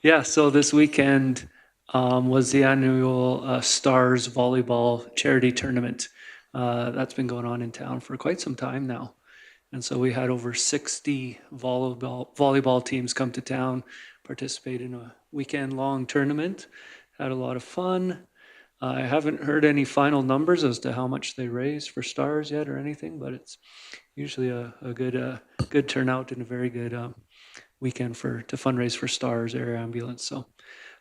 Yeah, so this weekend was the annual Stars Volleyball Charity Tournament. That's been going on in town for quite some time now. And so we had over 60 volleyball teams come to town, participate in a weekend long tournament. Had a lot of fun. I haven't heard any final numbers as to how much they raised for Stars yet or anything, but it's usually a good turnout and a very good weekend to fundraise for Stars Air Ambulance. So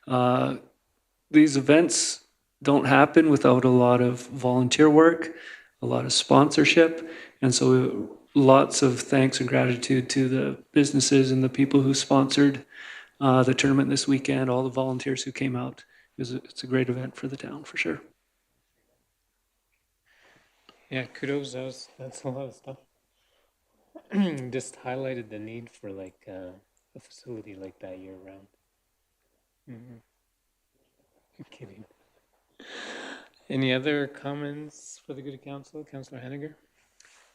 uh, these events don't happen without a lot of volunteer work, a lot of sponsorship, and so lots of thanks and gratitude to the businesses and the people who sponsored the tournament this weekend, all the volunteers who came out. It's a great event for the town for sure. Yeah, kudos. That's a lot of stuff. Just highlighted the need for a facility like that year round. I'm kidding. Any other comments for the good of council, Councillor Henniger?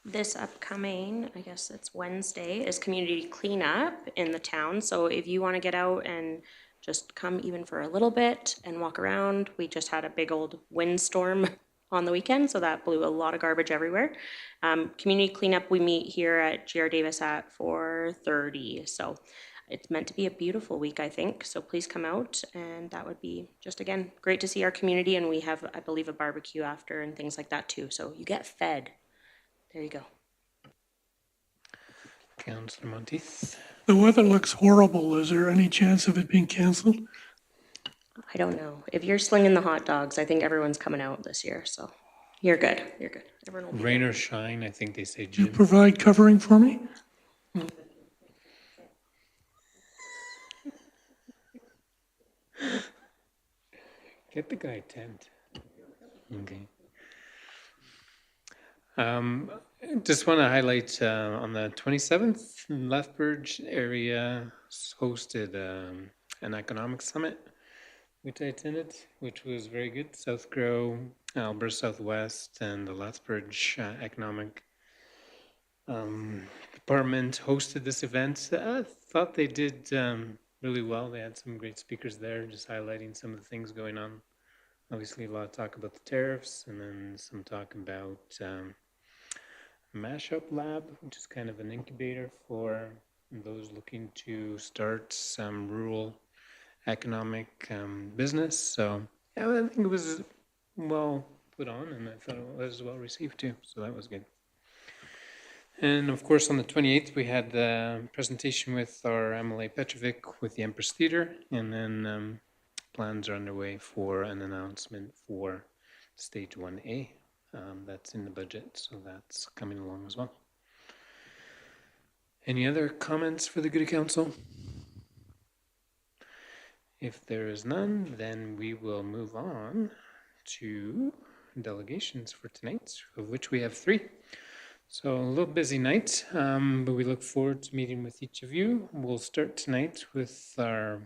This upcoming, I guess it's Wednesday, is community cleanup in the town. So if you want to get out and just come even for a little bit and walk around, we just had a big old windstorm on the weekend, so that blew a lot of garbage everywhere. Community cleanup, we meet here at GR Davis at 4:30. So it's meant to be a beautiful week, I think. So please come out, and that would be just, again, great to see our community. And we have, I believe, a barbecue after and things like that too. So you get fed. There you go. Councillor Monteith? The weather looks horrible. Is there any chance of it being canceled? I don't know. If you're slinging the hot dogs, I think everyone's coming out this year, so you're good. You're good. Everyone will be Rain or shine, I think they say Do you June. provide covering for me? Get the guy a tent. Okay. Just want to highlight on the 27th, Lethbridge area hosted an economic summit, which I attended, which was very good. South Grow, Alberta Southwest, and the Lethbridge Economic Department hosted this event. I thought they did really well. They had some great speakers there, just highlighting some of the things going on. Obviously, a lot of talk about the tariffs, and then some talk about Mashup Lab, which is kind of an incubator for those looking to start some rural economic business. So yeah, I think it was well put on, and I thought it was well received too. So that was good. And of course, on the 28th, we had the presentation with our MLA Petrovic with the Empress Theater, and then plans are underway for an announcement for Stage 1A. That's in the budget, so that's coming along as well. Any other comments for the good of council? If there is none, then we will move on to delegations for tonight, of which we have 3. So a little busy night, but we look forward to meeting with each of you. We'll start tonight with our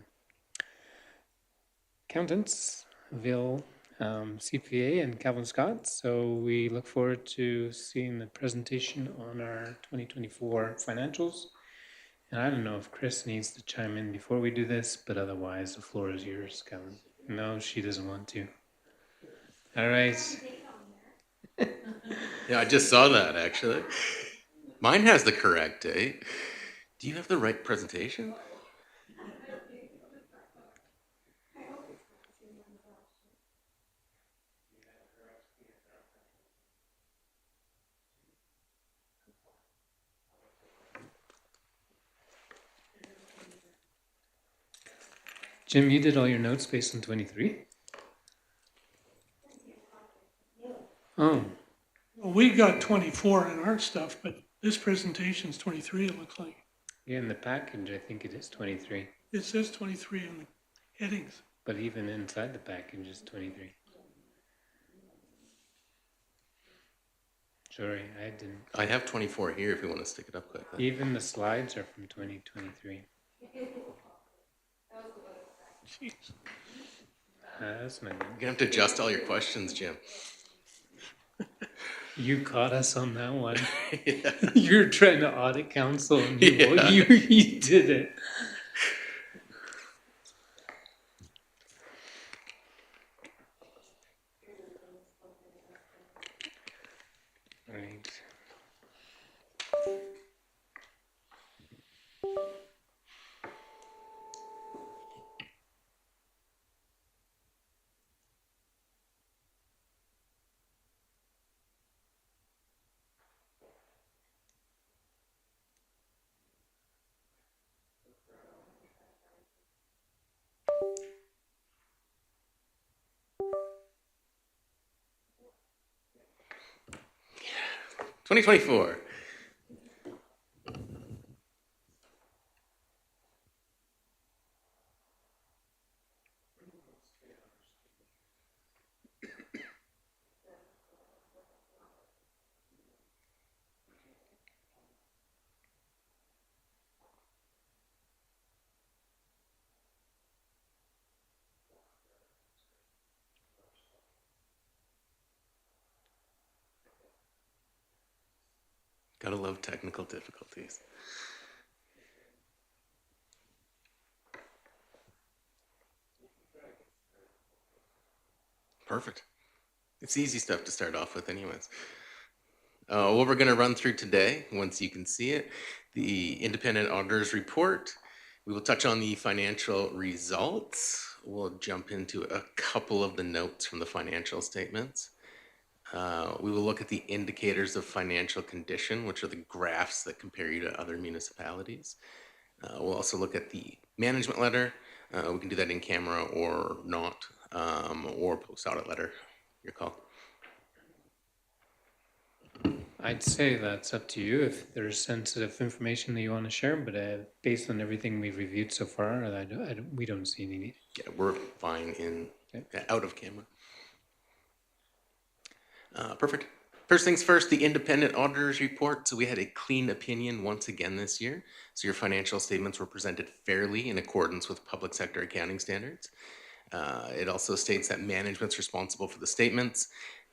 accountants, Vil, CPA, and Calvin Scott. So we look forward to seeing the presentation on our 2024 financials. And I don't know if Chris needs to chime in before we do this, but otherwise the floor is yours, Calvin. No, she doesn't want to. All right. Yeah, I just saw that actually. Mine has the correct date. Do you have the right presentation? Jim, you did all your notes based on 23? Oh, Well, we got 24 in our stuff, but this presentation's 23, it looks like. yeah, in the package, I think it is 23. It says 23 in the headings. But even inside the package is 23. Sorry, I didn't. I have 24 here if you want to stick it up like that. Even the slides are from 2023. Jeez. That's not You're gonna have to adjust all your questions, Jim. You caught us on that one. Yeah. You're trying to audit council and Yeah. you did it. 2024. Gotta love technical difficulties. Perfect. It's easy stuff to start off with anyways. What we're gonna run through today, once you can see it, the independent auditor's report. We will touch on the financial results. We'll jump into a couple of the notes from the financial statements. We will look at the indicators of financial condition, which are the graphs that compare you to other municipalities. We'll also look at the management letter. We can do that in camera or not, or post audit letter, your call. I'd say that's up to you if there's sensitive information that you want to share, but based on everything we've reviewed so far, we don't see any need. Yeah, we're fine in out of camera. Perfect. First things first, the independent auditor's report. So we had a clean opinion once again this year. So your financial statements were presented fairly in accordance with public sector accounting standards. It also states that management's responsible for the statements,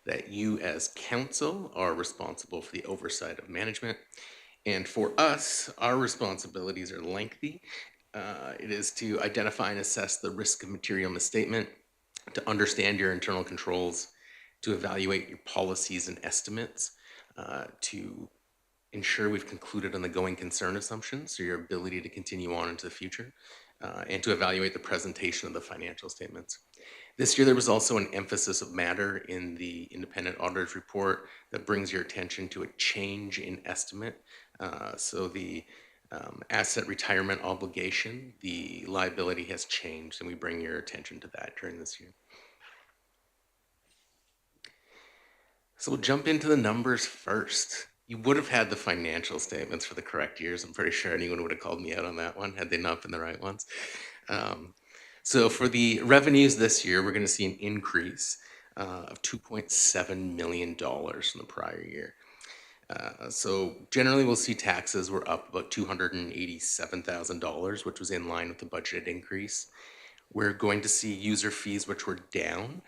that you as council are responsible for the oversight of management. And for us, our responsibilities are lengthy. It is to identify and assess the risk of material misstatement, to understand your internal controls, to evaluate your policies and estimates, to ensure we've concluded on the going concern assumptions, so your ability to continue on into the future, and to evaluate the presentation of the financial statements. This year, there was also an emphasis of matter in the independent auditor's report that brings your attention to a change in estimate. So the asset retirement obligation, the liability has changed, and we bring your attention to that during this year. So we'll jump into the numbers first. You would have had the financial statements for the correct years. I'm pretty sure anyone would have called me out on that one had they not been the right ones. So for the revenues this year, we're going to see an increase of $2.7 million from the prior year. So generally, we'll see taxes were up about $287,000, which was in line with the budgeted increase. We're going to see user fees, which were down.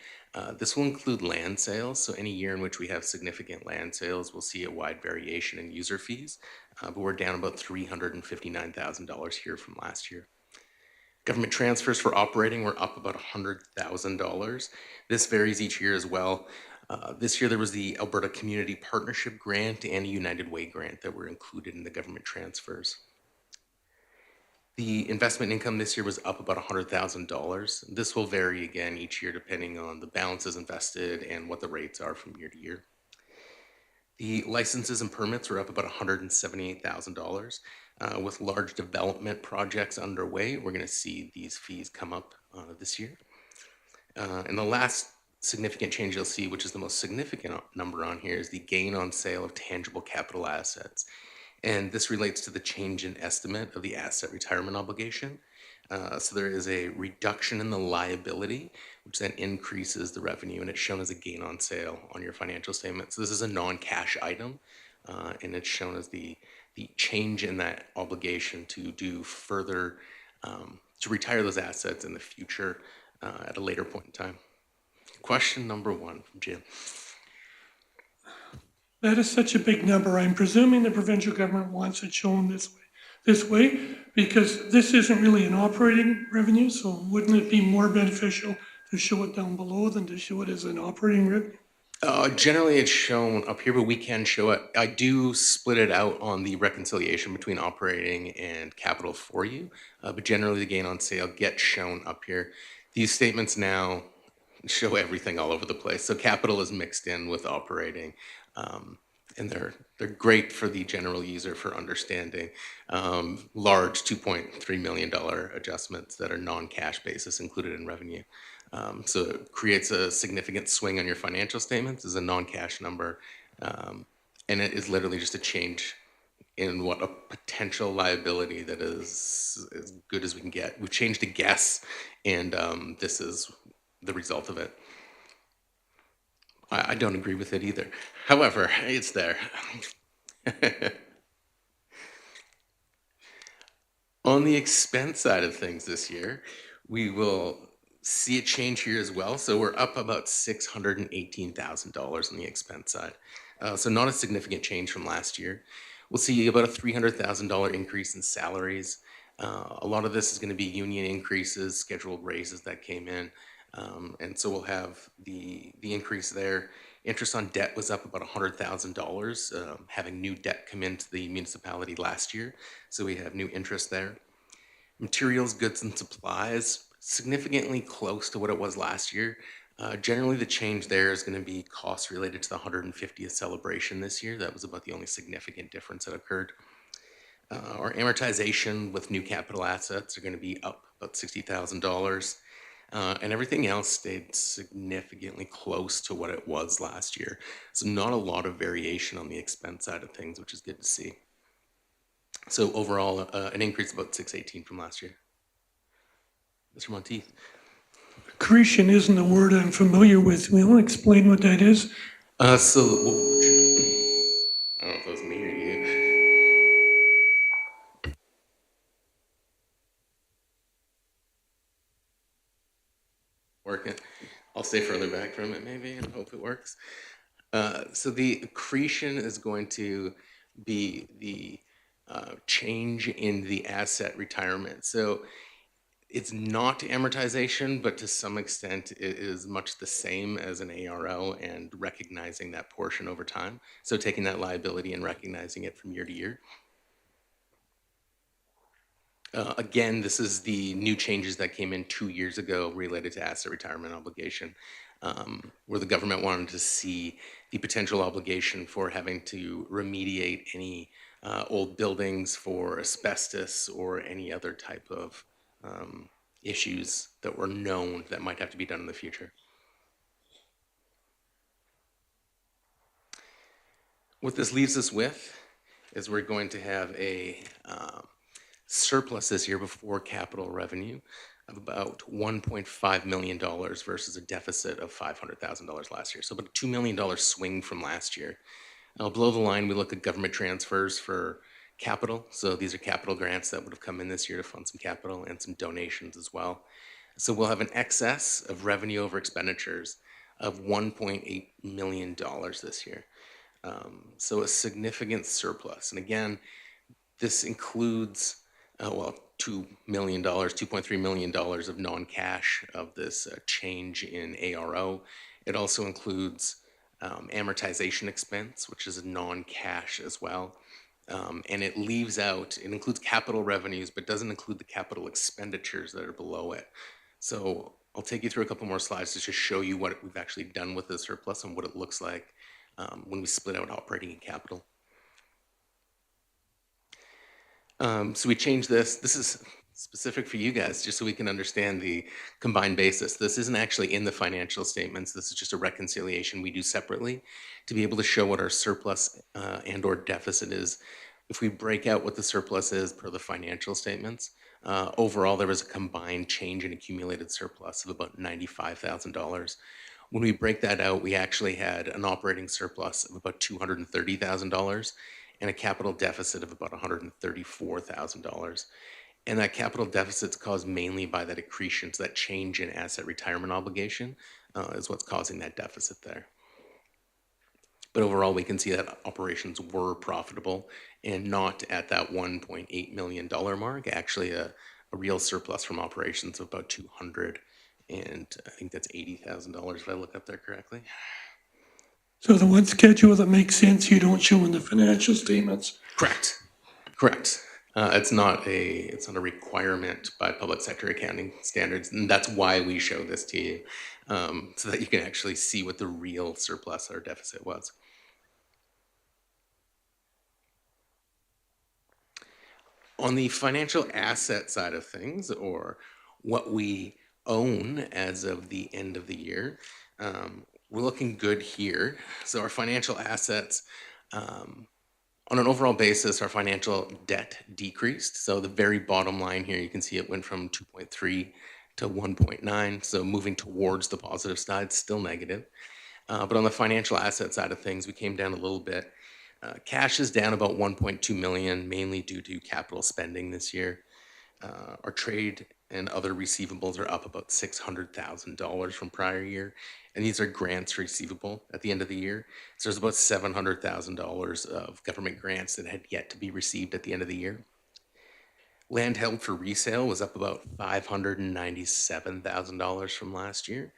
This will include land sales. So any year in which we have significant land sales, we'll see a wide variation in user fees. But we're down about $359,000 here from last year. Government transfers for operating were up about $100,000. This varies each year as well. This year there was the Alberta Community Partnership Grant and a United Way grant that were included in the government transfers. The investment income this year was up about $100,000. This will vary again each year depending on the balances invested and what the rates are from year to year. The licenses and permits were up about $178,000. With large development projects underway, we're going to see these fees come up this year. And the last significant change you'll see, which is the most significant number on here, is the gain on sale of tangible capital assets. And this relates to the change in estimate of the asset retirement obligation. So there is a reduction in the liability, which then increases the revenue, and it's shown as a gain on sale on your financial statement. So this is a non-cash item, and it's shown as the change in that obligation to do further, to retire those assets in the future at a later point in time. Question number one from Jim. That is such a big number. I'm presuming the provincial government wants it shown this way, because this isn't really an operating revenue, so wouldn't it be more beneficial to show it down below than to show it as an operating revenue? Generally, it's shown up here, but we can show it. I do split it out on the reconciliation between operating and capital for you, but generally the gain on sale gets shown up here. These statements now show everything all over the place. So capital is mixed in with operating, and they're great for the general user for understanding large $2.3 million adjustments that are non-cash basis included in revenue. So it creates a significant swing on your financial statements as a non-cash number. And it is literally just a change in what a potential liability that is as good as we can get. We've changed a guess, and this is the result of it. I don't agree with it either. However, it's there. On the expense side of things this year, we will see a change here as well. So we're up about $618,000 on the expense side. So not a significant change from last year. We'll see about a $300,000 increase in salaries. A lot of this is going to be union increases, scheduled raises that came in. And so we'll have the increase there. Interest on debt was up about $100,000, having new debt come into the municipality last year. So we have new interest there. Materials, goods, and supplies, significantly close to what it was last year. Generally, the change there is going to be costs related to the 150th celebration this year. That was about the only significant difference that occurred. Our amortization with new capital assets are going to be up about $60,000. And everything else stayed significantly close to what it was last year. So not a lot of variation on the expense side of things, which is good to see. So overall, an increase of about 618 from last year. Mr. Monteith. Accretion isn't a word I'm familiar with. Will you explain what that is? I don't know if that was me or you. Working. I'll stay further back from it maybe and hope it works. So the accretion is going to be the change in the asset retirement. So it's not amortization, but to some extent it is much the same as an ARO and recognizing that portion over time. So taking that liability and recognizing it from year to year. Again, this is the new changes that came in 2 years ago related to asset retirement obligation, where the government wanted to see the potential obligation for having to remediate any old buildings for asbestos or any other type of issues that were known that might have to be done in the future. What this leaves us with is we're going to have a surplus this year before capital revenue of about $1.5 million versus a deficit of $500,000 last year. So about a $2 million swing from last year. Below the line, we look at government transfers for capital. So these are capital grants that would have come in this year to fund some capital and some donations as well. So we'll have an excess of revenue over expenditures of $1.8 million this year. So a significant surplus. And again, this includes, $2 million, $2.3 million of non-cash of this change in ARO. It also includes amortization expense, which is a non-cash as well. And it includes capital revenues, but doesn't include the capital expenditures that are below it. So I'll take you through a couple more slides to just show you what we've actually done with the surplus and what it looks like when we split out operating and capital. So we changed this. This is specific for you guys, just so we can understand the combined basis. This isn't actually in the financial statements. This is just a reconciliation we do separately to be able to show what our surplus and or deficit is. If we break out what the surplus is per the financial statements, overall there was a combined change in accumulated surplus of about $95,000. When we break that out, we actually had an operating surplus of about $230,000 and a capital deficit of about $134,000. And that capital deficit's caused mainly by that accretion, so that change in asset retirement obligation is what's causing that deficit there. But overall, we can see that operations were profitable and not at that $1.8 million mark, actually a real surplus from operations of about $200, and I think that's $80,000 if I look up there correctly. So the one schedule that makes sense you don't show in the financial statements. Correct. Correct. It's not a requirement by public sector accounting standards, and that's why we show this to you, so that you can actually see what the real surplus or deficit was. On the financial asset side of things, or what we own as of the end of the year, we're looking good here. So our financial assets On an overall basis, our financial debt decreased. So the very bottom line here, you can see it went from 2.3 to 1.9. So moving towards the positive side, still negative. But on the financial asset side of things, we came down a little bit. Cash is down about 1.2 million, mainly due to capital spending this year. Our trade and other receivables are up about $600,000 from prior year, and these are grants receivable at the end of the year. So there's about $700,000 of government grants that had yet to be received at the end of the year. Land held for resale was up about $597,000 from last year.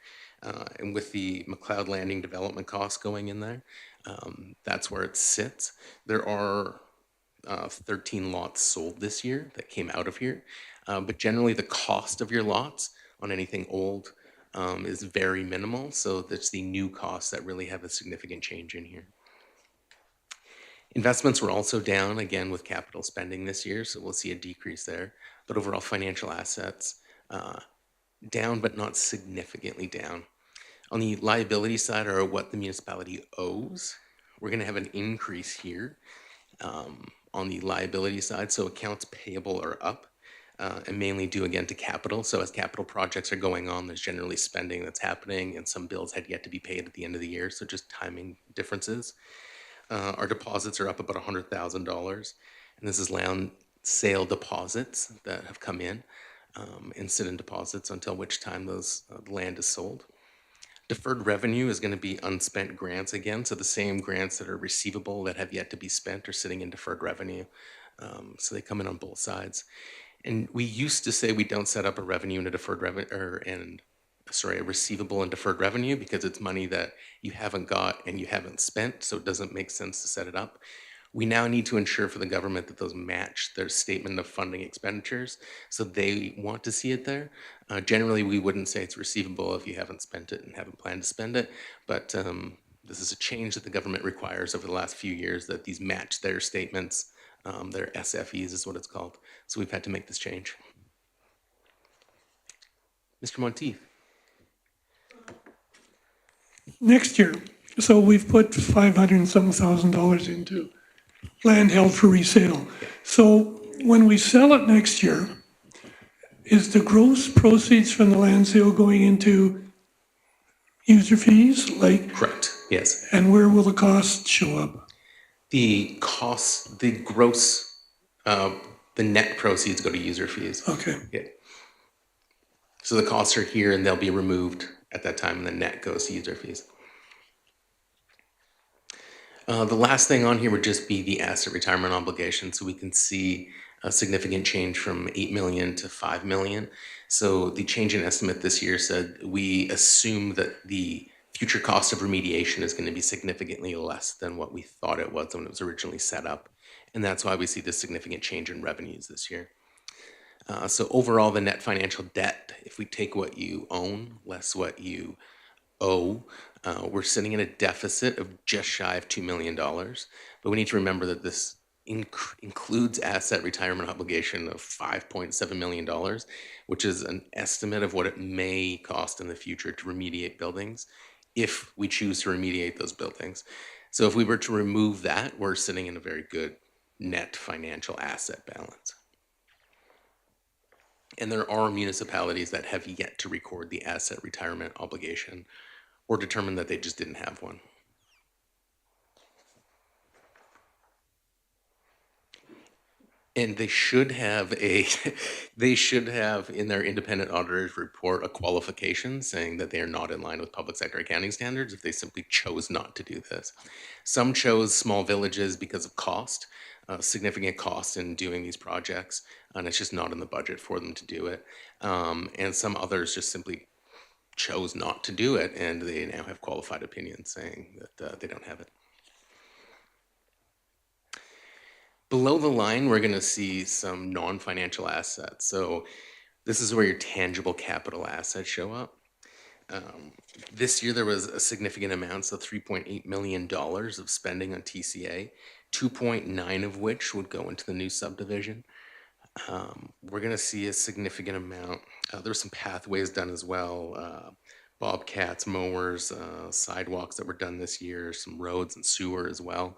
And with the McLeod Landing development costs going in there, that's where it sits. There are 13 lots sold this year that came out of here. But generally, the cost of your lots on anything old is very minimal. So it's the new costs that really have a significant change in here. Investments were also down again with capital spending this year, so we'll see a decrease there. But overall financial assets down, but not significantly down. On the liability side, or what the municipality owes, we're going to have an increase here on the liability side. So accounts payable are up and mainly due again to capital. So as capital projects are going on, there's generally spending that's happening, and some bills had yet to be paid at the end of the year. So just timing differences. Our deposits are up about $100,000, and this is land sale deposits that have come in, incident deposits until which time those land is sold. Deferred revenue is going to be unspent grants again, so the same grants that are receivable that have yet to be spent are sitting in deferred revenue, so they come in on both sides. And we used to say we don't set up a revenue and a deferred revenue, a receivable and deferred revenue, because it's money that you haven't got and you haven't spent, so it doesn't make sense to set it up. We now need to ensure for the government that those match their statement of funding expenditures, so they want to see it there. Generally, we wouldn't say it's receivable if you haven't spent it and haven't planned to spend it, but this is a change that the government requires over the last few years, that these match their statements, their SFEs is what it's called. So we've had to make this change. Mr. Monteith. Next year, so we've put 500 and some $1,000 into land held for resale. So when we sell it next year, is the gross proceeds from the land sale going into user fees, like, Correct, yes. and where will the costs show up? The costs, the gross, the net proceeds go to user fees. Okay, Yeah. So the costs are here and they'll be removed at that time, and the net goes to user fees. The last thing on here would just be the asset retirement obligation. So we can see a significant change from 8 million to 5 million. So the change in estimate this year said we assume that the future cost of remediation is going to be significantly less than what we thought it was when it was originally set up. And that's why we see this significant change in revenues this year. So overall, the net financial debt, if we take what you own less what you owe, we're sitting in a deficit of just shy of $2 million. But we need to remember that this includes asset retirement obligation of $5.7 million, which is an estimate of what it may cost in the future to remediate buildings, if we choose to remediate those buildings. So if we were to remove that, we're sitting in a very good net financial asset balance. And there are municipalities that have yet to record the asset retirement obligation or determine that they just didn't have one. And they should have in their independent auditor's report a qualification saying that they are not in line with public sector accounting standards if they simply chose not to do this. Some chose small villages because of cost, significant cost in doing these projects, and it's just not in the budget for them to do it. And some others just simply chose not to do it, and they now have qualified opinions saying that they don't have it. Below the line, we're going to see some non-financial assets. So this is where your tangible capital assets show up. This year, there was a significant amount, so $3.8 million of spending on TCA, 2.9 of which would go into the new subdivision. We're going to see a significant amount. There were some pathways done as well, bobcats, mowers, sidewalks that were done this year, some roads and sewer as well.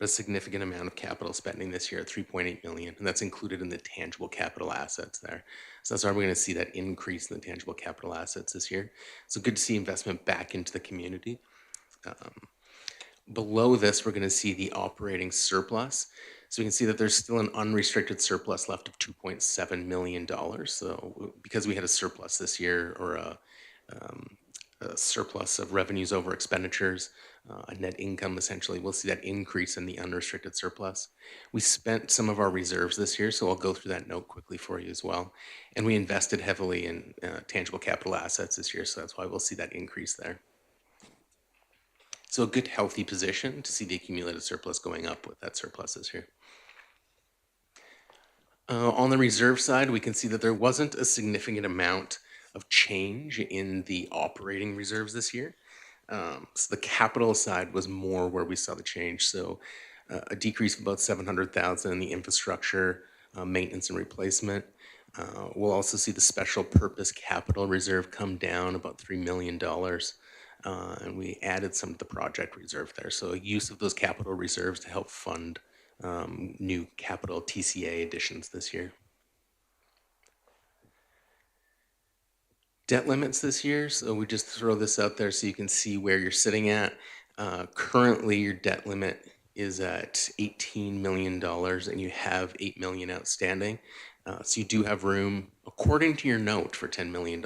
A significant amount of capital spending this year, 3.8 million, and that's included in the tangible capital assets there. So that's why we're going to see that increase in the tangible capital assets this year. So good to see investment back into the community. Below this, we're going to see the operating surplus. So we can see that there's still an unrestricted surplus left of $2.7 million. So because we had a surplus this year, or a surplus of revenues over expenditures, a net income essentially, we'll see that increase in the unrestricted surplus. We spent some of our reserves this year, so I'll go through that note quickly for you as well. And we invested heavily in tangible capital assets this year, so that's why we'll see that increase there. So a good healthy position to see the accumulated surplus going up with that surplus this year. On the reserve side, we can see that there wasn't a significant amount of change in the operating reserves this year. So the capital side was more where we saw the change. So a decrease of about 700,000 in the infrastructure, maintenance and replacement. We'll also see the special purpose capital reserve come down about $3 million. And we added some to the project reserve there. So a use of those capital reserves to help fund new capital TCA additions this year. Debt limits this year, so we just throw this out there so you can see where you're sitting at. Currently, your debt limit is at $18 million and you have $8 million outstanding. So you do have room, according to your note, for $10 million.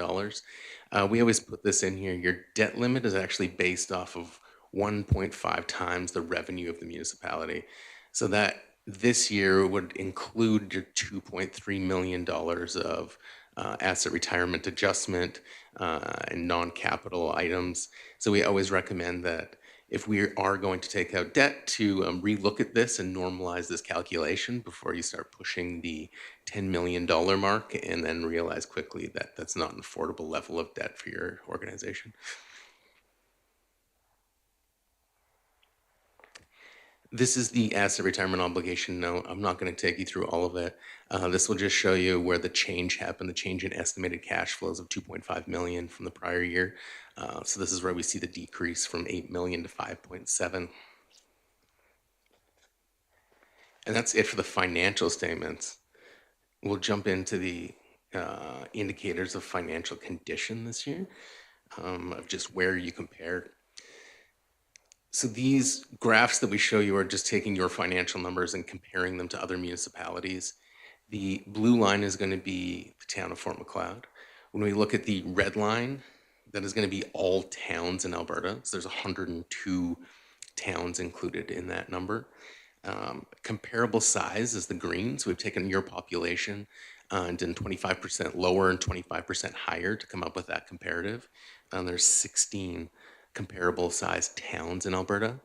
We always put this in here. Your debt limit is actually based off of 1.5 times the revenue of the municipality. So that this year would include your $2.3 million of asset retirement adjustment and non-capital items. So we always recommend that if we are going to take out debt to relook at this and normalize this calculation before you start pushing the $10 million mark and then realize quickly that that's not an affordable level of debt for your organization. This is the asset retirement obligation note. I'm not going to take you through all of it. This will just show you where the change happened, the change in estimated cash flows of 2.5 million from the prior year. So this is where we see the decrease from 8 million to 5.7. And that's it for the financial statements. We'll jump into the indicators of financial condition this year, of just where you compare. So these graphs that we show you are just taking your financial numbers and comparing them to other municipalities. The blue line is going to be the town of Fort Macleod. When we look at the red line, that is going to be all towns in Alberta. So there's 102 towns included in that number. Comparable size is the green. So we've taken your population and done 25% lower and 25% higher to come up with that comparative. There's 16 comparable sized towns in Alberta.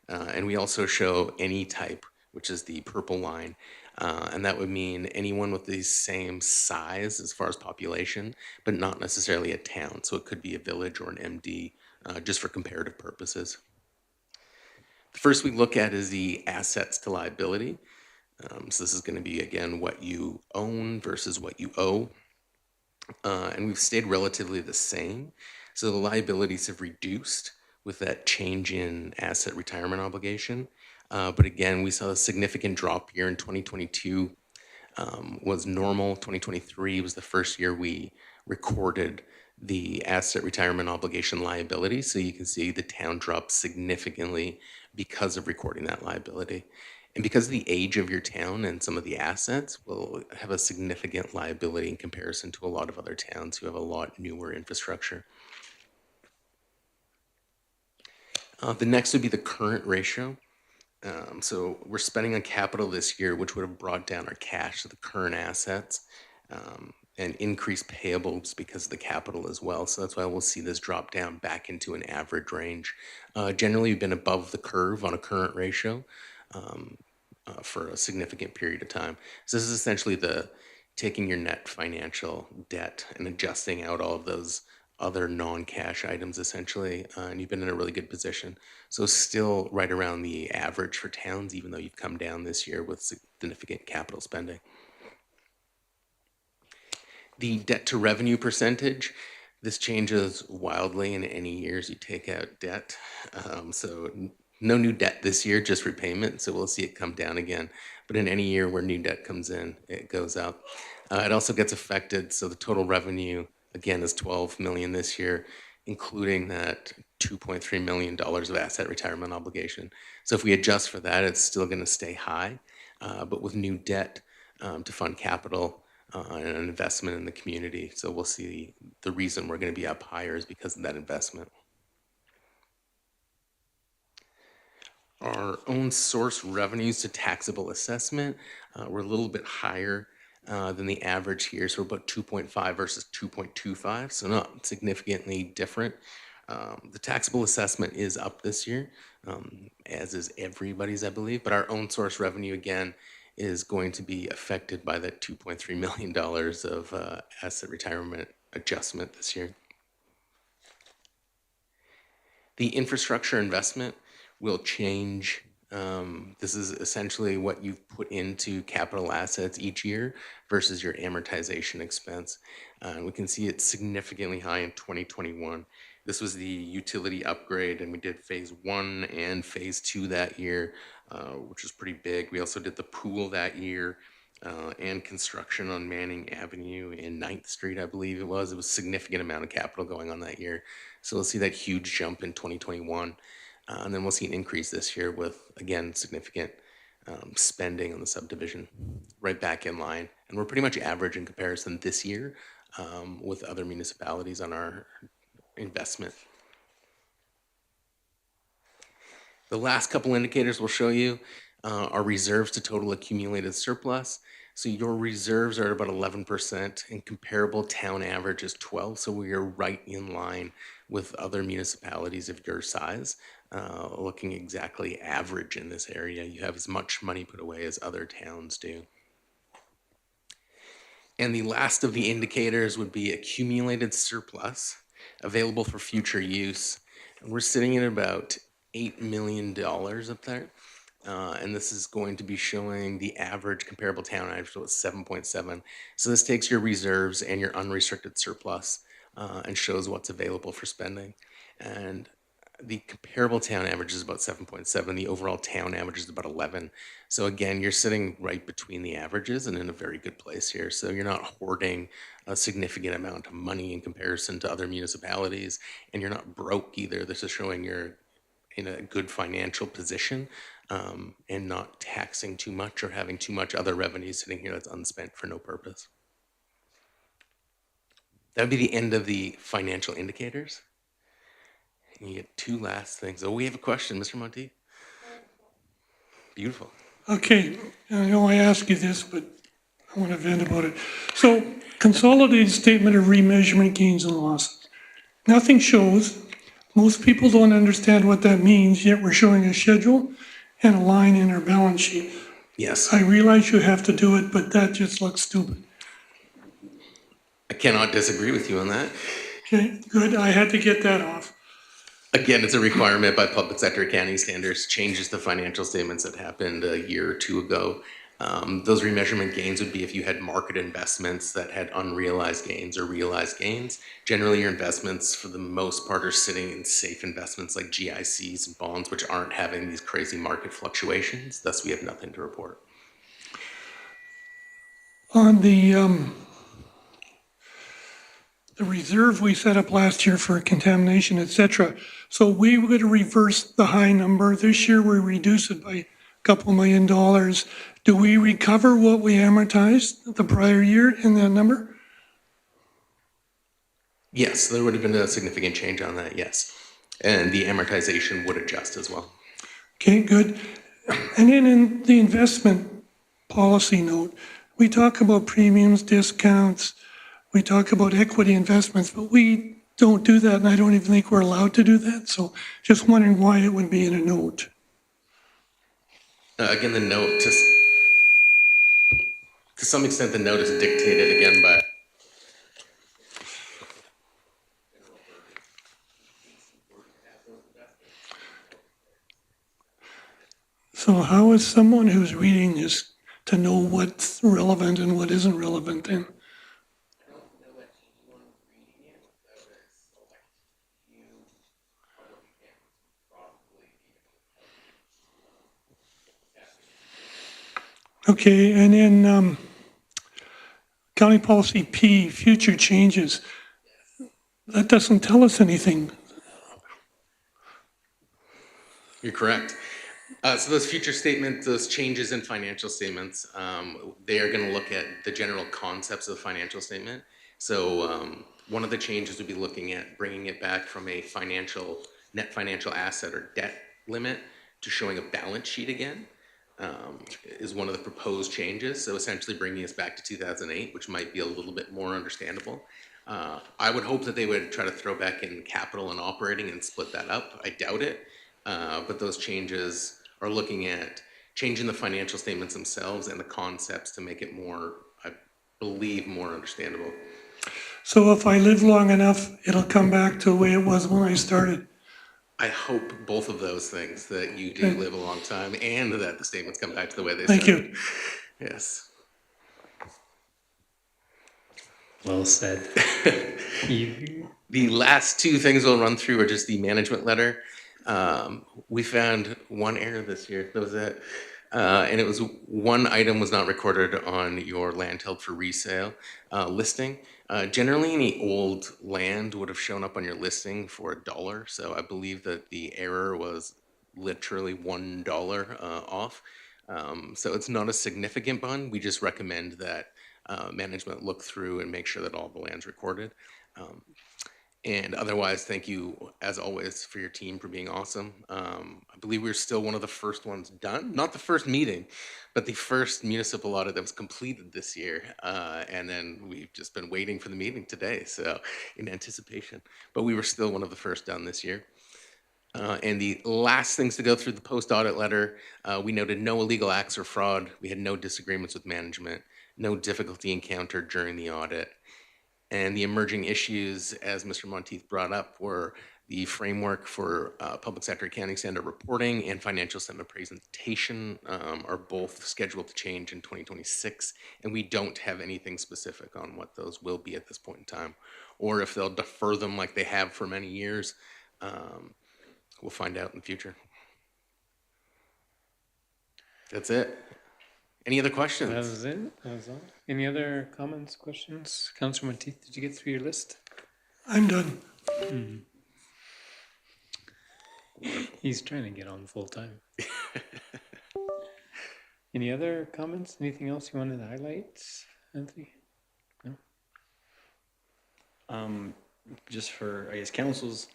And we also show any type, which is the purple line. And that would mean anyone with the same size as far as population, but not necessarily a town. So it could be a village or an MD, just for comparative purposes. The first we look at is the assets to liability. So this is going to be, again, what you own versus what you owe. And we've stayed relatively the same. So the liabilities have reduced with that change in asset retirement obligation. But again, we saw a significant drop here in 2022 was normal. 2023 was the first year we recorded the asset retirement obligation liability. So you can see the town dropped significantly because of recording that liability. And because of the age of your town and some of the assets will have a significant liability in comparison to a lot of other towns who have a lot newer infrastructure. The next would be the current ratio. So we're spending on capital this year, which would have brought down our cash to the current assets and increased payables because of the capital as well. So that's why we'll see this drop down back into an average range. Generally, we've been above the curve on a current ratio for a significant period of time. So this is essentially the taking your net financial debt and adjusting out all of those other non-cash items essentially, and you've been in a really good position. So still right around the average for towns, even though you've come down this year with significant capital spending. The debt to revenue percentage, This changes wildly in any years you take out debt. No new debt this year, just repayment. So we'll see it come down again. But in any year where new debt comes in, it goes up. It also gets affected. So the total revenue again is 12 million this year, including that $2.3 million of asset retirement obligation. So if we adjust for that, it's still going to stay high. But with new debt to fund capital and an investment in the community. So we'll see the reason we're going to be up higher is because of that investment. Our own source revenues to taxable assessment were a little bit higher than the average here. So we're about 2.5 versus 2.25, so not significantly different. The taxable assessment is up this year, as is everybody's, I believe, but our own source revenue, again, is going to be affected by that $2.3 million of asset retirement adjustment this year. The infrastructure investment will change. This is essentially what you've put into capital assets each year versus your amortization expense. We can see it's significantly high in 2021. This was the utility upgrade, and we did phase 1 and phase 2 that year, which was pretty big. We also did the pool that year and construction on Manning Avenue and 9th Street, I believe it was. It was a significant amount of capital going on that year. So we'll see that huge jump in 2021. And then we'll see an increase this year with, again, significant spending on the subdivision, right back in line. And we're pretty much average in comparison this year with other municipalities on our investment. The last couple indicators we'll show you are reserves to total accumulated surplus. So your reserves are at about 11%, and comparable town average is 12. So we are right in line with other municipalities of your size, looking exactly average in this area. You have as much money put away as other towns do. And the last of the indicators would be accumulated surplus available for future use. And we're sitting at about $8 million up there. And this is going to be showing the average comparable town average, so it's 7.7. So this takes your reserves and your unrestricted surplus and shows what's available for spending. And the comparable town average is about 7.7. The overall town average is about 11. So again, you're sitting right between the averages and in a very good place here. So you're not hoarding a significant amount of money in comparison to other municipalities, and you're not broke either. This is showing you're in a good financial position and not taxing too much or having too much other revenue sitting here that's unspent for no purpose. That would be the end of the financial indicators. And you get two last things. Oh, we have a question, Mr. Monteith. Beautiful. Okay, I know I asked you this, but I want to vent about it. So, consolidated statement of remeasurement gains and losses. Nothing shows. Most people don't understand what that means, yet we're showing a schedule and a line in our balance sheet. Yes. I realize you have to do it, but that just looks stupid. I cannot disagree with you on that. Okay, good, I had to get that off. Again, it's a requirement by public sector accounting standards, changes to financial statements that happened a year or two ago. Those remeasurement gains would be if you had market investments that had unrealized gains or realized gains. Generally, your investments, for the most part, are sitting in safe investments like GICs and bonds, which aren't having these crazy market fluctuations. Thus, we have nothing to report. On the reserve we set up last year for contamination, et cetera, so we would reverse the high number. This year, we reduce it by a couple $1 million. Do we recover what we amortized the prior year in that number? Yes, there would have been a significant change on that, yes. And the amortization would adjust as well. Okay, good. And then in the investment policy note, we talk about premiums, discounts, we talk about equity investments, but we don't do that, and I don't even think we're allowed to do that. So just wondering why it would be in a note. Again, the note, to some extent, the note is dictated again by... So how is someone who's reading this to know what's relevant and what isn't relevant then? Okay, and then county policy P, future changes. That doesn't tell us anything. You're correct. So those future statements, those changes in financial statements, they are going to look at the general concepts of the financial statement. So one of the changes would be looking at bringing it back from a net financial asset or debt limit to showing a balance sheet again. Is one of the proposed changes. So essentially bringing us back to 2008, which might be a little bit more understandable. I would hope that they would try to throw back in capital and operating and split that up. I doubt it. But those changes are looking at changing the financial statements themselves and the concepts to make it more, I believe, more understandable. So if I live long enough, it'll come back to the way it was when I started. I hope both of those things, that you do live a long time and that the statements come back to the way they Thank started. you. Yes. Well said. The last two things we'll run through are just the management letter. We found one error this year. That was it. And it was one item was not recorded on your land held for resale listing. Generally, any old land would have shown up on your listing for $1. So I believe that the error was literally $1 off. So it's not a significant bun. We just recommend that management look through and make sure that all the land's recorded. And otherwise, thank you, as always, for your team for being awesome. I believe we were still one of the first ones done. Not the first meeting, but the first municipal audit that was completed this year. And then we've just been waiting for the meeting today, so in anticipation. But we were still one of the first done this year. And the last things to go through the post-audit letter, we noted no illegal acts or fraud. We had no disagreements with management, no difficulty encountered during the audit. And the emerging issues, as Mr. Monteith brought up, were the framework for public sector accounting standard reporting and financial statement presentation are both scheduled to change in 2026. And we don't have anything specific on what those will be at this point in time, or if they'll defer them like they have for many years. We'll find out in the future. That's it. Any other questions? That was it. That was all. Any other comments, questions? Councilor Monteith, did you get through your list? I'm done. He's trying to get on full time. Any other comments? Anything else you wanted to highlight, Anthony? No? Just for, I guess, council's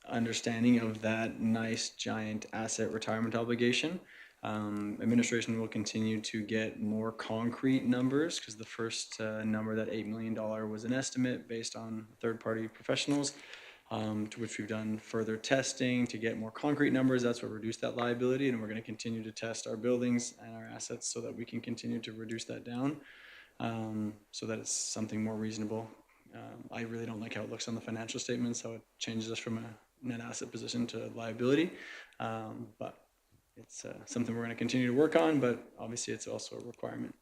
understanding of that nice giant asset retirement obligation. Administration will continue to get more concrete numbers because the first number, that $8 million, was an estimate based on third-party professionals, to which we've done further testing to get more concrete numbers. That's what reduced that liability, and we're going to continue to test our buildings and our assets so that we can continue to reduce that down, so that it's something more reasonable. I really don't like how it looks on the financial statements, how it changes us from a net asset position to liability, but it's something we're going to continue to work on, but obviously it's also a requirement.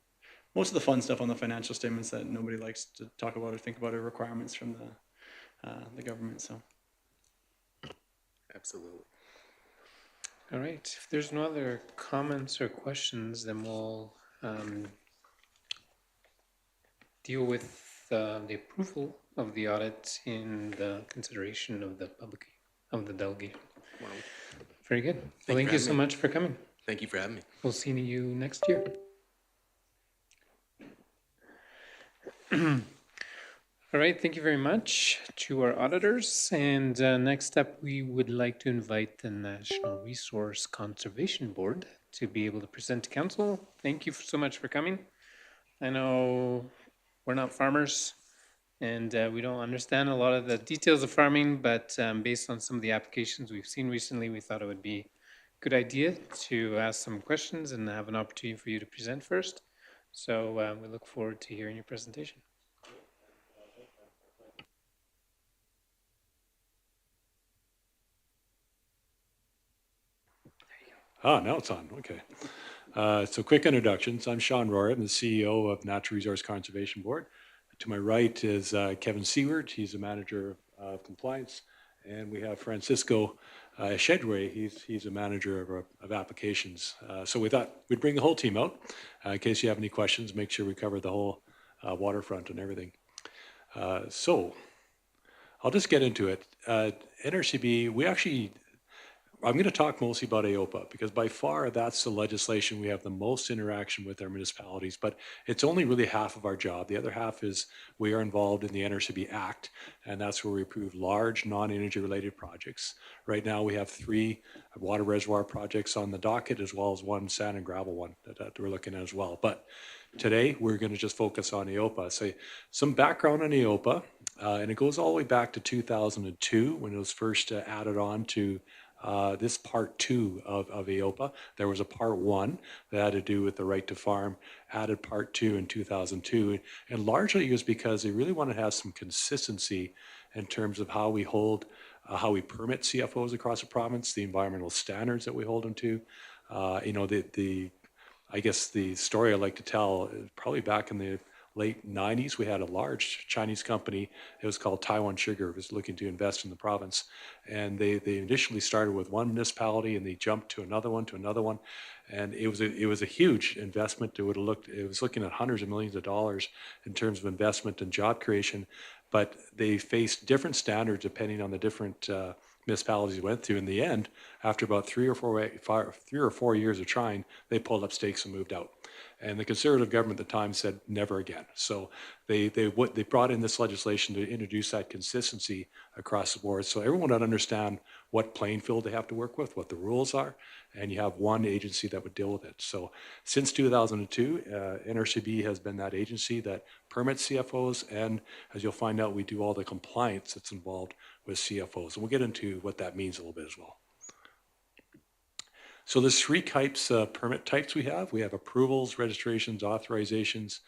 Most of the fun stuff on the financial statements that nobody likes to talk about or think about are requirements from the government. So, Absolutely. All right. If there's no other comments or questions, then we'll deal with the approval of the audit in the consideration of the delegation. Wow. Very good. Well, you thank for you so having me. much for coming. Thank you for having me. We'll see you next year. All right, thank you very much to our auditors. And next up, we would like to invite the National Resource Conservation Board to be able to present to council. Thank you so much for coming. I know we're not farmers and we don't understand a lot of the details of farming, but based on some of the applications we've seen recently, we thought it would be a good idea to ask some questions and have an opportunity for you to present first. So we look forward to hearing your presentation. Now it's on. Okay. So quick introductions. I'm Sean Royer. I'm the CEO of Natural Resource Conservation Board. To my right is Kevin Seward. He's the manager of compliance. And we have Francisco Shedway. He's a manager of applications. So we thought we'd bring the whole team out in case you have any questions. Make sure we cover the whole waterfront and everything. So I'll just get into it. NRCB, I'm going to talk mostly about AOPA because by far that's the legislation we have the most interaction with our municipalities, but it's only really half of our job. The other half is we are involved in the NRCB Act, and that's where we approve large non-energy related projects. Right now we have 3 water reservoir projects on the docket as well as 1 sand and gravel one that we're looking at as well. But today we're going to just focus on AOPA. So some background on AOPA, and it goes all the way back to 2002 when it was first added on to this part 2 of AOPA. There was a part 1 that had to do with the right to farm, added part 2 in 2002. And largely it was because they really wanted to have some consistency in terms of how we permit CFOs across the province, the environmental standards that we hold them to. I guess the story I like to tell is probably back in the late 90s, we had a large Chinese company. It was called Taiwan Sugar. It was looking to invest in the province. And they initially started with 1 municipality and they jumped to another one. And it was a huge investment. It was looking at hundreds of millions of dollars in terms of investment and job creation. But they faced different standards depending on the different municipalities went through. In the end, after about 3 or 4 years of trying, they pulled up stakes and moved out. And the Conservative government at the time said never again. So they brought in this legislation to introduce that consistency across the board, so everyone would understand what playing field they have to work with, what the rules are, and you have one agency that would deal with it. So since 2002, NRCB has been that agency that permits CFOs, and as you'll find out, we do all the compliance that's involved with CFOs, and we'll get into what that means a little bit as well. So there's 3 types, permit types we have. We have approvals, registrations, authorizations.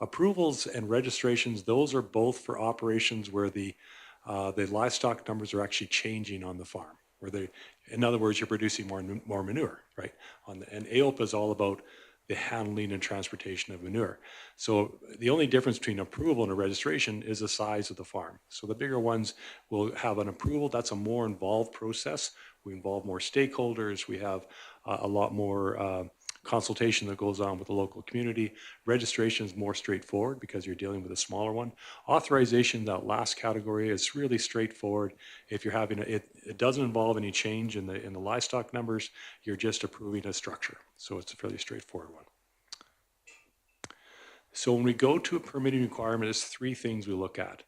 Approvals and registrations, those are both for operations where the livestock numbers are actually changing on the farm. In other words, you're producing more manure, right? And AOPA is all about the handling and transportation of manure. So the only difference between approval and a registration is the size of the farm. So the bigger ones will have an approval. That's a more involved process. We involve more stakeholders. We have a lot more consultation that goes on with the local community. Registration is more straightforward because you're dealing with a smaller one. Authorization, that last category, is really straightforward. If you're having it doesn't involve any change in the livestock numbers. You're just approving a structure. So it's a fairly straightforward one. So when we go to a permitting requirement, there's 3 things we look at.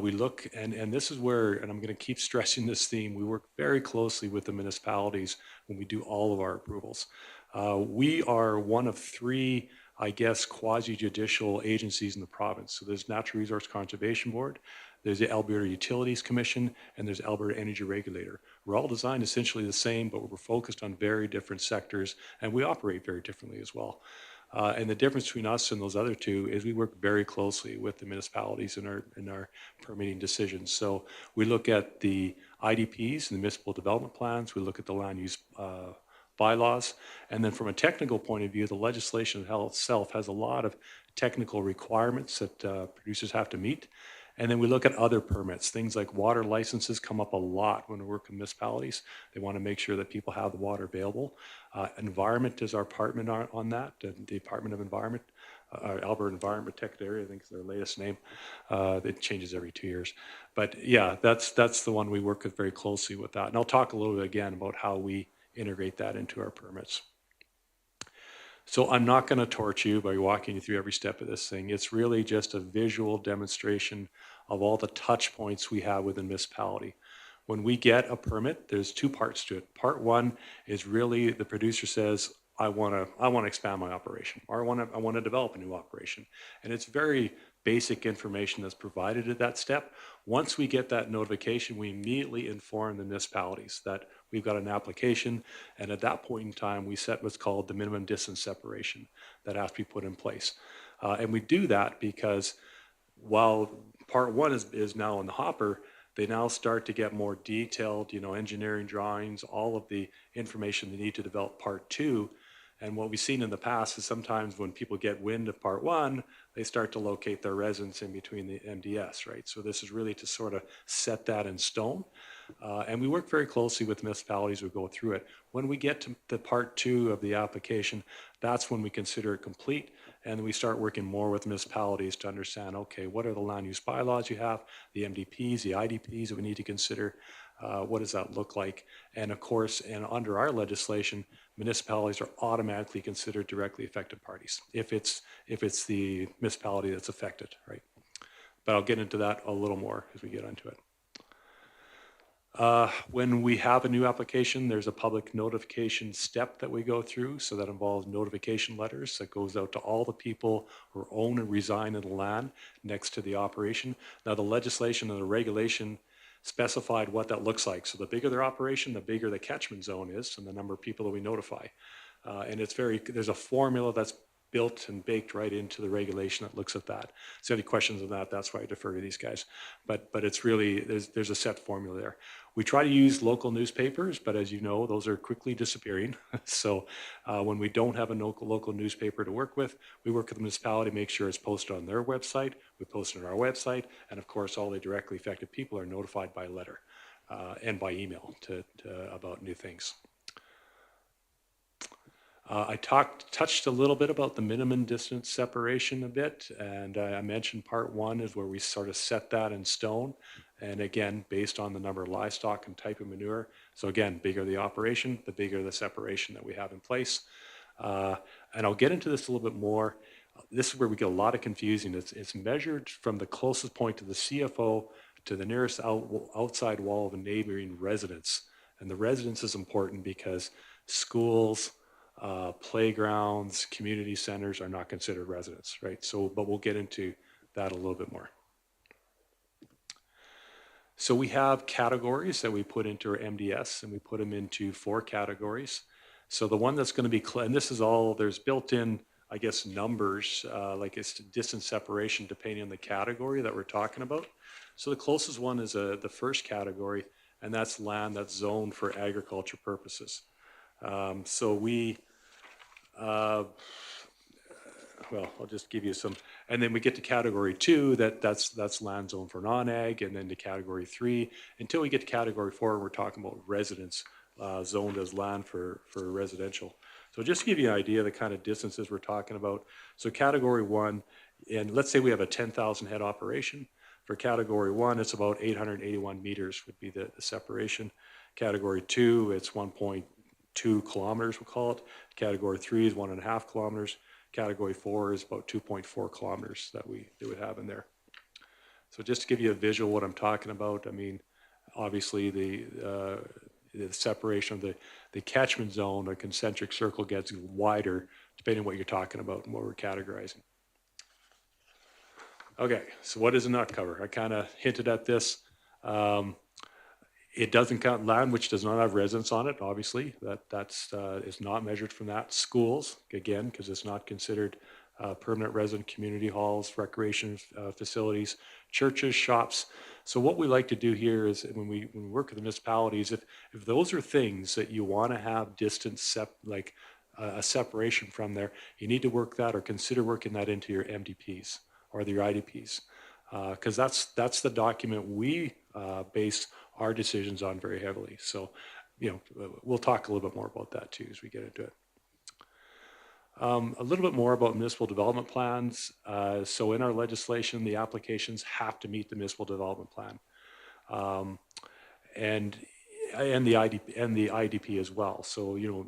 We look, and this is where, and I'm going to keep stressing this theme, we work very closely with the municipalities when we do all of our approvals. We are one of 3, I guess, quasi-judicial agencies in the province. So there's Natural Resource Conservation Board, there's the Alberta Utilities Commission, and there's Alberta Energy Regulator. We're all designed essentially the same, but we're focused on very different sectors, and we operate very differently as well. And the difference between us and those other 2 is we work very closely with the municipalities in our permitting decisions. So we look at the IDPs and the municipal development plans. We look at the land use bylaws. And then from a technical point of view, the legislation itself has a lot of technical requirements that producers have to meet. And then we look at other permits. Things like water licenses come up a lot when we work with municipalities. They want to make sure that people have the water available. Environment is our partner on that, the Department of Environment, Alberta Environment Protected Area, I think is their latest name. It changes every 2 years. But yeah, that's the one we work with very closely with that. And I'll talk a little bit again about how we integrate that into our permits. So I'm not going to torture you by walking you through every step of this thing. It's really just a visual demonstration of all the touch points we have with the municipality. When we get a permit, there's 2 parts to it. Part 1 is really the producer says, I want to expand my operation, or I want to develop a new operation. And it's very basic information that's provided at that step. Once we get that notification, we immediately inform the municipalities that we've got an application, and at that point in time, we set what's called the minimum distance separation that has to be put in place. And we do that because while part 1 is now in the hopper, they now start to get more detailed, engineering drawings, all of the information they need to develop part 2. And what we've seen in the past is sometimes when people get wind of part 1, they start to locate their residence in between the MDS, right? So this is really to sort of set that in stone. And we work very closely with municipalities who go through it. When we get to the part 2 of the application, that's when we consider it complete. And we start working more with municipalities to understand, okay, what are the land use bylaws you have, the MDPs, the IDPs that we need to consider, what does that look like? And of course, and under our legislation, municipalities are automatically considered directly affected parties if it's the municipality that's affected, right? But I'll get into that a little more as we get into it. When we have a new application, there's a public notification step that we go through. So that involves notification letters that goes out to all the people who own and reside in the land next to the operation. Now the legislation and the regulation specified what that looks like. So the bigger their operation, the bigger the catchment zone is and the number of people that we notify. And there's a formula that's built and baked right into the regulation that looks at that. So any questions on that, that's why I defer to these guys. But it's really, there's a set formula there. We try to use local newspapers, but as you know, those are quickly disappearing. So when we don't have a local newspaper to work with, we work with the municipality, make sure it's posted on their website, we post it on our website, and of course, all the directly affected people are notified by letter and by email about new things. I touched a little bit about the minimum distance separation a bit, and I mentioned part 1 is where we sort of set that in stone, and again, based on the number of livestock and type of manure. So again, bigger the operation, the bigger the separation that we have in place. And I'll get into this a little bit more. This is where we get a lot of confusing. It's measured from the closest point to the CFO to the nearest outside wall of a neighboring residence. And the residence is important because schools, playgrounds, community centers are not considered residents, right? So, but we'll get into that a little bit more. So we have categories that we put into our MDS, and we put them into 4 categories. So the one that's going to be, and this is all, there's built in, I guess, numbers, like it's distance separation depending on the category that we're talking about. So the closest one is the first category, and that's land that's zoned for agriculture purposes. So we, well, I'll just give you some, and then we get to category 2, that's land zone for non-ag, and then to category 3. Until we get to category 4, we're talking about residents zoned as land for residential. So just to give you an idea of the kind of distances we're talking about. So category 1, and let's say we have a 10,000 head operation. For category 1, it's about 881 meters would be the separation. Category 2, it's 1.2 kilometers, we'll call it. Category 3 is 1.5 kilometers. Category 4 is about 2.4 kilometers that they would have in there. So just to give you a visual what I'm talking about, I mean, obviously the separation of the catchment zone, a concentric circle gets wider depending on what you're talking about and what we're categorizing. Okay, so what does it not cover? I kind of hinted at this. It doesn't count land which does not have residents on it, obviously. That's is not measured from that. Schools, again, because it's not considered permanent resident, community halls, recreation facilities, churches, shops. So what we like to do here is when we work with the municipalities, if those are things that you want to have distance, like a separation from there, you need to work that or consider working that into your MDPs or your IDPs. Because that's the document we base our decisions on very heavily. So, you know, we'll talk a little bit more about that too as we get into it. A little bit more about municipal development plans. So in our legislation, the applications have to meet the municipal development plan, and the IDP as well. So, you know,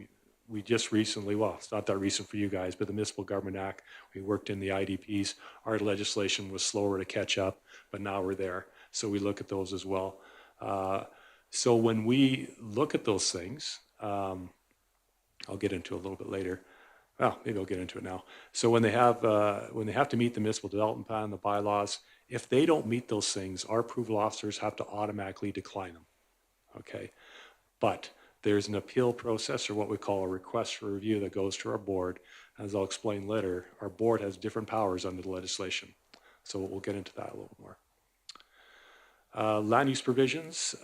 we just recently, well, it's not that recent for you guys, but the Municipal Government Act, we worked in the IDPs. Our legislation was slower to catch up, but now we're there. So we look at those as well. So when we look at those things, I'll get into a little bit later. Well, maybe I'll get into it now. So when they have to meet the municipal development plan, the bylaws, if they don't meet those things, our approval officers have to automatically decline them. Okay, but there's an appeal process, or what we call a request for review, that goes to our board. As I'll explain later, our board has different powers under the legislation. So we'll get into that a little more. Land use provisions.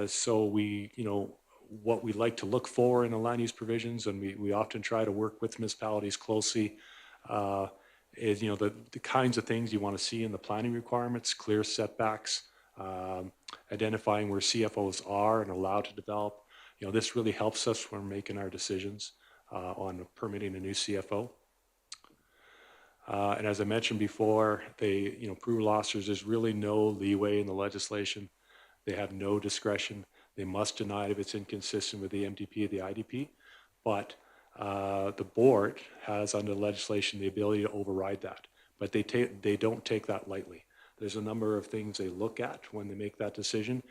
So we, you know, what we like to look for in the land use provisions, and we often try to work with municipalities closely, is, you know, the kinds of things you want to see in the planning requirements: clear setbacks, identifying where CFOs are and allowed to develop. This really helps us when we're making our decisions on permitting a new CFO. And as I mentioned before, approval officers, there's really no leeway in the legislation. They have no discretion. They must deny it if it's inconsistent with the MDP or the IDP. But the board has, under legislation, the ability to override that. But they don't take that lightly. There's a number of things they look at when they make that decision.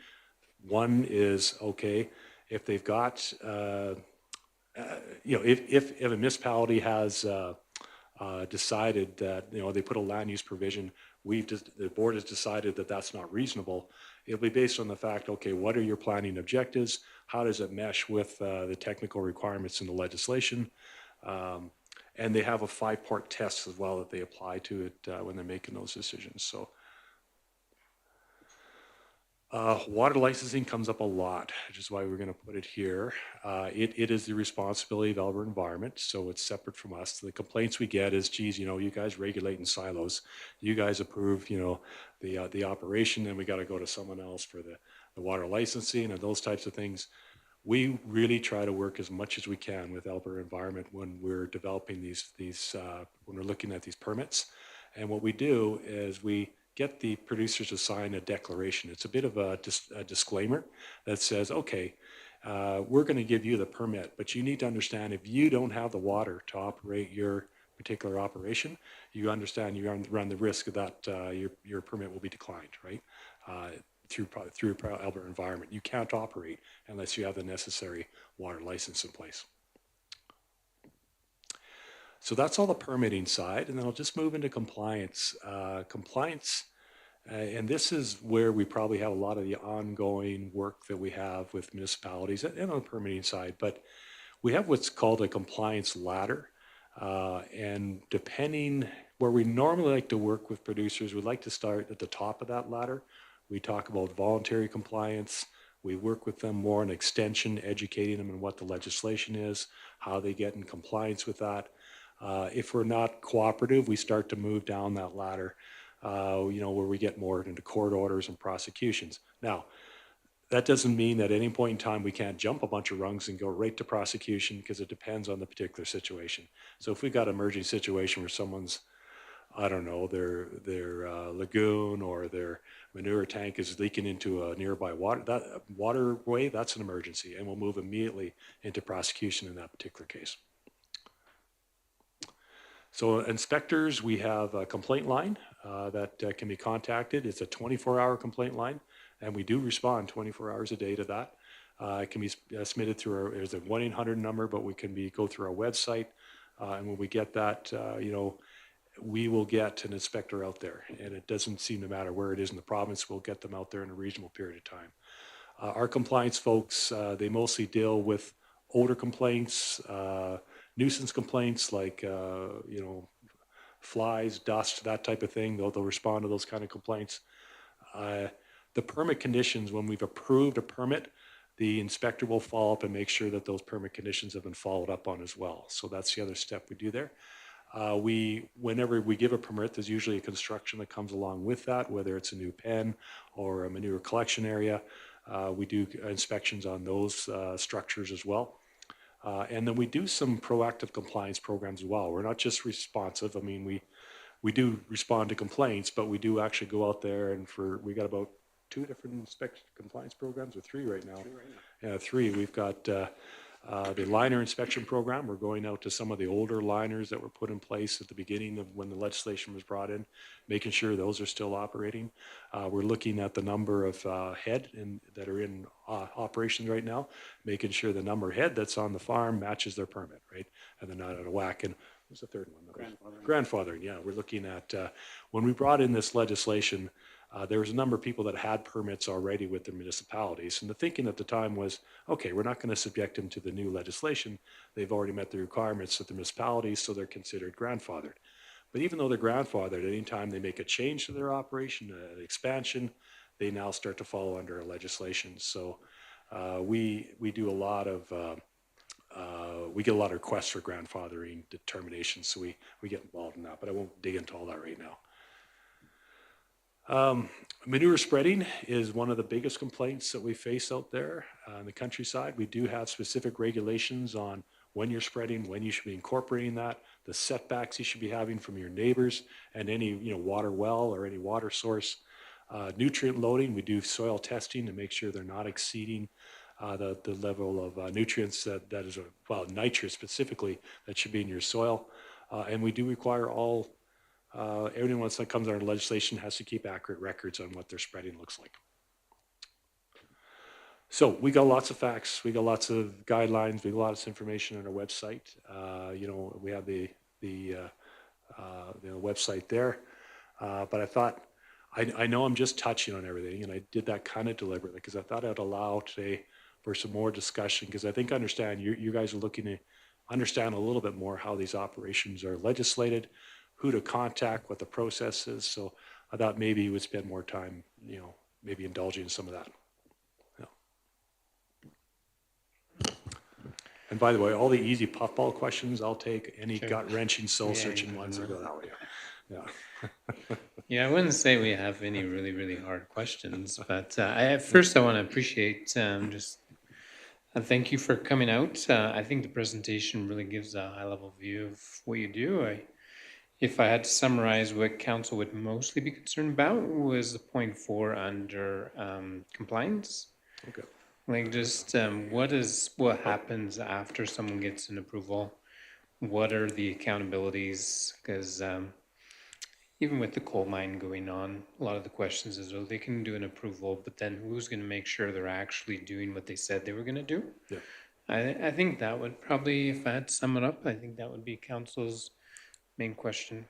One is, okay, if they've got, if a municipality has decided that, they put a land use provision, the board has decided that that's not reasonable, it'll be based on the fact, okay, what are your planning objectives? How does it mesh with the technical requirements in the legislation? And they have a 5-part test as well that they apply to it when they're making those decisions. So water licensing comes up a lot, which is why we're going to put it here. It is the responsibility of Alberta Environment, so it's separate from us. The complaints we get is, geez, you guys regulate in silos. You guys approve, the operation, and we got to go to someone else for the water licensing and those types of things. We really try to work as much as we can with Alberta Environment when we're developing when we're looking at these permits. And what we do is we get the producers to sign a declaration. It's a bit of a disclaimer that says, okay, we're going to give you the permit, but you need to understand if you don't have the water to operate your particular operation, you understand you run the risk of that your permit will be declined, right? Through Alberta Environment. You can't operate unless you have the necessary water license in place. So that's all the permitting side, and then I'll just move into compliance. Compliance, and this is where we probably have a lot of the ongoing work that we have with municipalities and on the permitting side, but we have what's called a compliance ladder. And depending where we normally like to work with producers, we'd like to start at the top of that ladder. We talk about voluntary compliance. We work with them more on extension, educating them on what the legislation is, how they get in compliance with that. If we're not cooperative, we start to move down that ladder, where we get more into court orders and prosecutions. Now, that doesn't mean that at any point in time we can't jump a bunch of rungs and go right to prosecution, because it depends on the particular situation. So if we've got an emerging situation where someone's, I don't know, their lagoon or their manure tank is leaking into a nearby waterway, that's an emergency, and we'll move immediately into prosecution in that particular case. So inspectors, we have a complaint line that can be contacted. It's a 24-hour complaint line, and we do respond 24 hours a day to that. It can be submitted through there's a 1-800 number, but we can go through our website, and when we get that, we will get an inspector out there, and it doesn't seem to matter where it is in the province, we'll get them out there in a reasonable period of time. Our compliance folks, they mostly deal with odor complaints, nuisance complaints like, flies, dust, that type of thing. They'll respond to those kind of complaints. The permit conditions, when we've approved a permit, the inspector will follow up and make sure that those permit conditions have been followed up on as well. So that's the other step we do there. Whenever we give a permit, there's usually a construction that comes along with that, whether it's a new pen or a manure collection area. We do inspections on those structures as well. And then we do some proactive compliance programs as well. We're not just responsive. I mean, we do respond to complaints, but we do actually go out there and we got about 2 different compliance programs, or 3 right now. 3 right now. Yeah, 3. We've got the liner inspection program. We're going out to some of the older liners that were put in place at the beginning of when the legislation was brought in, making sure those are still operating. We're looking at the number of head that are in operations right now, making sure the number of head that's on the farm matches their permit, right? And they're not out of whack. And what's the third one? Grandfathering, yeah. We're looking at, when we brought in this legislation, there was a number of people that had permits already with their municipalities. And the thinking at the time was, okay, we're not going to subject them to the new legislation. They've already met the requirements of the municipalities, so they're considered grandfathered. But even though they're grandfathered, anytime they make a change to their operation, an expansion, they now start to fall under our legislation. So we do a lot of, we get a lot of requests for grandfathering determinations, so we get involved in that, but I won't dig into all that right now. Manure spreading is one of the biggest complaints that we face out there in the countryside. We do have specific regulations on when you're spreading, when you should be incorporating that, the setbacks you should be having from your neighbors and any water well or any water source. Nutrient loading, we do soil testing to make sure they're not exceeding the level of nutrients that is, nitrate specifically, that should be in your soil. And we do require everyone that comes under legislation has to keep accurate records on what their spreading looks like. So we got lots of facts, we got lots of guidelines, we got lots of information on our website. We have the website there. But I thought, I know I'm just touching on everything, and I did that kind of deliberately because I thought I'd allow today for some more discussion, because I think you guys are looking to understand a little bit more how these operations are legislated, who to contact, what the process is. So I thought maybe you would spend more time, maybe indulging in some of that. Yeah. And by the way, all the easy puffball questions, I'll take. Any gut-wrenching, soul-searching ones, I'll go that way. Yeah. Yeah, I wouldn't say we have any really, really hard questions, but I want to appreciate thank you for coming out. I think the presentation really gives a high-level view of what you do. If I had to summarize what council would mostly be concerned about was the point 4 under compliance. Okay. Like just what happens after someone gets an approval? What are the accountabilities? Because even with the coal mine going on, a lot of the questions is, they can do an approval, but then who's going to make sure they're actually doing what they said they were going to do? Yeah. I think that would probably, if I had to sum it up, I think that would be council's main question.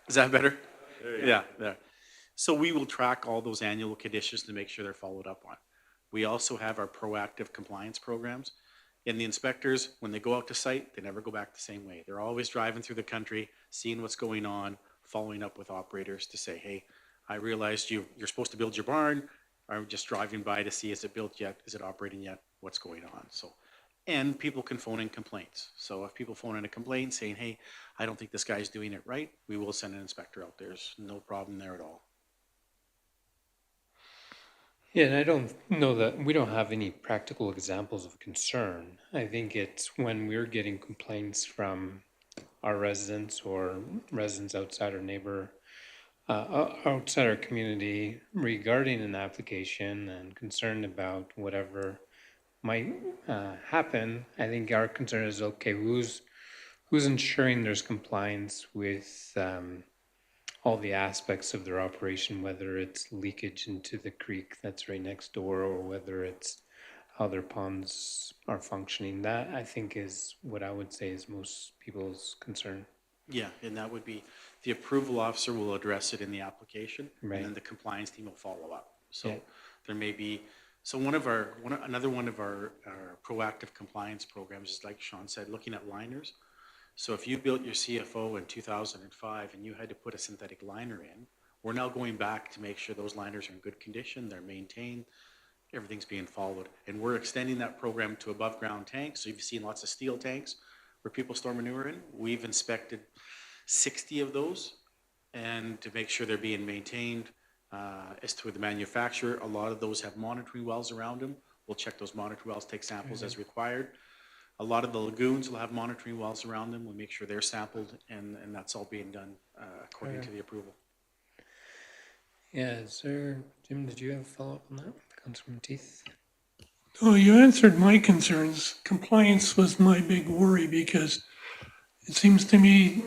Is that better? Yeah, there. So we will track all those annual conditions to make sure they're followed up on. We also have our proactive compliance programs. And the inspectors, when they go out to site, they never go back the same way. They're always driving through the country, seeing what's going on, following up with operators to say, hey, I realized you're supposed to build your barn. I'm just driving by to see, is it built yet? Is it operating yet? What's going on? So, and people can phone in complaints. So if people phone in a complaint saying, hey, I don't think this guy's doing it right, we will send an inspector out. There's no problem there at all. Yeah, and I don't know that we don't have any practical examples of concern. I think it's when we're getting complaints from our residents or residents outside outside our community regarding an application and concerned about whatever might happen. I think our concern is, okay, who's ensuring there's compliance with all the aspects of their operation, whether it's leakage into the creek that's right next door or whether it's how their ponds are functioning. That, I think, is what I would say is most people's concern. Yeah, and that would be, the approval officer will address it in the application, Right. and then the compliance team will follow up. So Yeah. there may be, so another one of our proactive compliance programs is, like Sean said, looking at liners. So if you built your CFO in 2005 and you had to put a synthetic liner in, we're now going back to make sure those liners are in good condition, they're maintained, everything's being followed. And we're extending that program to above ground tanks. So you've seen lots of steel tanks where people store manure in. We've inspected 60 of those, and to make sure they're being maintained. As to the manufacturer, a lot of those have monitoring wells around them. We'll check those monitoring wells, take samples as required. A lot of the lagoons will have monitoring wells around them. We'll make sure they're sampled, and that's all being done according to the approval. Yeah, sir. Jim, did you have a follow-up on that? Councilman Teeth? Oh, you answered my concerns. Compliance was my big worry because it seems to me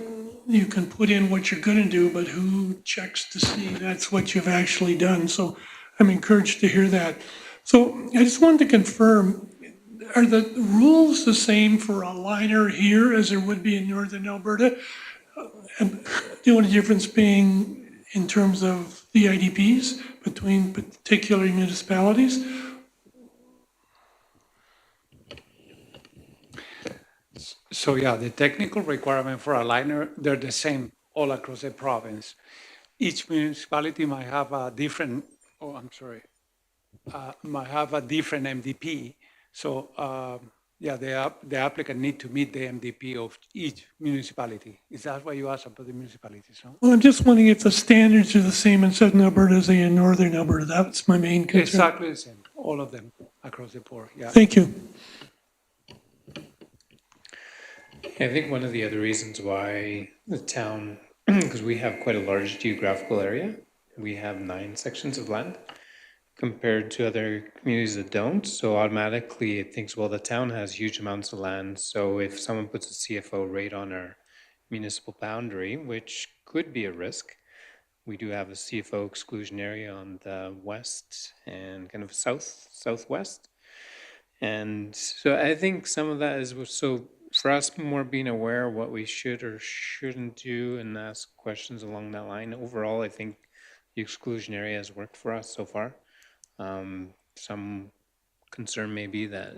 you can put in what you're going to do, but who checks to see that's what you've actually done? So I'm encouraged to hear that. So I just wanted to confirm, are the rules the same for a liner here as there would be in northern Alberta? The only difference being in terms of the IDPs between particular municipalities? So yeah, the technical requirement for a liner, they're the same all across the province. Each municipality might have a different, might have a different MDP. So yeah, the applicant need to meet the MDP of each municipality. Is that why you asked about the municipalities? No? Well, I'm just wondering if the standards are the same in southern Alberta as they are in northern Alberta. That's my main concern. Exactly the same, all of them across the board. Yeah. Thank you. I think one of the other reasons why the town, because we have quite a large geographical area, we have 9 sections of land compared to other communities that don't. So automatically it thinks, well, the town has huge amounts of land. So if someone puts a CFO right on our municipal boundary, which could be a risk, we do have a CFO exclusion area on the west and kind of southwest. And so I think some of that is so for us more being aware of what we should or shouldn't do and ask questions along that line. Overall, I think the exclusion area has worked for us so far. Some concern may be that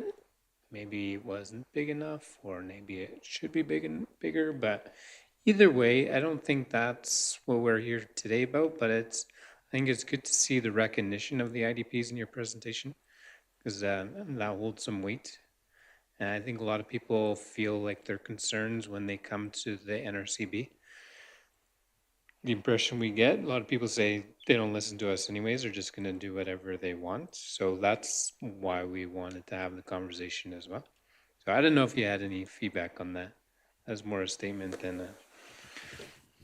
maybe it wasn't big enough or maybe it should be bigger, but either way, I don't think that's what we're here today about, but I think it's good to see the recognition of the IDPs in your presentation because that holds some weight. And I think a lot of people feel like their concerns when they come to the NRCB. The impression we get, a lot of people say they don't listen to us anyways, they're just going to do whatever they want. So that's why we wanted to have the conversation as well. So I don't know if you had any feedback on that. That's more a statement than a...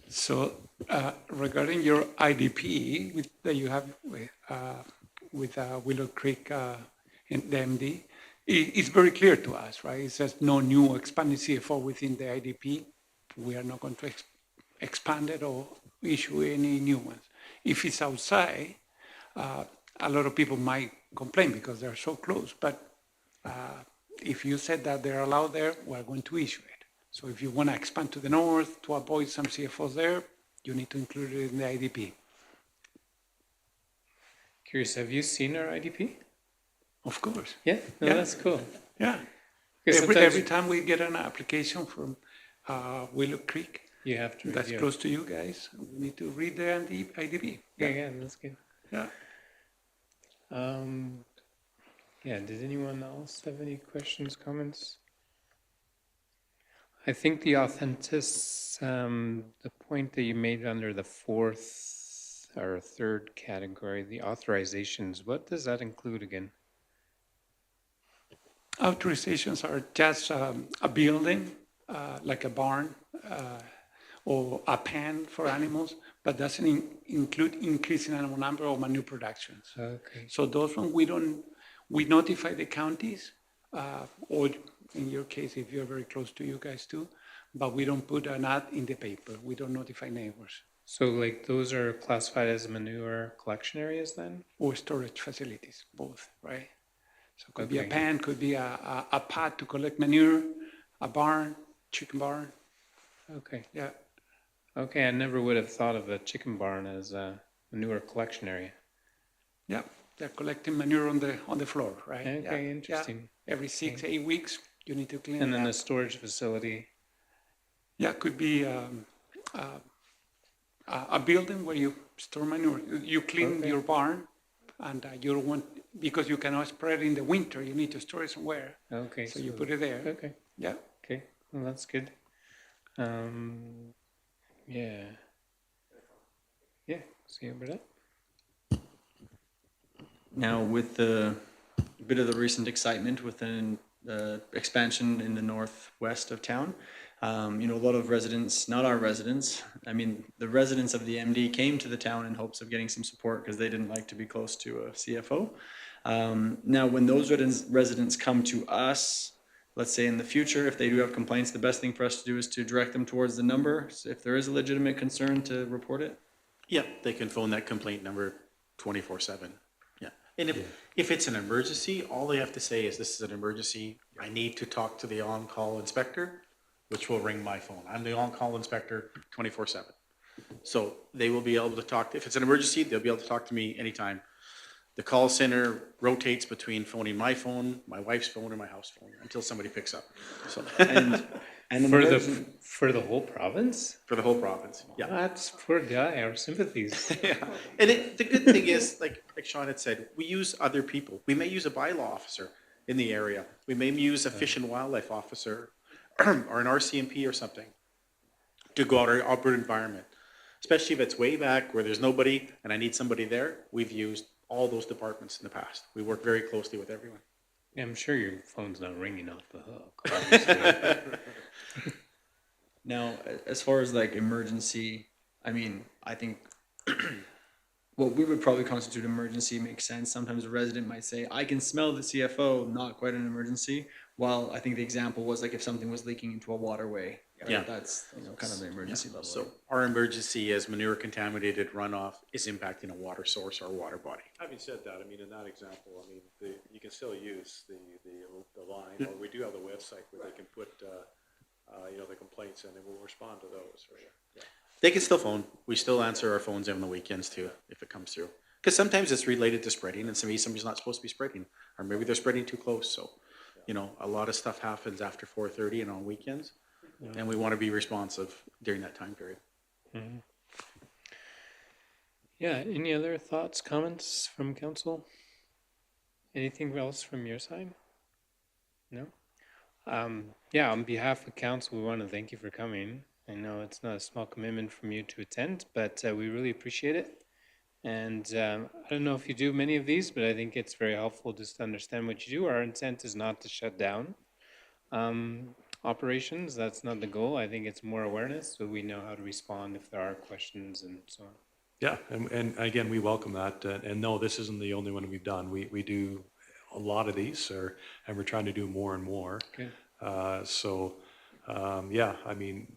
So regarding your IDP that you have with Willow Creek in the MD, it's very clear to us, right? It says no new expanded CFO within the IDP. We are not going to expand it or issue any new ones. If it's outside, a lot of people might complain because they're so close. But if you said that they're allowed there, we're going to issue it. So if you want to expand to the north to avoid some CFOs there, you need to include it in the IDP. Curious, have you seen our IDP? Of course. Yeah, no, Yeah. that's cool. Yeah. Because Every time we get an application from Willow Creek, you have to that's review. close to you guys, we need to read the IDP. Yeah, that's good. Yeah. Yeah, did anyone else have any questions, comments? I think the the point that you made under the 4th or 3rd category, the authorizations, what does that include again? Authorizations are just a building, like a barn or a pen for animals, but doesn't include increasing animal number or manure productions. Okay. So those ones we notify the counties, or in your case, if you're very close to you guys too, but we don't put an ad in the paper. We don't notify neighbors. So like those are classified as manure collection areas then? Or storage facilities, both, right? So it could be a Okay. pen, could be a pad to collect manure, a barn, chicken barn, Okay. yeah. Okay, I never would have thought of a chicken barn as a manure collection area. Yeah, they're collecting manure on the floor, right? Okay, Yeah, yeah. interesting. Every 6, 8 weeks, you need to clean And it then up. a storage facility. Yeah, it could be a building where you store manure. You clean Okay. your barn, and you don't want, because you cannot spread it in the winter, you need to store it somewhere. Okay. So you put it there. Okay. Yeah. Okay. Well, that's good. Yeah. Yeah. See you, Bernard. Now, with the bit of the recent excitement within the expansion in the northwest of town, a lot of residents, not our residents, I mean, the residents of the MD came to the town in hopes of getting some support because they didn't like to be close to a CFO. Now, when those residents come to us, let's say in the future, if they do have complaints, the best thing for us to do is to direct them towards the number. So if there is a legitimate concern, to report it. Yeah, they can phone that complaint number 24/7. Yeah, And if it's an emergency, all they have to say is, this is an emergency. I need to talk to the on-call inspector, which will ring my phone. I'm the on-call inspector 24/7. So they will be able to talk, if it's an emergency, they'll be able to talk to me anytime. The call center rotates between phoning my phone, my wife's phone, and my house phone until somebody picks up. So, And For the whole province? for the whole province, yeah. That's poor guy, our sympathies. Yeah, and the good thing is, like Sean had said, we use other people. We may use a bylaw officer in the area. We may use a fish and wildlife officer or an RCMP or something to go out our Alberta environment. Especially if it's way back where there's nobody and I need somebody there, we've used all those departments in the past. We work very closely with everyone. Yeah, I'm sure your phone's not ringing off the hook. obviously. now, as far as like emergency, I mean, I think what we would probably constitute emergency makes sense. Sometimes a resident might say, I can smell the CFO, not quite an emergency. While I think the example was like if something was leaking into a waterway. Right? Yeah. That's kind of the emergency level. So our emergency is manure contaminated runoff is impacting a water source or a water body. Having said that, I mean, in that example, I mean, you can still use the line, or we do have the website where they can put, the complaints in, and we'll respond to those, right? Yeah. They can still phone. We still answer our phones on the weekends too, if it comes through. Because sometimes it's related to spreading, and somebody's not supposed to be spreading, or maybe they're spreading too close. So, a lot of stuff happens after 4:30 and on weekends, and we want to be responsive during that time period. Yeah, any other thoughts, comments from council? Anything else from your side? No? Yeah, on behalf of council, we want to thank you for coming. I know it's not a small commitment from you to attend, but we really appreciate it. And I don't know if you do many of these, but I think it's very helpful just to understand what you do. Our intent is not to shut down operations. That's not the goal. I think it's more awareness, so we know how to respond if there are questions and so on. Yeah, and again, we welcome that. And no, this isn't the only one we've done. We do a lot of these, and we're trying to do more and more. Okay. Yeah, I mean,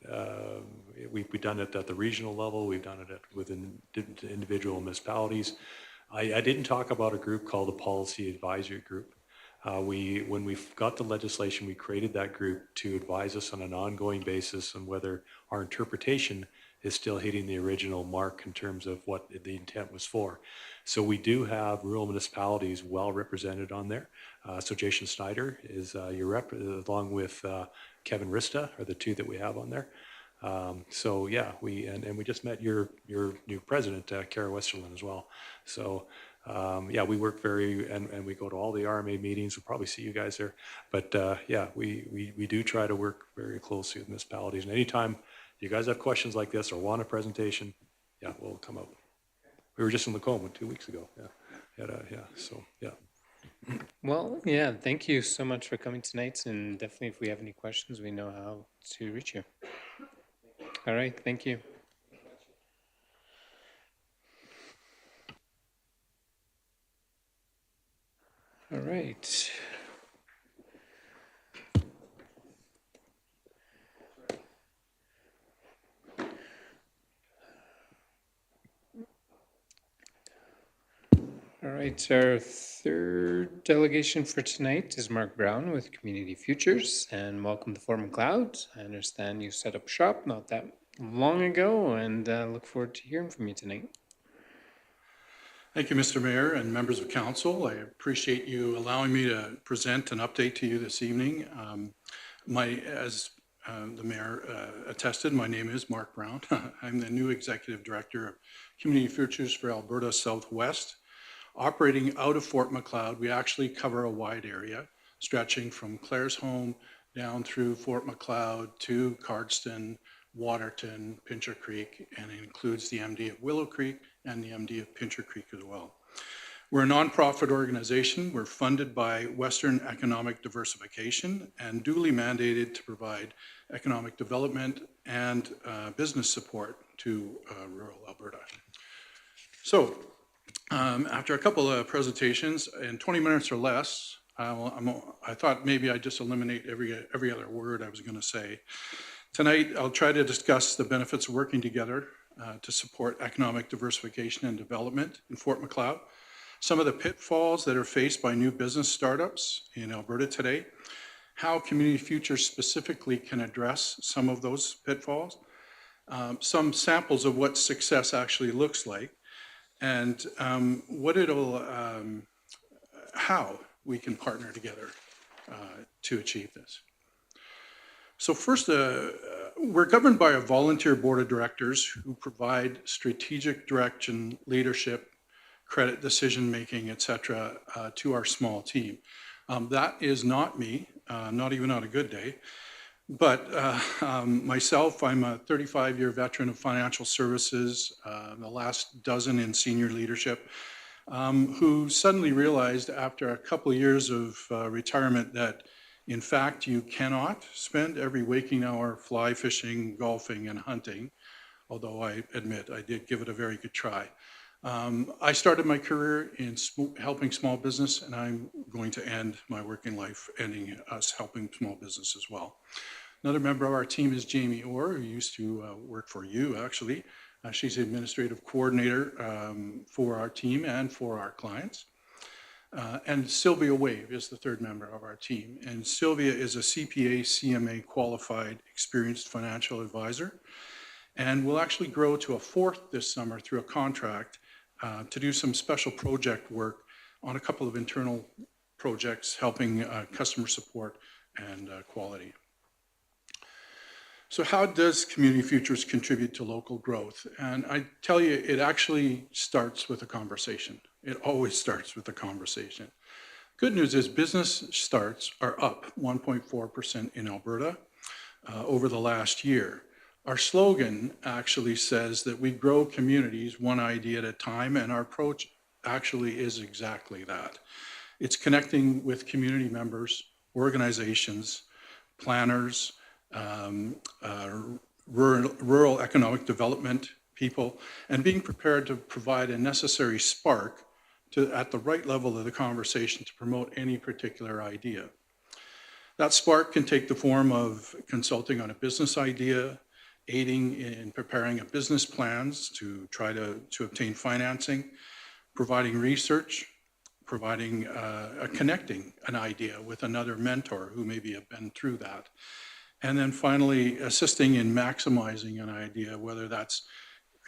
we've done it at the regional level. We've done it within individual municipalities. I didn't talk about a group called the Policy Advisory Group. When we got the legislation, we created that group to advise us on an ongoing basis on whether our interpretation is still hitting the original mark in terms of what the intent was for. So we do have rural municipalities well represented on there. So Jason Snyder is your rep, along with Kevin Rista are the two that we have on there. So yeah, we just met your new president, Kara Westerlund, as well. So yeah, we work and we go to all the RMA meetings. We'll probably see you guys there. But yeah, we do try to work very closely with municipalities. And anytime you guys have questions like this or want a presentation, yeah, we'll come out. We were just in Lacombe 2 weeks ago. Yeah, so yeah. Well, yeah, thank you so much for coming tonight. And definitely if we have any questions, we know how to reach you. All right, thank you. All right. All right, our third delegation for tonight is Mark Brown with Community Futures, and welcome to Fort Macleod. I understand you set up shop not that long ago, and look forward to hearing from you tonight. Thank you, Mr. Mayor and members of council. I appreciate you allowing me to present an update to you this evening. As the mayor attested, my name is Mark Brown. I'm the new executive director of Community Futures for Alberta Southwest. Operating out of Fort Macleod, we actually cover a wide area stretching from Claresholm down through Fort Macleod to Cardston, Waterton, Pincher Creek, and it includes the MD of Willow Creek and the MD of Pincher Creek as well. We're a nonprofit organization. We're funded by Western Economic Diversification and duly mandated to provide economic development and business support to rural Alberta. So, after a couple of presentations in 20 minutes or less, I thought maybe I'd just eliminate every other word I was going to say. Tonight, I'll try to discuss the benefits of working together to support economic diversification and development in Fort Macleod, some of the pitfalls that are faced by new business startups in Alberta today, how Community Futures specifically can address some of those pitfalls, some samples of what success actually looks like, and how we can partner together to achieve this. So first, we're governed by a volunteer board of directors who provide strategic direction, leadership, credit decision-making, et cetera, to our small team. That is not me, not even on a good day. But myself, I'm a 35-year veteran of financial services, the last dozen in senior leadership, who suddenly realized after a couple of years of retirement that, in fact, you cannot spend every waking hour fly fishing, golfing, and hunting, although I admit I did give it a very good try. I started my career in helping small business, and I'm going to end my working life ending us helping small business as well. Another member of our team is Jamie Orr, who used to work for you, actually. She's the administrative coordinator for our team and for our clients. And Sylvia Wave is the third member of our team. And Sylvia is a CPA, CMA qualified, experienced financial advisor, and will actually grow to a fourth this summer through a contract to do some special project work on a couple of internal projects helping customer support and quality. So how does Community Futures contribute to local growth? And I tell you, it actually starts with a conversation. It always starts with a conversation. Good news is business starts are up 1.4% in Alberta over the last year. Our slogan actually says that we grow communities one idea at a time, and our approach actually is exactly that. It's connecting with community members, organizations, planners, rural economic development people, and being prepared to provide a necessary spark at the right level of the conversation to promote any particular idea. That spark can take the form of consulting on a business idea, aiding in preparing a business plans to try to obtain financing, providing research, providing connecting an idea with another mentor who maybe have been through that. And then finally, assisting in maximizing an idea, whether that's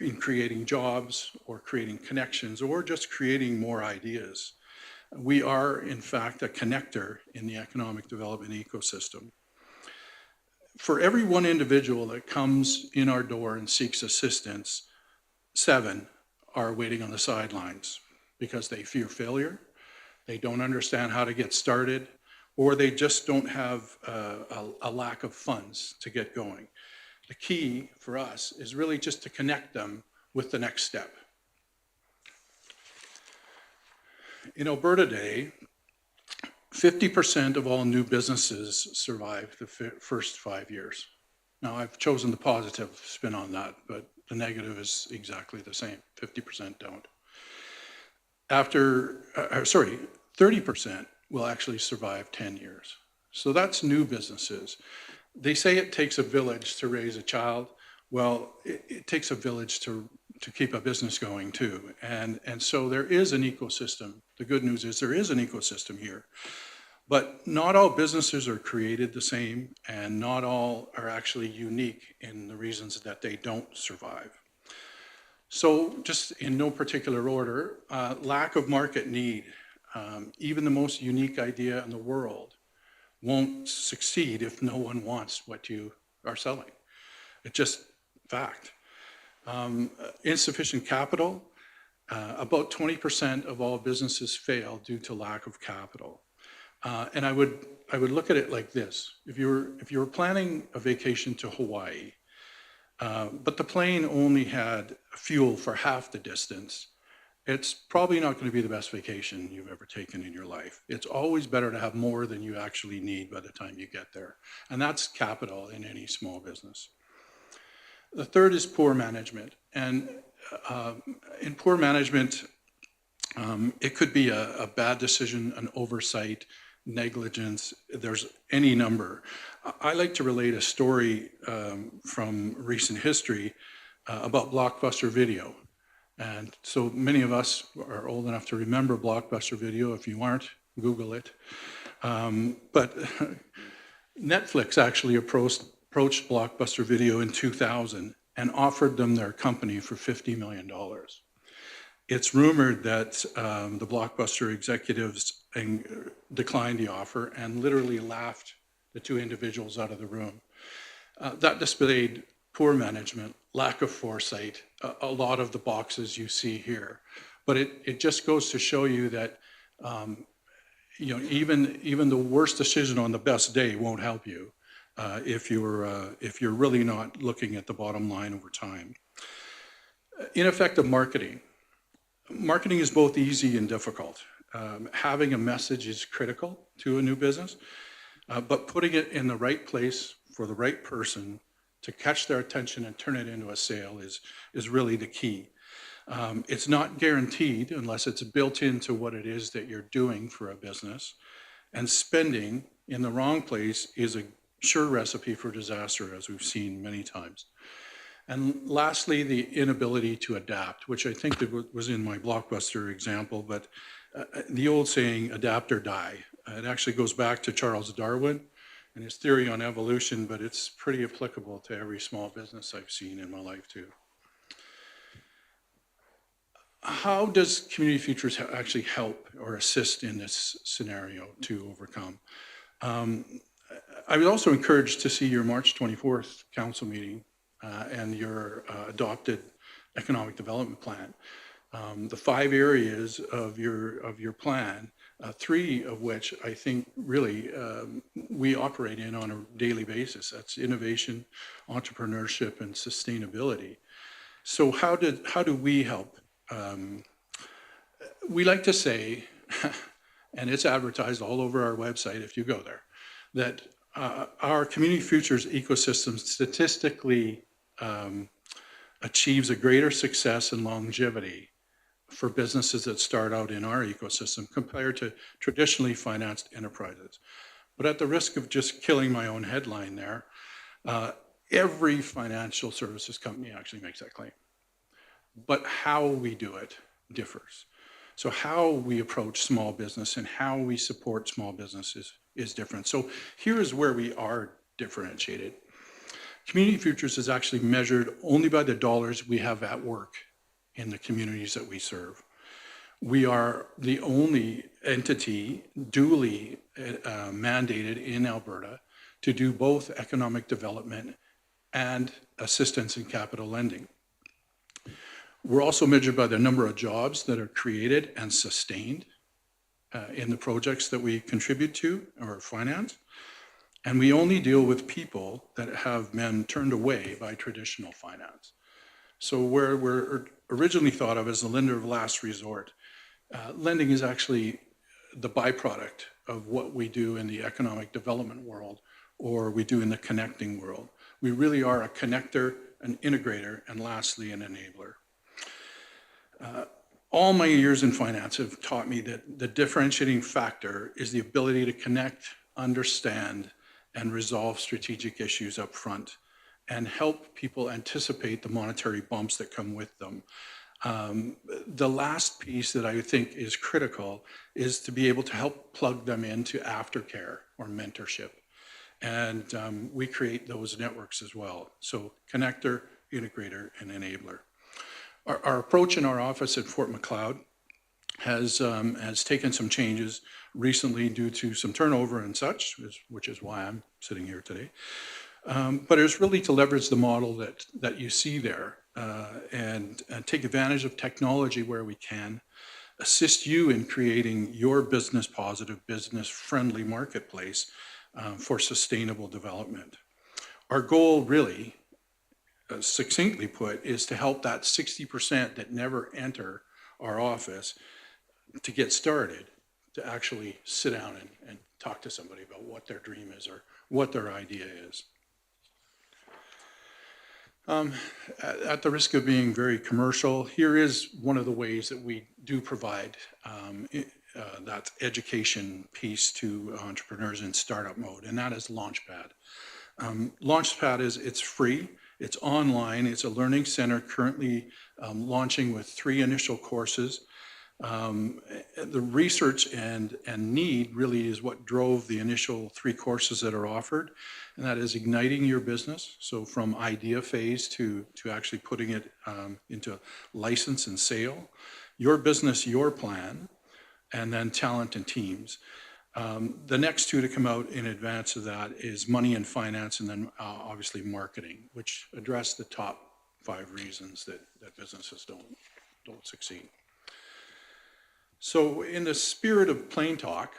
in creating jobs or creating connections or just creating more ideas. We are, in fact, a connector in the economic development ecosystem. For every one individual that comes in our door and seeks assistance, 7 are waiting on the sidelines because they fear failure, they don't understand how to get started, or they just don't have a lack of funds to get going. The key for us is really just to connect them with the next step. In Alberta today, 50% of all new businesses survive the first 5 years. Now, I've chosen the positive spin on that, but the negative is exactly the same. 50% don't. 30% will actually survive 10 years. So that's new businesses. They say it takes a village to raise a child. Well, it takes a village to keep a business going too. And so there is an ecosystem. The good news is there is an ecosystem here. But not all businesses are created the same, and not all are actually unique in the reasons that they don't survive. So just in no particular order, lack of market need. Even the most unique idea in the world won't succeed if no one wants what you are selling. It's just fact. Insufficient capital. About 20% of all businesses fail due to lack of capital. And I would look at it like this. If you were planning a vacation to Hawaii, but the plane only had fuel for half the distance, it's probably not going to be the best vacation you've ever taken in your life. It's always better to have more than you actually need by the time you get there. And that's capital in any small business. The third is poor management. And in poor management, it could be a bad decision, an oversight, negligence. There's any number. I like to relate a story from recent history about Blockbuster Video. And so many of us are old enough to remember Blockbuster Video. If you aren't, Google it. But Netflix actually approached Blockbuster Video in 2000 and offered them their company for $50 million. It's rumored that the Blockbuster executives declined the offer and literally laughed the two individuals out of the room. That displayed poor management, lack of foresight, a lot of the boxes you see here. But it just goes to show you that even the worst decision on the best day won't help you if you're really not looking at the bottom line over time. Ineffective marketing. Marketing is both easy and difficult. Having a message is critical to a new business, but putting it in the right place for the right person to catch their attention and turn it into a sale is really the key. It's not guaranteed unless it's built into what it is that you're doing for a business. And spending in the wrong place is a sure recipe for disaster, as we've seen many times. And lastly, the inability to adapt, which I think that was in my Blockbuster example, but the old saying, adapt or die. It actually goes back to Charles Darwin and his theory on evolution, but it's pretty applicable to every small business I've seen in my life too. How does Community Futures actually help or assist in this scenario to overcome? I was also encouraged to see your March 24th council meeting and your adopted economic development plan. The 5 areas of your plan, 3 of which I think really we operate in on a daily basis. That's innovation, entrepreneurship, and sustainability. So how do we help? We like to say, and it's advertised all over our website if you go there, that our Community Futures ecosystem statistically achieves a greater success and longevity for businesses that start out in our ecosystem compared to traditionally financed enterprises. But at the risk of just killing my own headline there, every financial services company actually makes that claim. But how we do it differs. So how we approach small business and how we support small businesses is different. So here is where we are differentiated. Community Futures is actually measured only by the dollars we have at work in the communities that we serve. We are the only entity duly mandated in Alberta to do both economic development and assistance in capital lending. We're also measured by the number of jobs that are created and sustained in the projects that we contribute to or finance. And we only deal with people that have been turned away by traditional finance. So where we're originally thought of as the lender of last resort, lending is actually the byproduct of what we do in the economic development world or we do in the connecting world. We really are a connector, an integrator, and lastly, an enabler. All my years in finance have taught me that the differentiating factor is the ability to connect, understand, and resolve strategic issues up front and help people anticipate the monetary bumps that come with them. The last piece that I think is critical is to be able to help plug them into aftercare or mentorship. And we create those networks as well. So connector, integrator, and enabler. Our approach in our office at Fort Macleod has taken some changes recently due to some turnover and such, which is why I'm sitting here today. But it's really to leverage the model that you see there and take advantage of technology where we can, assist you in creating your business positive, business friendly marketplace for sustainable development. Our goal really, succinctly put, is to help that 60% that never enter our office to get started, to actually sit down and talk to somebody about what their dream is or what their idea is. At the risk of being very commercial, here is one of the ways that we do provide that education piece to entrepreneurs in startup mode, and that is Launchpad. Launchpad it's free. It's online. It's a learning center currently launching with 3 initial courses. The research and need really is what drove the initial 3 courses that are offered, and that is igniting your business. So from idea phase to actually putting it into license and sale, your business, your plan, and then talent and teams. The next 2 to come out in advance of that is money and finance, and then obviously marketing, which address the top 5 reasons that businesses don't succeed. So in the spirit of plain talk,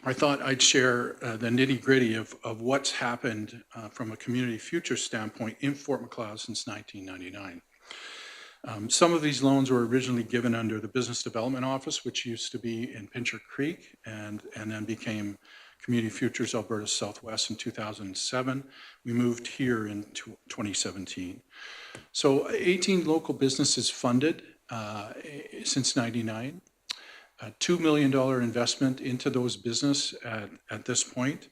I thought I'd share the nitty gritty of what's happened from a community future standpoint in Fort Macleod since 1999. Some of these loans were originally given under the Business Development Office, which used to be in Pincher Creek and then became Community Futures Alberta Southwest in 2007. We moved here in 2017. So 18 local businesses funded since 99. A $2 million investment into those business at this point.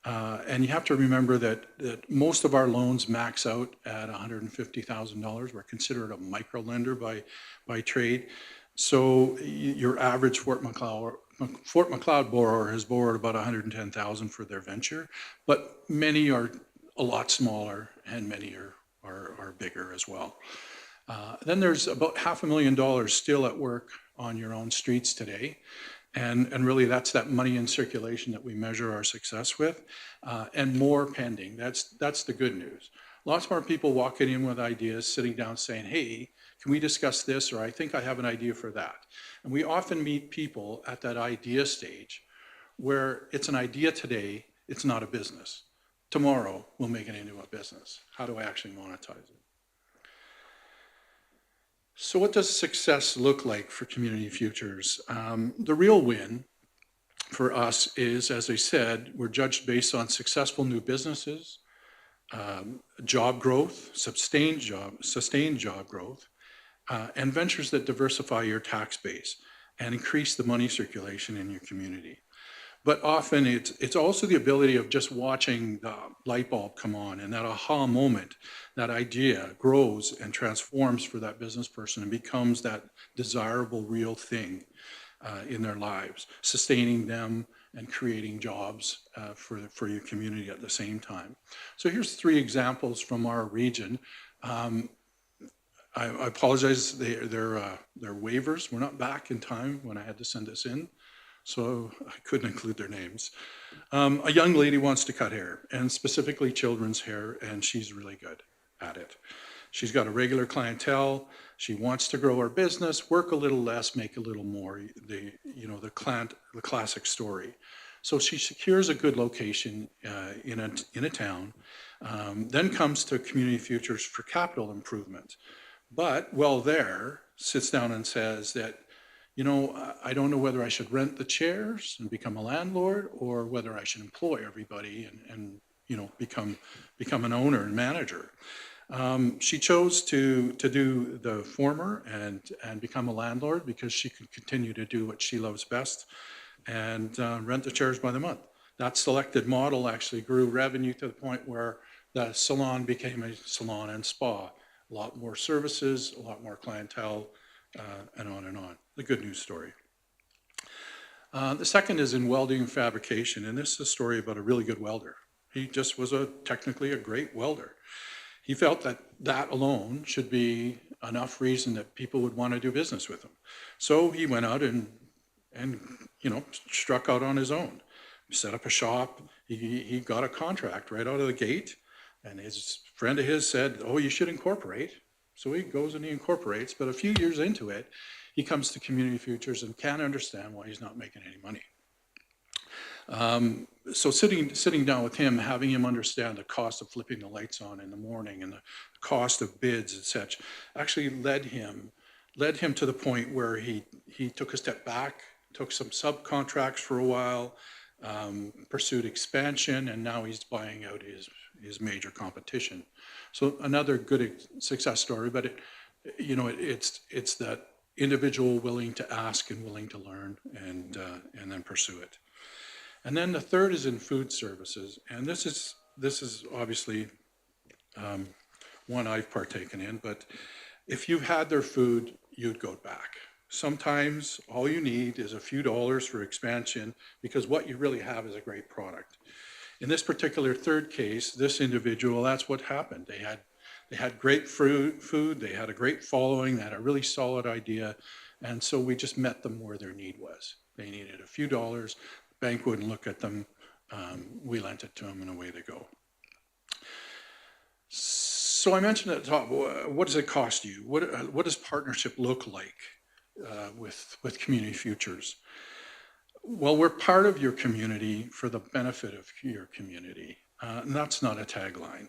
And you have to remember that most of our loans max out at $150,000. We're considered a micro lender by trade. So your average Fort Macleod borrower has borrowed about $110,000 for their venture, but many are a lot smaller and many are bigger as well. Then there's about $500,000 still at work on your own streets today. And really that's that money in circulation that we measure our success with, and more pending. That's the good news. Lots more people walking in with ideas, sitting down saying, hey, can we discuss this? Or I think I have an idea for that. And we often meet people at that idea stage where it's an idea today, it's not a business. Tomorrow we'll make it into a business. How do I actually monetize it? So what does success look like for Community Futures? The real win for us is, as I said, we're judged based on successful new businesses, job growth, sustained job growth, and ventures that diversify your tax base and increase the money circulation in your community. But often it's also the ability of just watching the light bulb come on, and that aha moment, that idea grows and transforms for that business person and becomes that desirable real thing in their lives, sustaining them and creating jobs for your community at the same time. So here's 3 examples from our region. I apologize, they're waivers. We're not back in time when I had to send this in, so I couldn't include their names. A young lady wants to cut hair, and specifically children's hair, and she's really good at it. She's got a regular clientele. She wants to grow her business, work a little less, make a little more, the classic story. So she secures a good location in a town, then comes to Community Futures for capital improvement. But while there, sits down and says that, I don't know whether I should rent the chairs and become a landlord, or whether I should employ everybody and become an owner and manager. She chose to do the former and become a landlord because she could continue to do what she loves best and rent the chairs by the month. That selected model actually grew revenue to the point where the salon became a salon and spa. A lot more services, a lot more clientele, and on and on. The good news story. The second is in welding and fabrication, and this is a story about a really good welder. He just was technically a great welder. He felt that alone should be enough reason that people would want to do business with him. So he went out and struck out on his own. Set up a shop. He got a contract right out of the gate, and his friend of his said, oh, you should incorporate. So he goes and he incorporates, but a few years into it, he comes to Community Futures and can't understand why he's not making any money. So sitting down with him, having him understand the cost of flipping the lights on in the morning and the cost of bids and such, actually led him to the point where he took a step back, took some subcontracts for a while, pursued expansion, and now he's buying out his major competition. So another good success story, but it's that individual willing to ask and willing to learn and then pursue it. And then the third is in food services, and this is obviously one I've partaken in, but if you had their food, you'd go back. Sometimes all you need is a few dollars for expansion because what you really have is a great product. In this particular third case, this individual, that's what happened. They had great food, they had a great following, they had a really solid idea, and so we just met them where their need was. They needed a few dollars, the bank wouldn't look at them, we lent it to them, and away they go. So I mentioned at the top, what does it cost you? What does partnership look like with Community Futures? Well, we're part of your community for the benefit of your community, and that's not a tagline.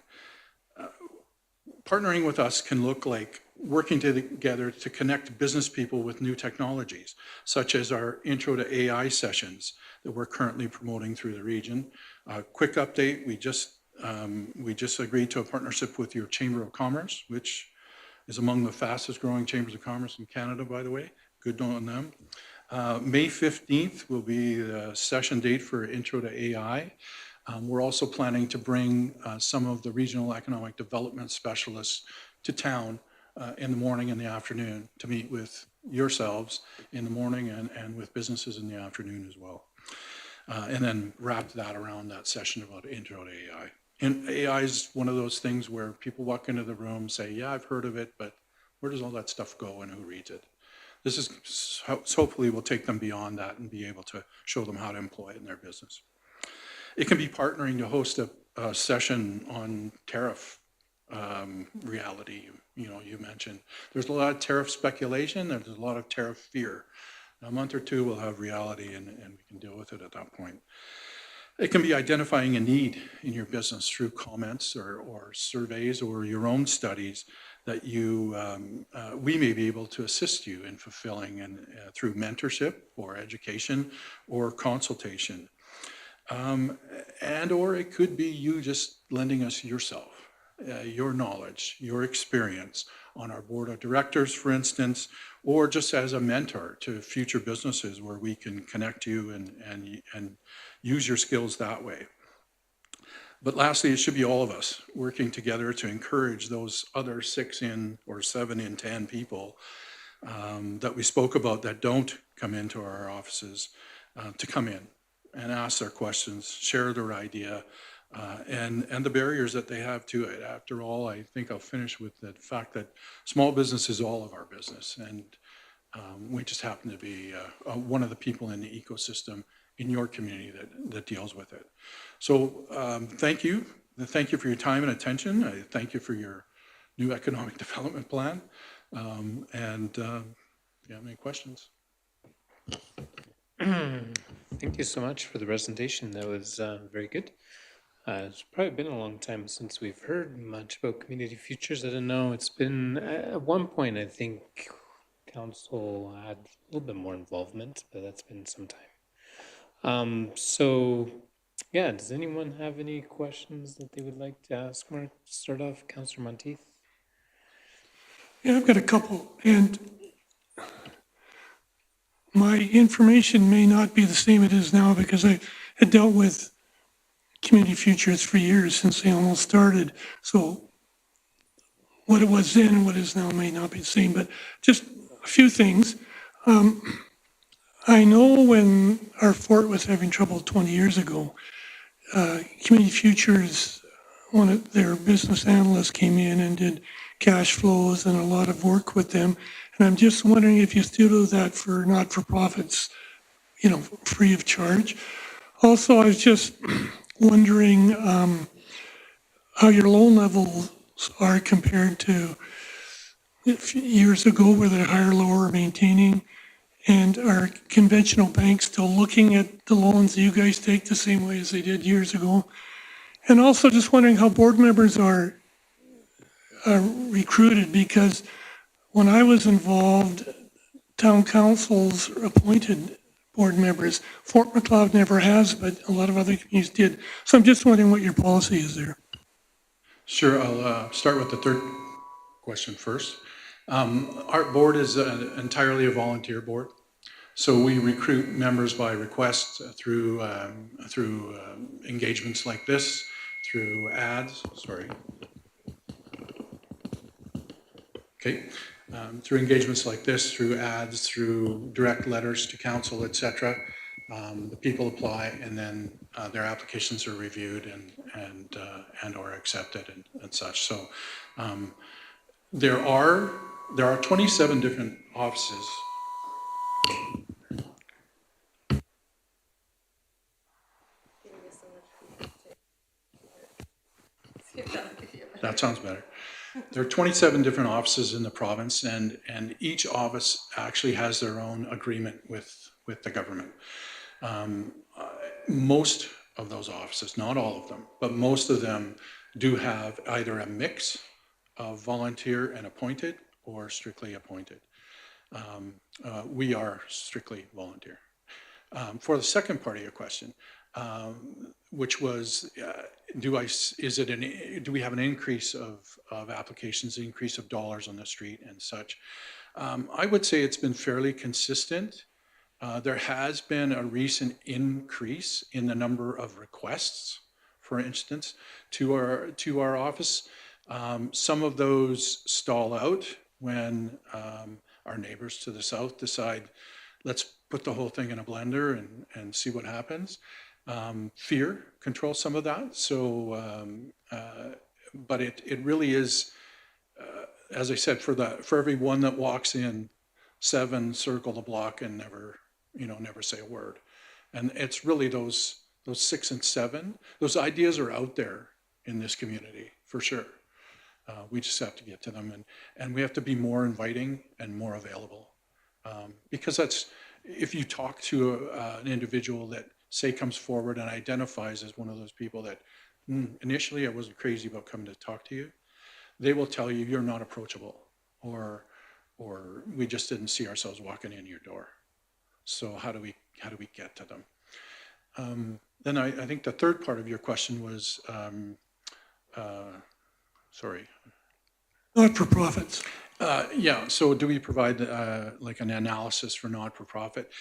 Partnering with us can look like working together to connect business people with new technologies, such as our Intro to AI sessions that we're currently promoting through the region. Quick update, we just agreed to a partnership with your Chamber of Commerce, which is among the fastest growing chambers of commerce in Canada, by the way. Good on them. May 15th will be the session date for Intro to AI. We're also planning to bring some of the regional economic development specialists to town in the morning and the afternoon to meet with yourselves in the morning and with businesses in the afternoon as well. And then wrap that around that session about Intro to AI. And AI is one of those things where people walk into the room, say, yeah, I've heard of it, but where does all that stuff go and who reads it? This is hopefully will take them beyond that and be able to show them how to employ it in their business. It can be partnering to host a session on tariff reality. You mentioned there's a lot of tariff speculation. There's a lot of tariff fear. In a month or two, we'll have reality and we can deal with it at that point. It can be identifying a need in your business through comments or surveys or your own studies that we may be able to assist you in fulfilling and through mentorship or education or consultation. And or it could be you just lending us yourself, your knowledge, your experience on our board of directors, for instance, or just as a mentor to future businesses where we can connect you and use your skills that way. But lastly, it should be all of us working together to encourage those other 6 in or 7 in 10 people that we spoke about that don't come into our offices to come in and ask their questions, share their idea, and the barriers that they have to it. After all, I think I'll finish with the fact that small business is all of our business, and we just happen to be one of the people in the ecosystem in your community that deals with it. So thank you. Thank you for your time and attention. I thank you for your new economic development plan. If you have any questions. Thank you so much for the presentation. That was very good. It's probably been a long time since we've heard much about Community Futures. I don't know. It's been, at one point, I think council had a little bit more involvement, but that's been some time. So, yeah, does anyone have any questions that they would like to ask Mark? Start off, Councillor Monteith. Yeah, I've got a couple, and my information may not be the same it is now because I had dealt with Community Futures for years since they almost started. So what it was then and what it is now may not be the same, but just a few things. I know when our fort was having trouble 20 years ago, Community Futures, one of their business analysts came in and did cash flows and a lot of work with them. And I'm just wondering if you still do that for not-for-profits, free of charge. Also, I was just wondering how your loan levels are compared to years ago, whether they're higher, lower, or maintaining. And are conventional banks still looking at the loans that you guys take the same way as they did years ago? And also just wondering how board members are recruited, because when I was involved, town councils appointed board members. Fort Macleod never has, but a lot of other communities did. So I'm just wondering what your policy is there. Sure, I'll start with the third question first. Our board is entirely a volunteer board. So we recruit members by request through engagements like this, through ads, Okay, through engagements like this, through ads, through direct letters to council, et cetera, the people apply, and then their applications are reviewed and or accepted and such. So there are 27 different offices. That sounds better. There are 27 different offices in the province, and each office actually has their own agreement with the government. Most of those offices, not all of them, but most of them do have either a mix of volunteer and appointed or strictly appointed. We are strictly volunteer. For the second part of your question, which was, do we have an increase of applications, increase of dollars on the street and such? I would say it's been fairly consistent. There has been a recent increase in the number of requests, for instance, to our office. Some of those stall out when our neighbors to the south decide, let's put the whole thing in a blender and see what happens. Fear controls some of that. So, but it really is, as I said, for every one that walks in, 7 circle the block and never say a word. And it's really those 6 and 7. Those ideas are out there in this community for sure. We just have to get to them, and we have to be more inviting and more available. Because if you talk to an individual that, say, comes forward and identifies as one of those people that initially I wasn't crazy about coming to talk to you, they will tell you you're not approachable, or we just didn't see ourselves walking in your door. So how do we get to them? Then I think the third part of your question was, sorry. Not-for-profits. Yeah, so do we provide like an analysis for not-for-profit?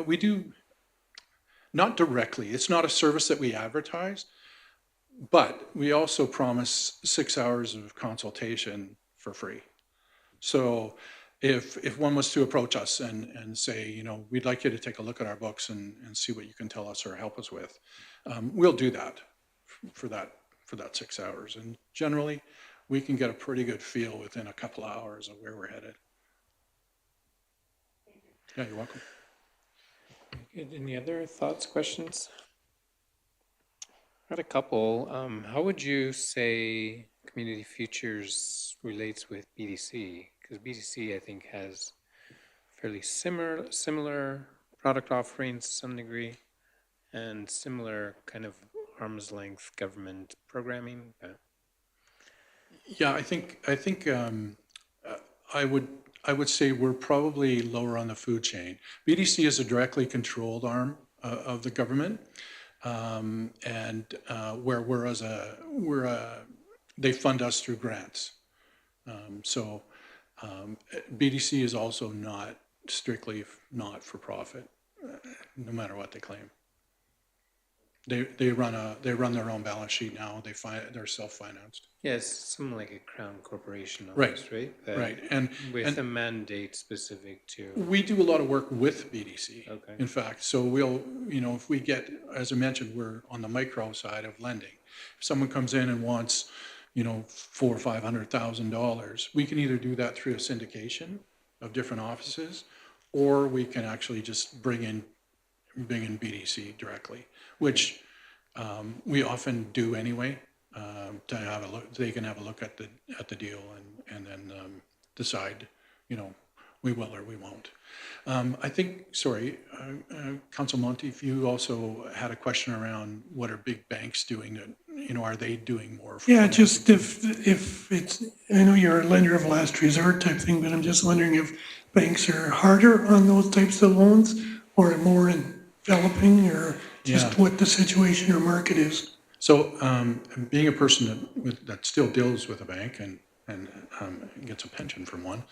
We do, not directly. It's not a service that we advertise, but we also promise 6 hours of consultation for free. So if one was to approach us and say, we'd like you to take a look at our books and see what you can tell us or help us with, we'll do that for that 6 hours. And generally, we can get a pretty good feel within a couple of hours of where we're headed. Yeah, you're welcome. Good. Any other thoughts, questions? I had a couple. How would you say Community Futures relates with BDC? Because BDC, I think, has fairly similar product offerings to some degree, and similar kind of arm's length government programming. But yeah, I think I would say we're probably lower on the food chain. BDC is a directly controlled arm of the government, and where they fund us through grants. So BDC is also not strictly not-for-profit, no matter what they claim. They run their own balance sheet now. They're self-financed. yes, something like a crown corporation, Right, almost, right? right, and With a mandate specific to. we do a lot of work with BDC. Okay. In fact, so we'll, if we get, as I mentioned, we're on the micro side of lending. If someone comes in and wants, $400,000 or $500,000, we can either do that through a syndication of different offices, or we can actually just bring in BDC directly, which we often do anyway. To have a look, they can have a look at the deal and then decide, we will or we won't. I think, sorry, Council Monty, if you also had a question around what are big banks doing that, are they doing more? Yeah, just if it's, I know you're a lender of last resort type thing, but I'm just wondering if banks are harder on those types of loans or more enveloping, or just Yeah. what the situation or market is. So being a person that still deals with a bank and gets a pension from one,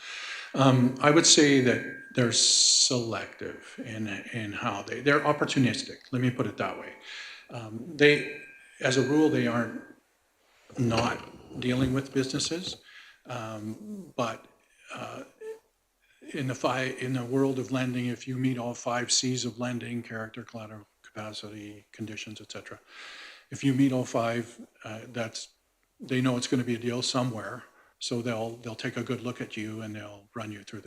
I would say that they're selective in how they're opportunistic. Let me put it that way. As a rule, they aren't not dealing with businesses. But in the world of lending, if you meet all 5 C's of lending, character, collateral, capacity, conditions, et cetera, if you meet all 5, they know it's going to be a deal somewhere. So they'll take a good look at you and they'll run you through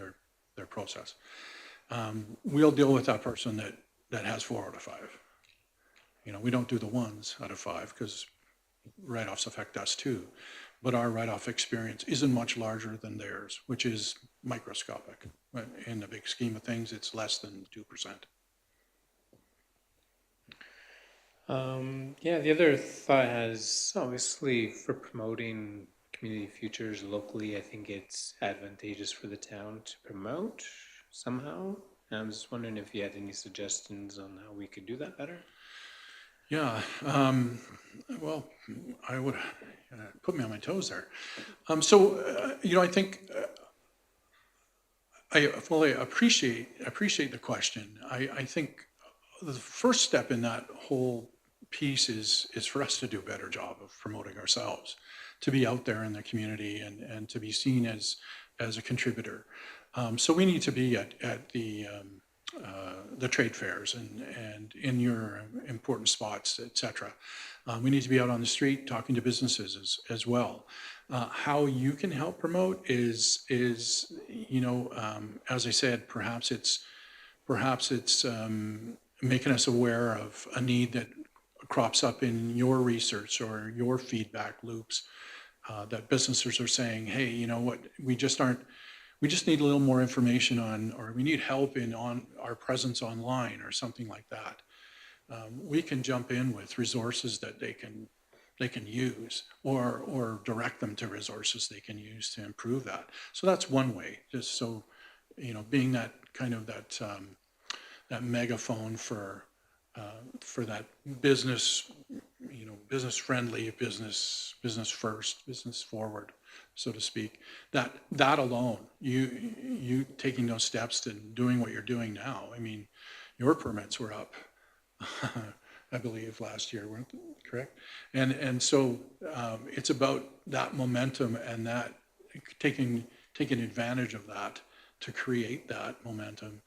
their process. We'll deal with that person that has 4 out of 5. We don't do the 1s out of 5 because write-offs affect us too. But our write-off experience isn't much larger than theirs, which is microscopic. But in the big scheme of things, it's less than 2%. Yeah, the other thought has obviously for promoting community futures locally, I think it's advantageous for the town to promote somehow. And I'm just wondering if you had any suggestions on how we could do that better. Yeah, well, I would put me on my toes there. I think I fully appreciate the question. I think the first step in that whole piece is for us to do a better job of promoting ourselves, to be out there in the community and to be seen as a contributor. So we need to be at the trade fairs and in your important spots, et cetera. We need to be out on the street talking to businesses as well. How you can help promote is as I said, perhaps it's making us aware of a need that crops up in your research or your feedback loops, that businesses are saying, hey, you know what, we just need a little more information on, or we need help on our presence online or something like that. We can jump in with resources that they can use or direct them to resources they can use to improve that. So that's one way, just so, being that kind of that megaphone for that business, business friendly, business first, business forward, so to speak. That alone, you taking those steps and doing what you're doing now. I mean, your permits were up, I believe last year, weren't they? Correct? And so it's about that momentum and that taking advantage of that to create that momentum.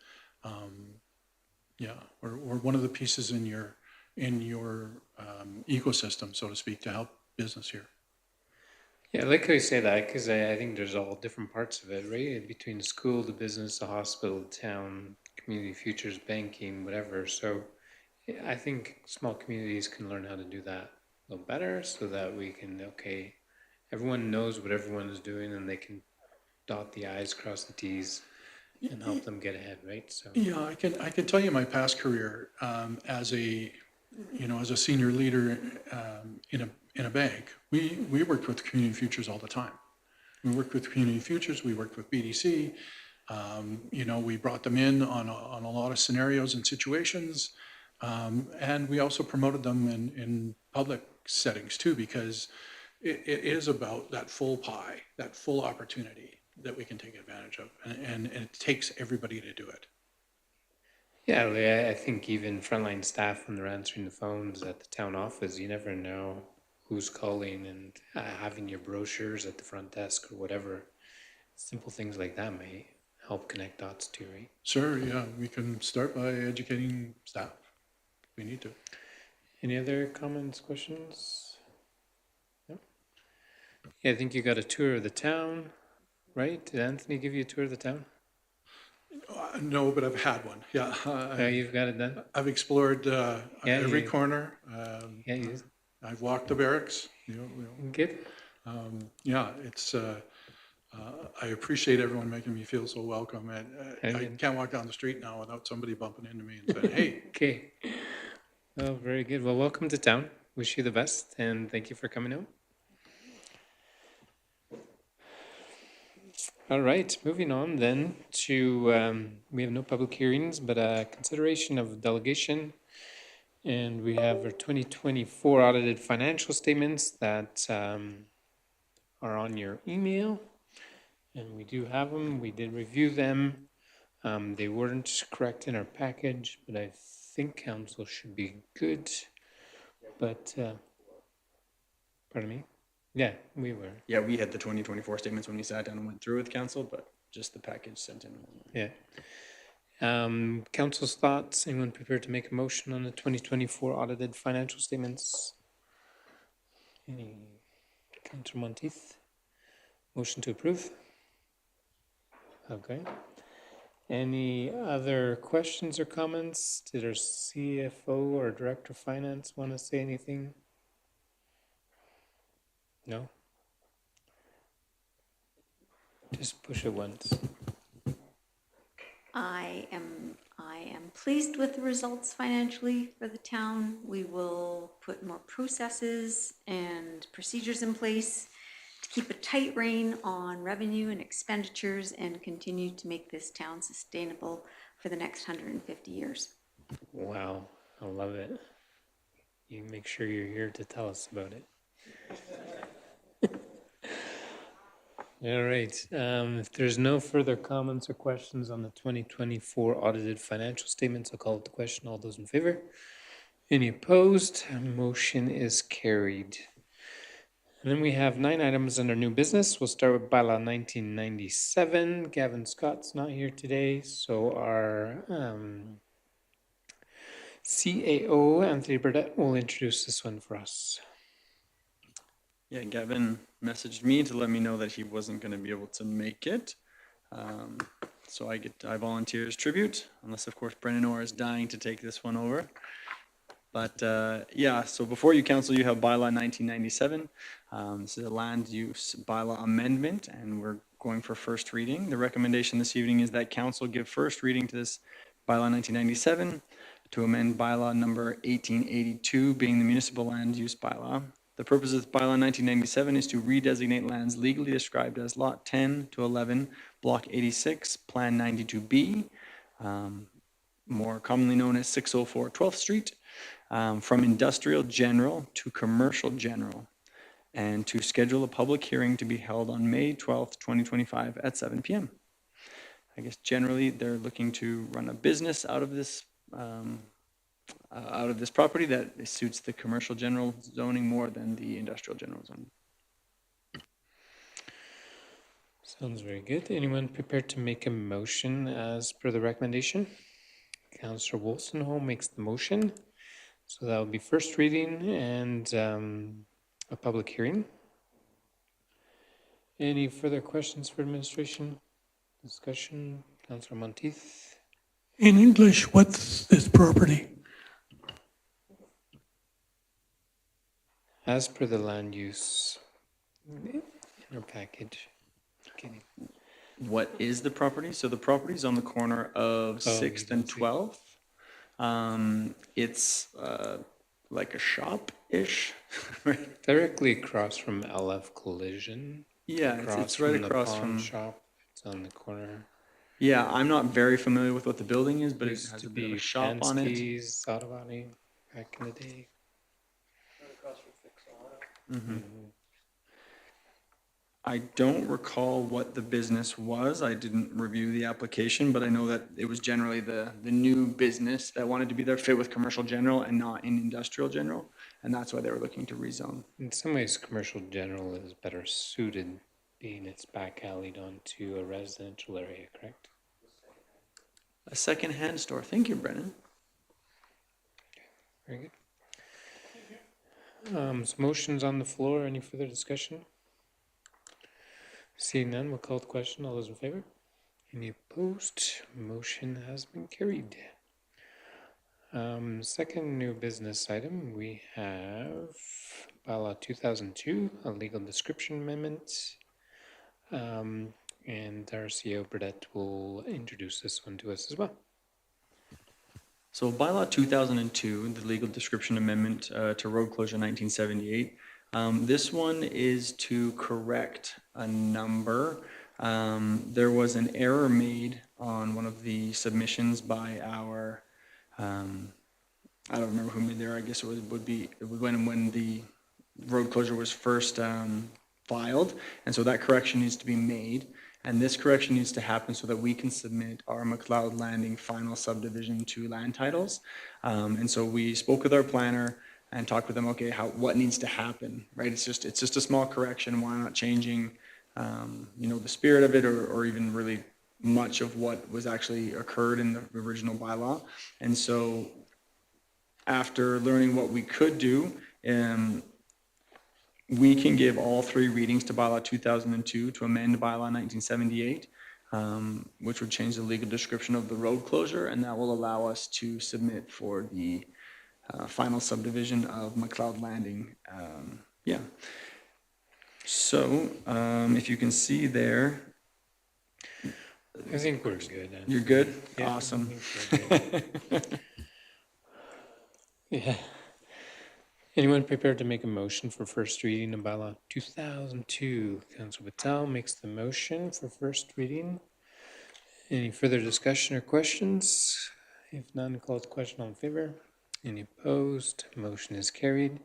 Or one of the pieces in your ecosystem, so to speak, to help business here. Yeah, I like how you say that because I think there's all different parts of it, right? Between school, the business, the hospital, the town, community futures, banking, whatever. So yeah, I think small communities can learn how to do that a little better so that we can, everyone knows what everyone is doing and they can dot the I's, cross the T's, and help them get ahead, right? So Yeah, I can tell you my past career as a senior leader in a bank. We worked with community futures all the time. We worked with community futures. We worked with BDC. We brought them in on a lot of scenarios and situations, and we also promoted them in public settings too, because it is about that full pie, that full opportunity that we can take advantage of, and it takes everybody to do it. yeah, I think even frontline staff when they're answering the phones at the town office, you never know who's calling, and having your brochures at the front desk or whatever, simple things like that may help connect dots too, right? Sure, yeah, we can start by educating staff. We need to. Any other comments, questions? No? Yeah, I think you got a tour of the town, right? Did Anthony give you a tour of the town? No, but I've had one. Yeah, Yeah, you've got it done? I've explored every you- corner. Yeah, you I've walked the barracks. good? Yeah, it's. I appreciate everyone making me feel so welcome. And I can't walk down the street now without somebody bumping into me and saying, "Hey." Okay. Oh, very good. Well, welcome to town. Wish you the best, and thank you for coming out. All right, moving on then to, we have no public hearings, but consideration of delegation. And we have our 2024 audited financial statements that are on your email. And we do have them. We did review them. They weren't correct in our package, but I think council should be good. But, pardon me? Yeah, we were. Yeah, we had the 2024 statements when we sat down and went through with council, but just the package sent in. Yeah. Council's thoughts, anyone prepared to make a motion on the 2024 audited financial statements? Any, Councilor Monteith? Motion to approve? Okay. Any other questions or comments? Did our CFO or Director of Finance want to say anything? No? Just push it once. I am pleased with the results financially for the town. We will put more processes and procedures in place to keep a tight rein on revenue and expenditures and continue to make this town sustainable for the next 150 years. Wow, I love it. You make sure you're here to tell us about it. All right, if there's no further comments or questions on the 2024 audited financial statements, I'll call it the question. All those in favor? Any opposed? Motion is carried. And then we have 9 items under new business. We'll start with bylaw 1997. Gavin Scott's not here today, so our CAO, Anthony Burdett, will introduce this one for us. Yeah, Gavin messaged me to let me know that he wasn't going to be able to make it. So I volunteer as tribute, unless of course Brendan Orr is dying to take this one over. But yeah, so before you council, you have bylaw 1997. This is a land use bylaw amendment, and we're going for first reading. The recommendation this evening is that council give first reading to this bylaw 1997 to amend bylaw number 1882, being the municipal land use bylaw. The purpose of bylaw 1997 is to redesignate lands legally described as Lot 10 to 11, Block 86, Plan 92B, more commonly known as 604 12th Street, from industrial general to commercial general, and to schedule a public hearing to be held on May 12th, 2025 at 7 p.m. I guess generally they're looking to run a business out of this property that suits the commercial general zoning more than the industrial general zoning. Sounds very good. Anyone prepared to make a motion as per the recommendation? Councillor Wolstenholme makes the motion. So that will be first reading and a public hearing. Any further questions for administration? Discussion? Councillor Monteith? In English, what's this property? As per the land use in our package. Okay. What is the property? So the property is on the corner of 6th and 12th. It's like a shop-ish. Directly across from LF Collision. Yeah, it's right across the from pawn shop. It's on the corner. Yeah, I'm not very familiar with what the building is, but it Used has to a bit of be a shop on it. Penske's Auto Body back in the day. I don't recall what the business was. I didn't review the application, but I know that it was generally the new business that wanted to be there, fit with commercial general and not in industrial general. And that's why they were looking to rezone. In some ways, commercial general is better suited, being it's back alleyed onto a residential area, correct? A second-hand store. Thank you, Brennan. Very good. So motions on the floor. Any further discussion? Seeing none, we'll call the question. All those in favor? Any opposed? Motion has been carried. Second new business item, we have bylaw 2002, a legal description amendment. And our CEO Burdett will introduce this one to us as well. So bylaw 2002, the legal description amendment to road closure 1978. This one is to correct a number. There was an error made on one of the submissions by our, I don't remember who made the error. I guess it would be when the road closure was first filed. And so that correction needs to be made. And this correction needs to happen so that we can submit our McLeod Landing final subdivision to land titles. And so we spoke with our planner. and talk with them, okay, what needs to happen, right? It's just a small correction. Why not changing, the spirit of it or even really much of what was actually occurred in the original bylaw. And so after learning what we could do, we can give all 3 readings to bylaw 2002 to amend bylaw 1978, which would change the legal description of the road closure, and that will allow us to submit for the final subdivision of McLeod Landing. So if you can see there, I think we're good. you're good? Yeah, I Awesome. think we're good. Yeah. Anyone prepared to make a motion for first reading of bylaw 2002? Councilor Patel makes the motion for first reading. Any further discussion or questions? If none, call the question. All in favor? Any opposed? Motion is carried.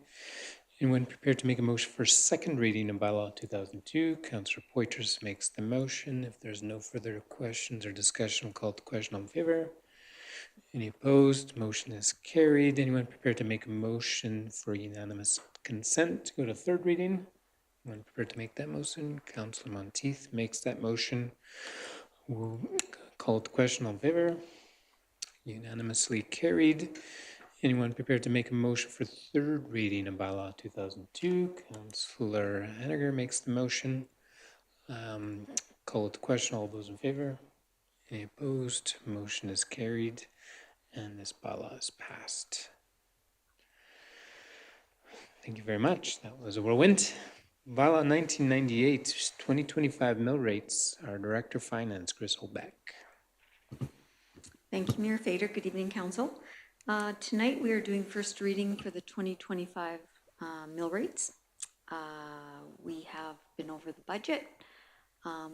Anyone prepared to make a motion for second reading of bylaw 2002? Councilor Poitras makes the motion. If there's no further questions or discussion, we'll call the question. All in favor? Any opposed? Motion is carried. Anyone prepared to make a motion for unanimous consent to go to third reading? Anyone prepared to make that motion? Councilor Monteith makes that motion. We'll call the question. All in favor? Unanimously carried. Anyone prepared to make a motion for third reading of bylaw 2002? Councilor Henniger makes the motion. Call the question. All those in favor? Any opposed? Motion is carried. And this bylaw is passed. Thank you very much. That was a whirlwind. Bylaw 1998, 2025 mill rates. Our Director of Finance, Chris Holbeck. Thank you, Mayor Fader. Good evening, Council. Tonight, we are doing first reading for the 2025 mill rates. We have been over the budget.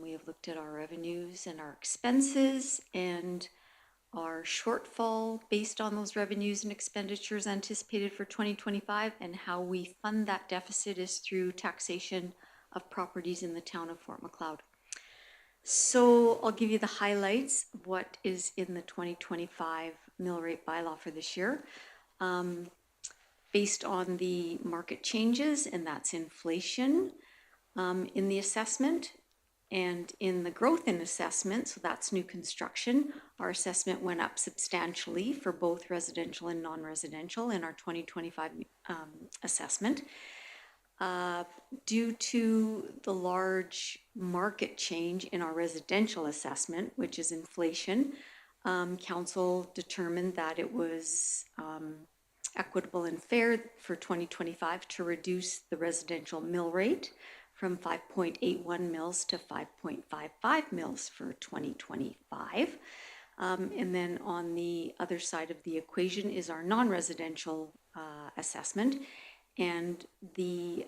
We have looked at our revenues and our expenses and our shortfall based on those revenues and expenditures anticipated for 2025, and how we fund that deficit is through taxation of properties in the town of Fort Macleod. So I'll give you the highlights of what is in the 2025 mill rate bylaw for this year. Based on the market changes, and that's inflation in the assessment and in the growth in assessment, so that's new construction. Our assessment went up substantially for both residential and non-residential in our 2025 assessment. Due to the large market change in our residential assessment, which is inflation, council determined that it was equitable and fair for 2025 to reduce the residential mill rate from 5.81 mils to 5.55 mils for 2025. And then on the other side of the equation is our non-residential assessment. And the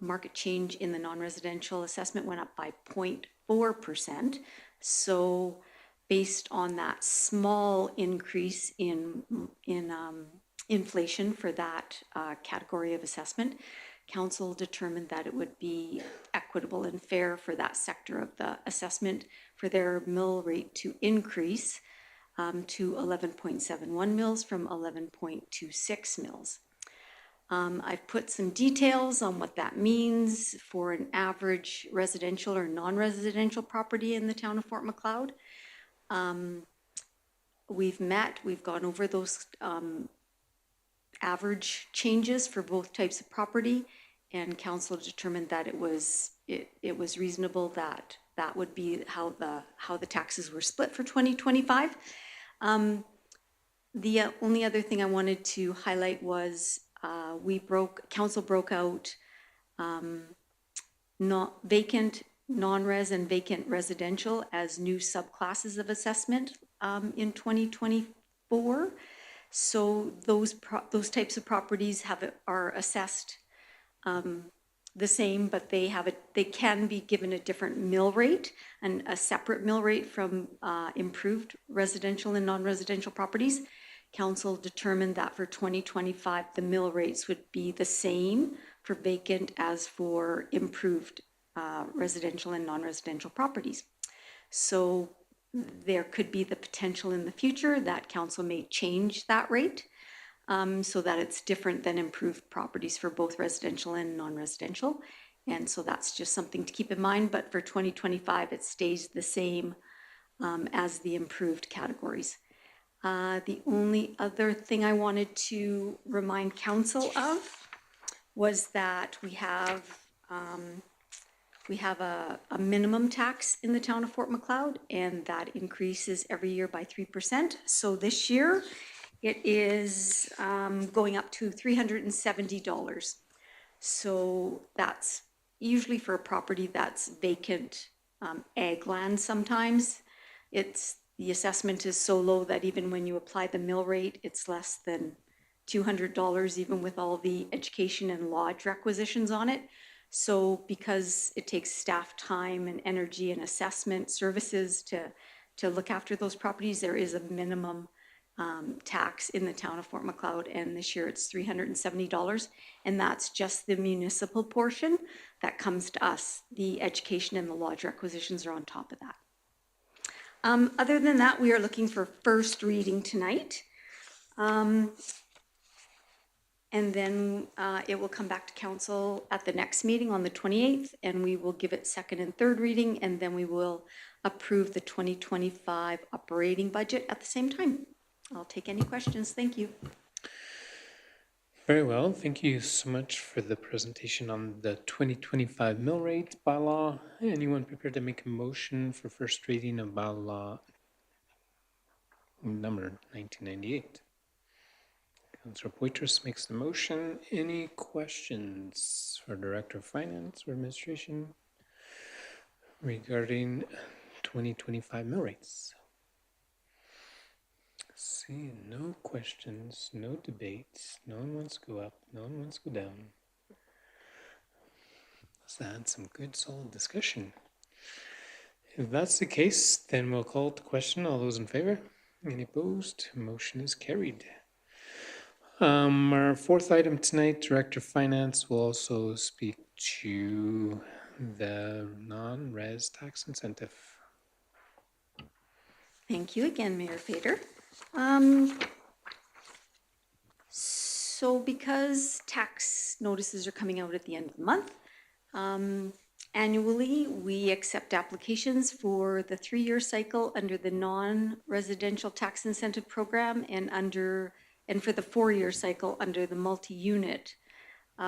market change in the non-residential assessment went up by 0.4%. So based on that small increase in inflation for that category of assessment, council determined that it would be equitable and fair for that sector of the assessment for their mill rate to increase to 11.71 mils from 11.26 mils. I've put some details on what that means for an average residential or non-residential property in the town of Fort Macleod. We've gone over those average changes for both types of property, and council determined that it was reasonable that that would be how the taxes were split for 2025. The only other thing I wanted to highlight was council broke out not vacant non-res and vacant residential as new subclasses of assessment in 2024. So those types of properties are assessed the same, but they can be given a different mill rate and a separate mill rate from improved residential and non-residential properties. Council determined that for 2025, the mill rates would be the same for vacant as for improved residential and non-residential properties. So there could be the potential in the future that council may change that rate. so that it's different than improved properties for both residential and non-residential. And so that's just something to keep in mind, but for 2025, it stays the same as the improved categories. The only other thing I wanted to remind council of was that we have a minimum tax in the town of Fort Macleod, and that increases every year by 3%. So this year, it is going up to $370. So that's usually for a property that's vacant ag land sometimes. The assessment is so low that even when you apply the mill rate, it's less than $200, even with all the education and lodge requisitions on it. So because it takes staff time and energy and assessment services to look after those properties, there is a minimum tax in the town of Fort Macleod, and this year it's $370, and that's just the municipal portion that comes to us. The education and the lodge requisitions are on top of that. Other than that, we are looking for first reading tonight. And then it will come back to council at the next meeting on the 28th, and we will give it second and third reading, and then we will approve the 2025 operating budget at the same time. I'll take any questions. Thank you. Very well. Thank you so much for the presentation on the 2025 mill rate bylaw. Anyone prepared to make a motion for first reading of bylaw number 1998? Councilor Poitras makes the motion. Any questions for Director of Finance or Administration regarding 2025 mill rates? See, no questions, no debates. No one wants to go up, no one wants to go down. Let's add some good, solid discussion. If that's the case, then we'll call it the question. All those in favor? Any opposed? Motion is carried. Our fourth item tonight, Director of Finance will also speak to the non-res tax incentive. Thank you again, Mayor Fader. So because tax notices are coming out at the end of the month, annually we accept applications for the 3-year cycle under the non-residential tax incentive program and for the 4-year cycle under the multi-unit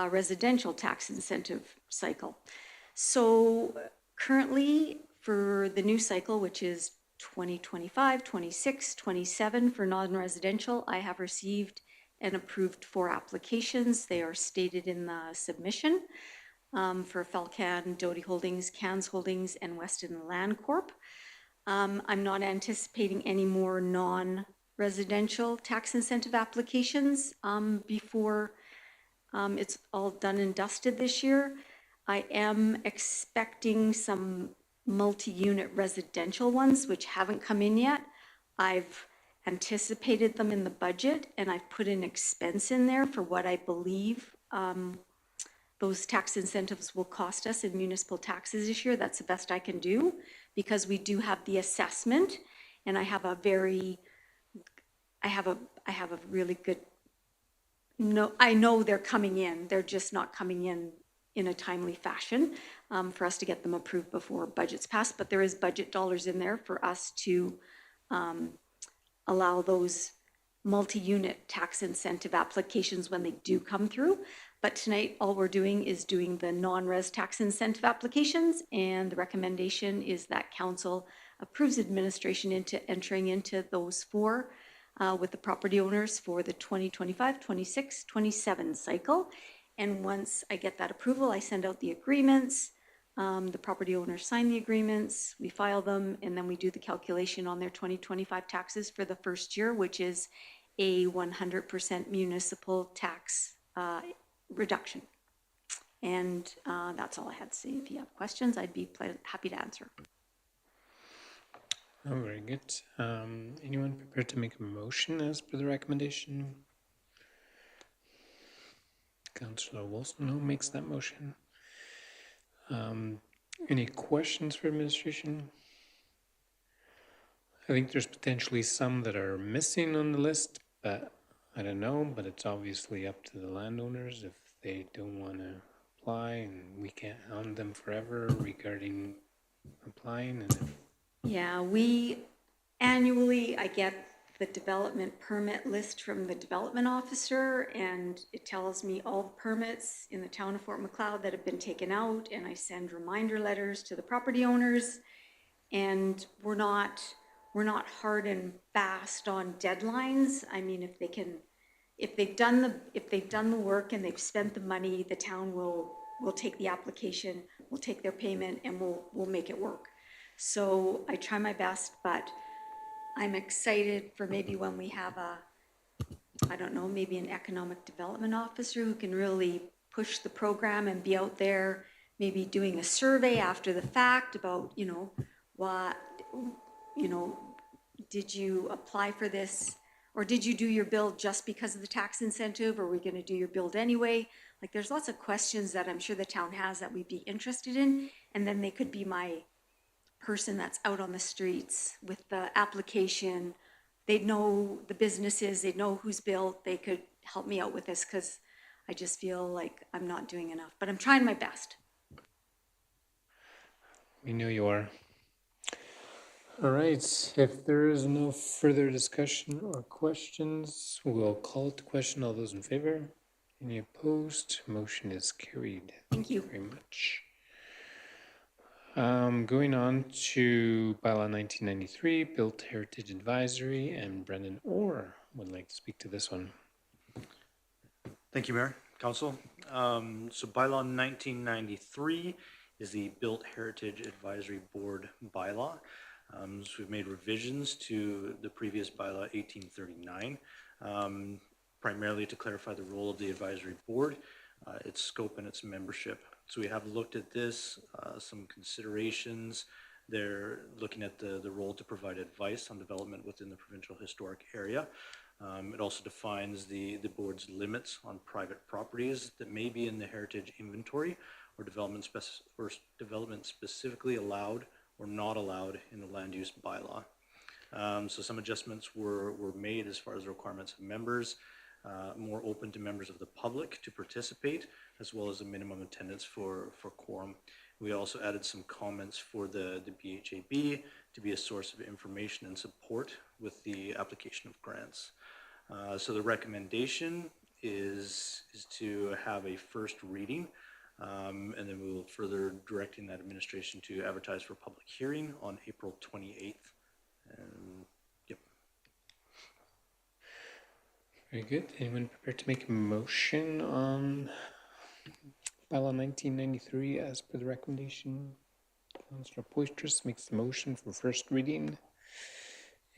residential tax incentive cycle. So currently for the new cycle, which is 2025, 26, 27 for non-residential, I have received and approved 4 applications. They are stated in the submission for Felcan, Doty Holdings, Cans Holdings, and Weston Land Corp. I'm not anticipating any more non-residential tax incentive applications before it's all done and dusted this year. I am expecting some multi-unit residential ones which haven't come in yet. I've anticipated them in the budget, and I've put an expense in there for what I believe those tax incentives will cost us in municipal taxes this year. That's the best I can do, because we do have the assessment, and I have a really good, I know they're coming in, they're just not coming in a timely fashion for us to get them approved before budget's passed, but there is budget dollars in there for us to allow those multi-unit tax incentive applications when they do come through. But tonight, all we're doing is doing the non-res tax incentive applications, and the recommendation is that council approves administration into entering into those 4 with the property owners for the 2025, 26, 27 cycle. And once I get that approval, I send out the agreements. The property owners sign the agreements, we file them, and then we do the calculation on their 2025 taxes for the first year, which is a 100% municipal tax reduction. And that's all I had to say. If you have questions, I'd be happy to answer. Oh, very good. Anyone prepared to make a motion as per the recommendation? Councillor Wilson, who makes that motion? Any questions for administration? I think there's potentially some that are missing on the list, but I don't know, but it's obviously up to the landowners if they don't want to apply, and we can't hound them forever regarding applying. And Yeah, we, annually, I get the development permit list from the development officer, and it tells me all the permits in the town of Fort Macleod that have been taken out, and I send reminder letters to the property owners. And we're not hard and fast on deadlines. I mean, if they've done the work and they've spent the money, the town will take the application, we'll take their payment, and we'll make it work. So I try my best, but I'm excited for maybe when we have I don't know, maybe an economic development officer who can really push the program and be out there, maybe doing a survey after the fact about, what, did you apply for this? Or did you do your build just because of the tax incentive? Or are we gonna do your build anyway? Like, there's lots of questions that I'm sure the town has that we'd be interested in, and then they could be my person that's out on the streets with the application. They'd know the businesses, they'd know who's built, they could help me out with this, because I just feel like I'm not doing enough, but I'm trying my best. we know you are. All right, if there is no further discussion or questions, we'll call it the question. All those in favor? Any opposed? Motion is carried. Thank you. Very much. Going on to bylaw 1993, Built Heritage Advisory, and Brendan Orr would like to speak to this one. Thank you, Mayor, Council. So bylaw 1993 is the Built Heritage Advisory Board bylaw. So we've made revisions to the previous bylaw 1839, primarily to clarify the role of the advisory board, its scope and its membership. So we have looked at this, some considerations. They're looking at the role to provide advice on development within the provincial historic area. It also defines the board's limits on private properties that may be in the heritage inventory or development specifically allowed or not allowed in the land use bylaw. So some adjustments were made as far as the requirements of members, more open to members of the public to participate, as well as a minimum attendance for quorum. We also added some comments for the BHAB to be a source of information and support with the application of grants. So the recommendation is to have a first reading, and then we will further directing that administration to advertise for public hearing on April 28th. And yep. Very good. Anyone prepared to make a motion on bylaw 1993 as per the recommendation? Councillor Poitras makes the motion for first reading.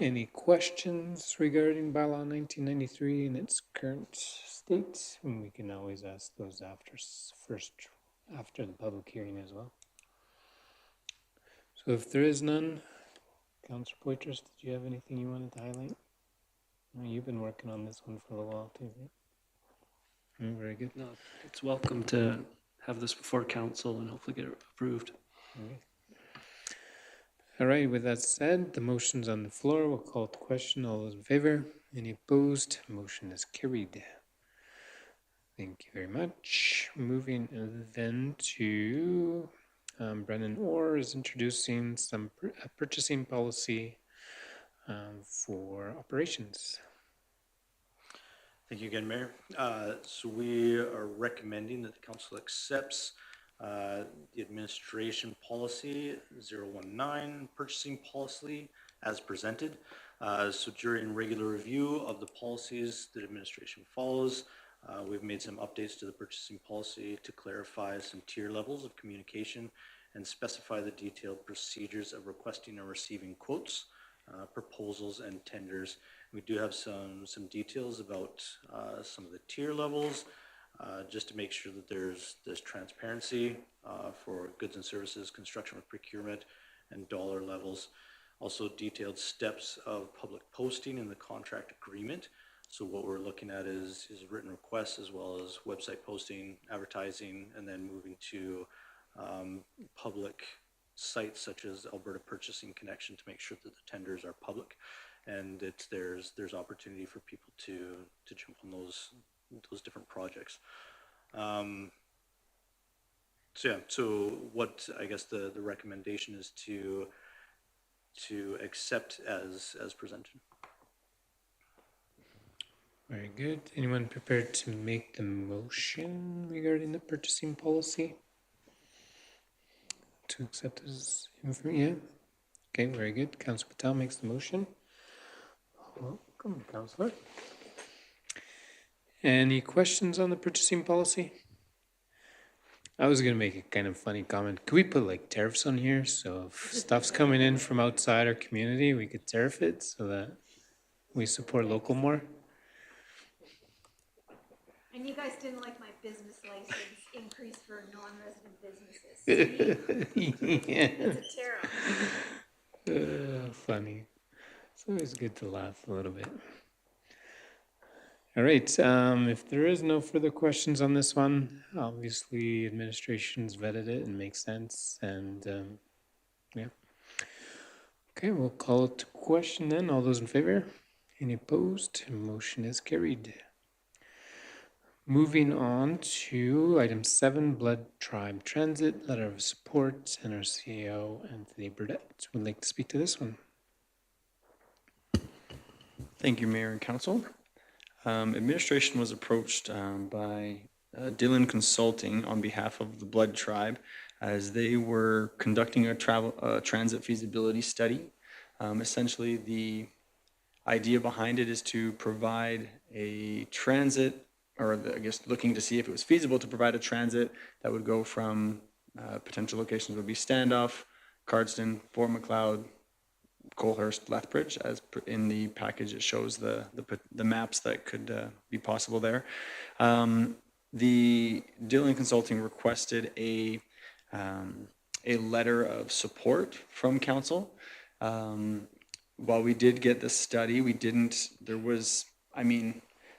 Any questions regarding bylaw 1993 in its current state? And we can always ask those after the public hearing as well. So if there is none, Councillor Poitras, did you have anything you wanted to highlight? No, you've been working on this one for a while too. Right? Very good. No, it's welcome to have this before council and hopefully get it approved. Okay. All right, with that said, the motion's on the floor. We'll call it the question. All those in favor? Any opposed? Motion is carried. Thank you very much. Moving then to Brendan Orr is introducing some purchasing policy for operations. Thank you again, Mayor. So we are recommending that the council accepts the administration policy 019 purchasing policy as presented. So during regular review of the policies that administration follows, we've made some updates to the purchasing policy to clarify some tier levels of communication and specify the detailed procedures of requesting and receiving quotes, proposals, and tenders. We do have some details about some of the tier levels, just to make sure that there's transparency for goods and services, construction with procurement, and dollar levels. Also detailed steps of public posting in the contract agreement. So what we're looking at is written requests as well as website posting, advertising, and then moving to public sites such as Alberta Purchasing Connection to make sure that the tenders are public. and there's opportunity for people to jump on those different projects. So what I guess the recommendation is to accept as presented. Very good. Anyone prepared to make the motion regarding the purchasing policy? To accept as yeah. Okay, very good. Councilor Patel makes the motion. Welcome, Councilor. Any questions on the purchasing policy? I was gonna make a kind of funny comment. Could we put like tariffs on here? So if stuff's coming in from outside our community, we could tariff it so that we support local more? And you guys didn't like my business license increase for non-resident businesses. See? Yeah. It's a tariff. Funny. It's always good to laugh a little bit. All right, if there is no further questions on this one, obviously administration's vetted it and makes sense, and yeah. Okay, we'll call it to question then. All those in favor? Any opposed? Motion is carried. Moving on to item 7, Blood Tribe Transit, letter of support, and our CEO, Anthony Burdett, would like to speak to this one. Thank you, Mayor and Council. Administration was approached by Dillon Consulting on behalf of the Blood Tribe as they were conducting a transit feasibility study. Essentially, the idea behind it is to provide a transit, or I guess looking to see if it was feasible to provide a transit that would go from potential locations would be Standoff, Cardston, Fort Macleod, Colehurst, Lethbridge. As in the package, it shows the maps that could be possible there. The Dillon Consulting requested a letter of support from council. While we did get the study,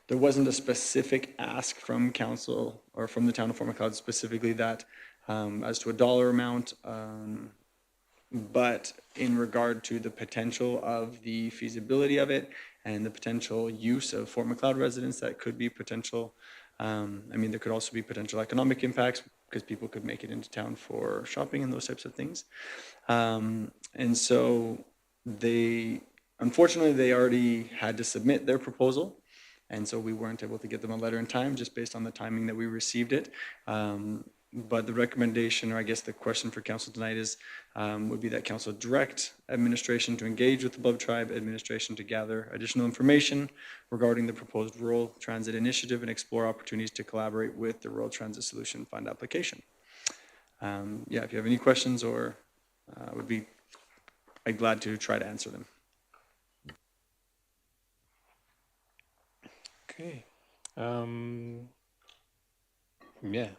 there wasn't a specific ask from council or from the town of Fort Macleod specifically that as to a dollar amount. But in regard to the potential of the feasibility of it and the potential use of Fort Macleod residents, that could be potential. There could also be potential economic impacts because people could make it into town for shopping and those types of things. And so unfortunately, they already had to submit their proposal. And so we weren't able to get them a letter in time just based on the timing that we received it. But the recommendation, or I guess the question for council tonight is, would be that council direct administration to engage with the Blood Tribe administration to gather additional information regarding the proposed rural transit initiative and explore opportunities to collaborate with the Rural Transit Solution Fund application. If you have any questions, or I'd glad to try to answer them. Okay. Yeah.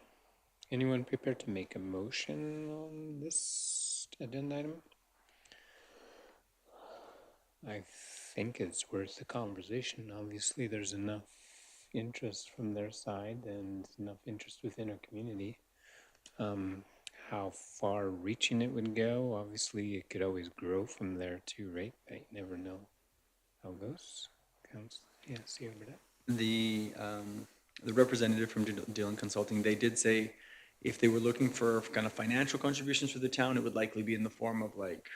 Anyone prepared to make a motion on this agenda item? I think it's worth the conversation. Obviously, there's enough interest from their side and enough interest within our community. How far reaching it would go, obviously it could always grow from there too, right? I never know how it goes. Yeah, see over that. The representative from Dillon Consulting, they did say if they were looking for kind of financial contributions for the town, it would likely be in the form of like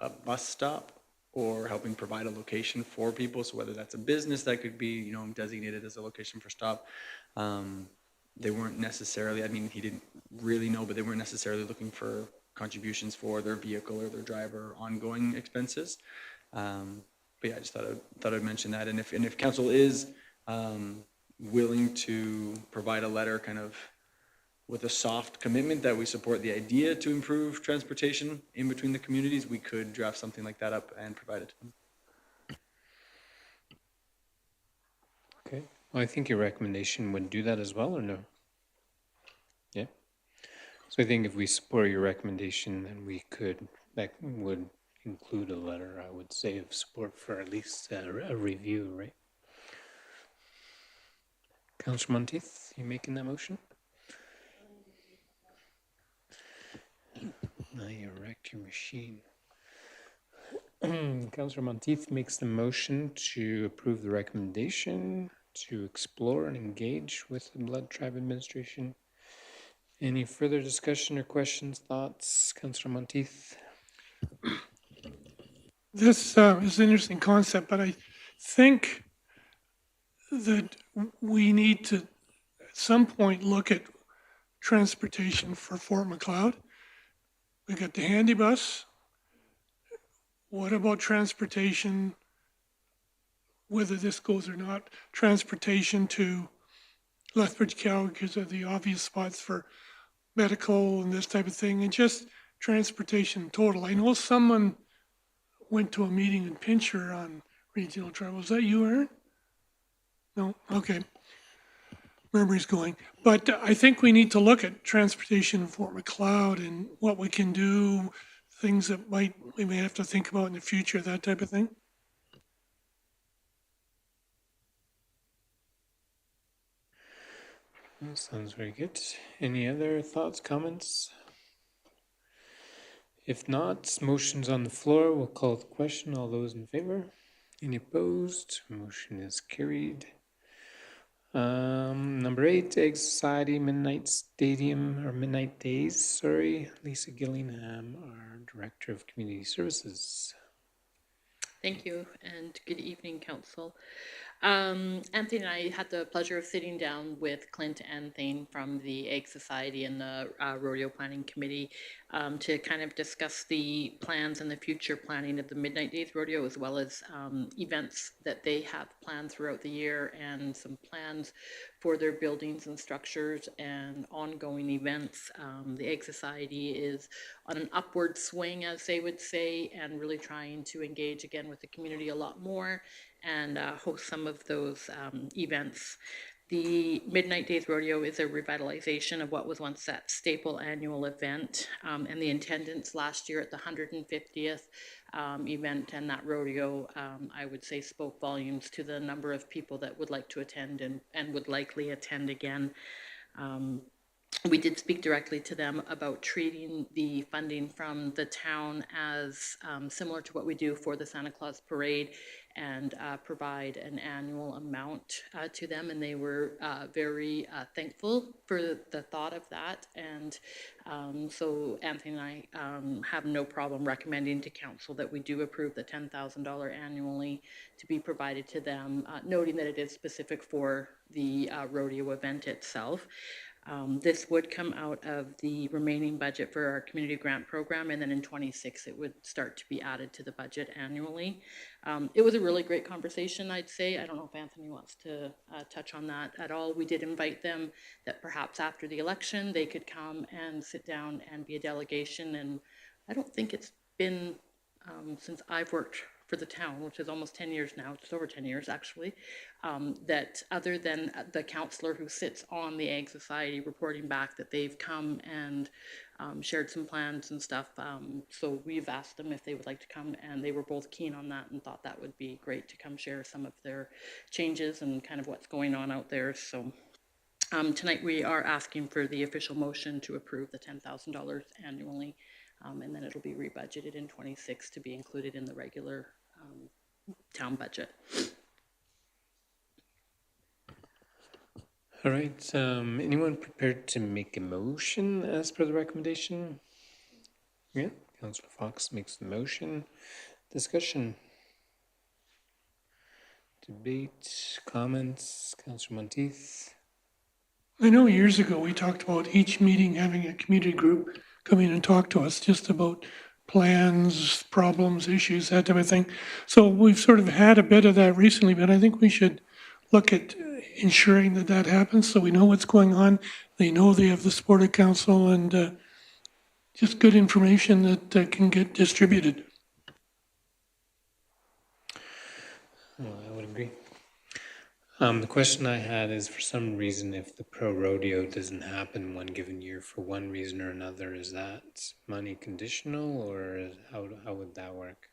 a bus stop or helping provide a location for people. So whether that's a business that could be, designated as a location for stop. They weren't necessarily, he didn't really know, but they weren't necessarily looking for contributions for their vehicle or their driver ongoing expenses. But yeah, I just thought I'd mention that. And if council is willing to provide a letter kind of with a soft commitment that we support the idea to improve transportation in between the communities, we could draft something like that up and provide it to them. Okay. Well, I think your recommendation would do that as well, or no? Yeah. So I think if we support your recommendation, then that would include a letter, I would say, of support for at least a review, right? Councillor Monteith, you making that motion? Now you wrecked your machine. Councillor Monteith makes the motion to approve the recommendation to explore and engage with the Blood Tribe Administration. Any further discussion or questions, thoughts, Councillor Monteith? This is an interesting concept, but I think that we need to, at some point, look at transportation for Fort McLeod. We got the handy bus. What about transportation, whether this goes or not, transportation to Lethbridge, Calgary, because of the obvious spots for medical and this type of thing, and just transportation total. I know someone went to a meeting in Pincher on regional travel. Was that you, Aaron? No? Okay. Memory's going. But I think we need to look at transportation in Fort McLeod and what we can do, things that we may have to think about in the future, that type of thing. Sounds very good. Any other thoughts, comments? If not, motion's on the floor. We'll call the question. All those in favor? Any opposed? Motion is carried. Number 8, Egg Society Midnight Days. Sorry, Lisa Gillingham, our Director of Community Services. Thank you, and good evening, Council. Anthony and I had the pleasure of sitting down with Clint and Thane from the Egg Society and the Rodeo Planning Committee to kind of discuss the plans and the future planning of the Midnight Days Rodeo, as well as events that they have planned throughout the year and some plans for their buildings and structures and ongoing events. The Egg Society is on an upward swing, as they would say, and really trying to engage again with the community a lot more and host some of those events. The Midnight Days Rodeo is a revitalization of what was once that staple annual event, and the attendance last year at the 150th event and that rodeo, I would say, spoke volumes to the number of people that would like to attend and would likely attend again. We did speak directly to them about treating the funding from the town as similar to what we do for the Santa Claus Parade and provide an annual amount to them. And they were very thankful for the thought of that. And so Anthony and I have no problem recommending to council that we do approve the $10,000 annually to be provided to them, noting that it is specific for the rodeo event itself. This would come out of the remaining budget for our community grant program, and then in 26 it would start to be added to the budget annually. It was a really great conversation, I'd say. I don't know if Anthony wants to touch on that at all. We did invite them that perhaps after the election they could come and sit down and be a delegation, and I don't think it's been since I've worked for the town, which is almost 10 years now, just over 10 years actually, that other than the counselor who sits on the Egg Society reporting back, that they've come and shared some plans and stuff. So we've asked them if they would like to come, and they were both keen on that and thought that would be great to come share some of their changes and kind of what's going on out there. So tonight we are asking for the official motion to approve the $10,000 annually. And then it'll be rebudgeted in 26 to be included in the regular town budget. All right, anyone prepared to make a motion as per the recommendation? Yeah, Councillor Fox makes the motion. Discussion. Debate, comments, Councillor Monteith. I know years ago we talked about each meeting having a community group come in and talk to us just about plans, problems, issues, that type of thing. So we've sort of had a bit of that recently, but I think we should look at ensuring that that happens so we know what's going on. They know they have the support of council, and just good information that can get distributed. I would agree. The question I had is, for some reason, if the pro rodeo doesn't happen one given year for one reason or another, is that money conditional, or how would that work?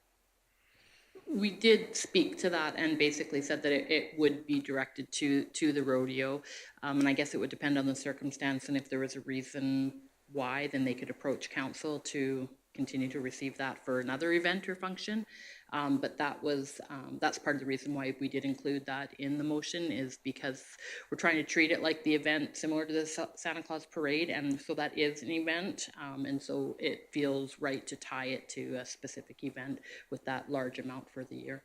We did speak to that and basically said that it would be directed to the rodeo. And I guess it would depend on the circumstance, and if there was a reason why, then they could approach council to continue to receive that for another event or function. But that's part of the reason why we did include that in the motion, is because we're trying to treat it like the event similar to the Santa Claus Parade, and so that is an event, and so it feels right to tie it to a specific event with that large amount for the year.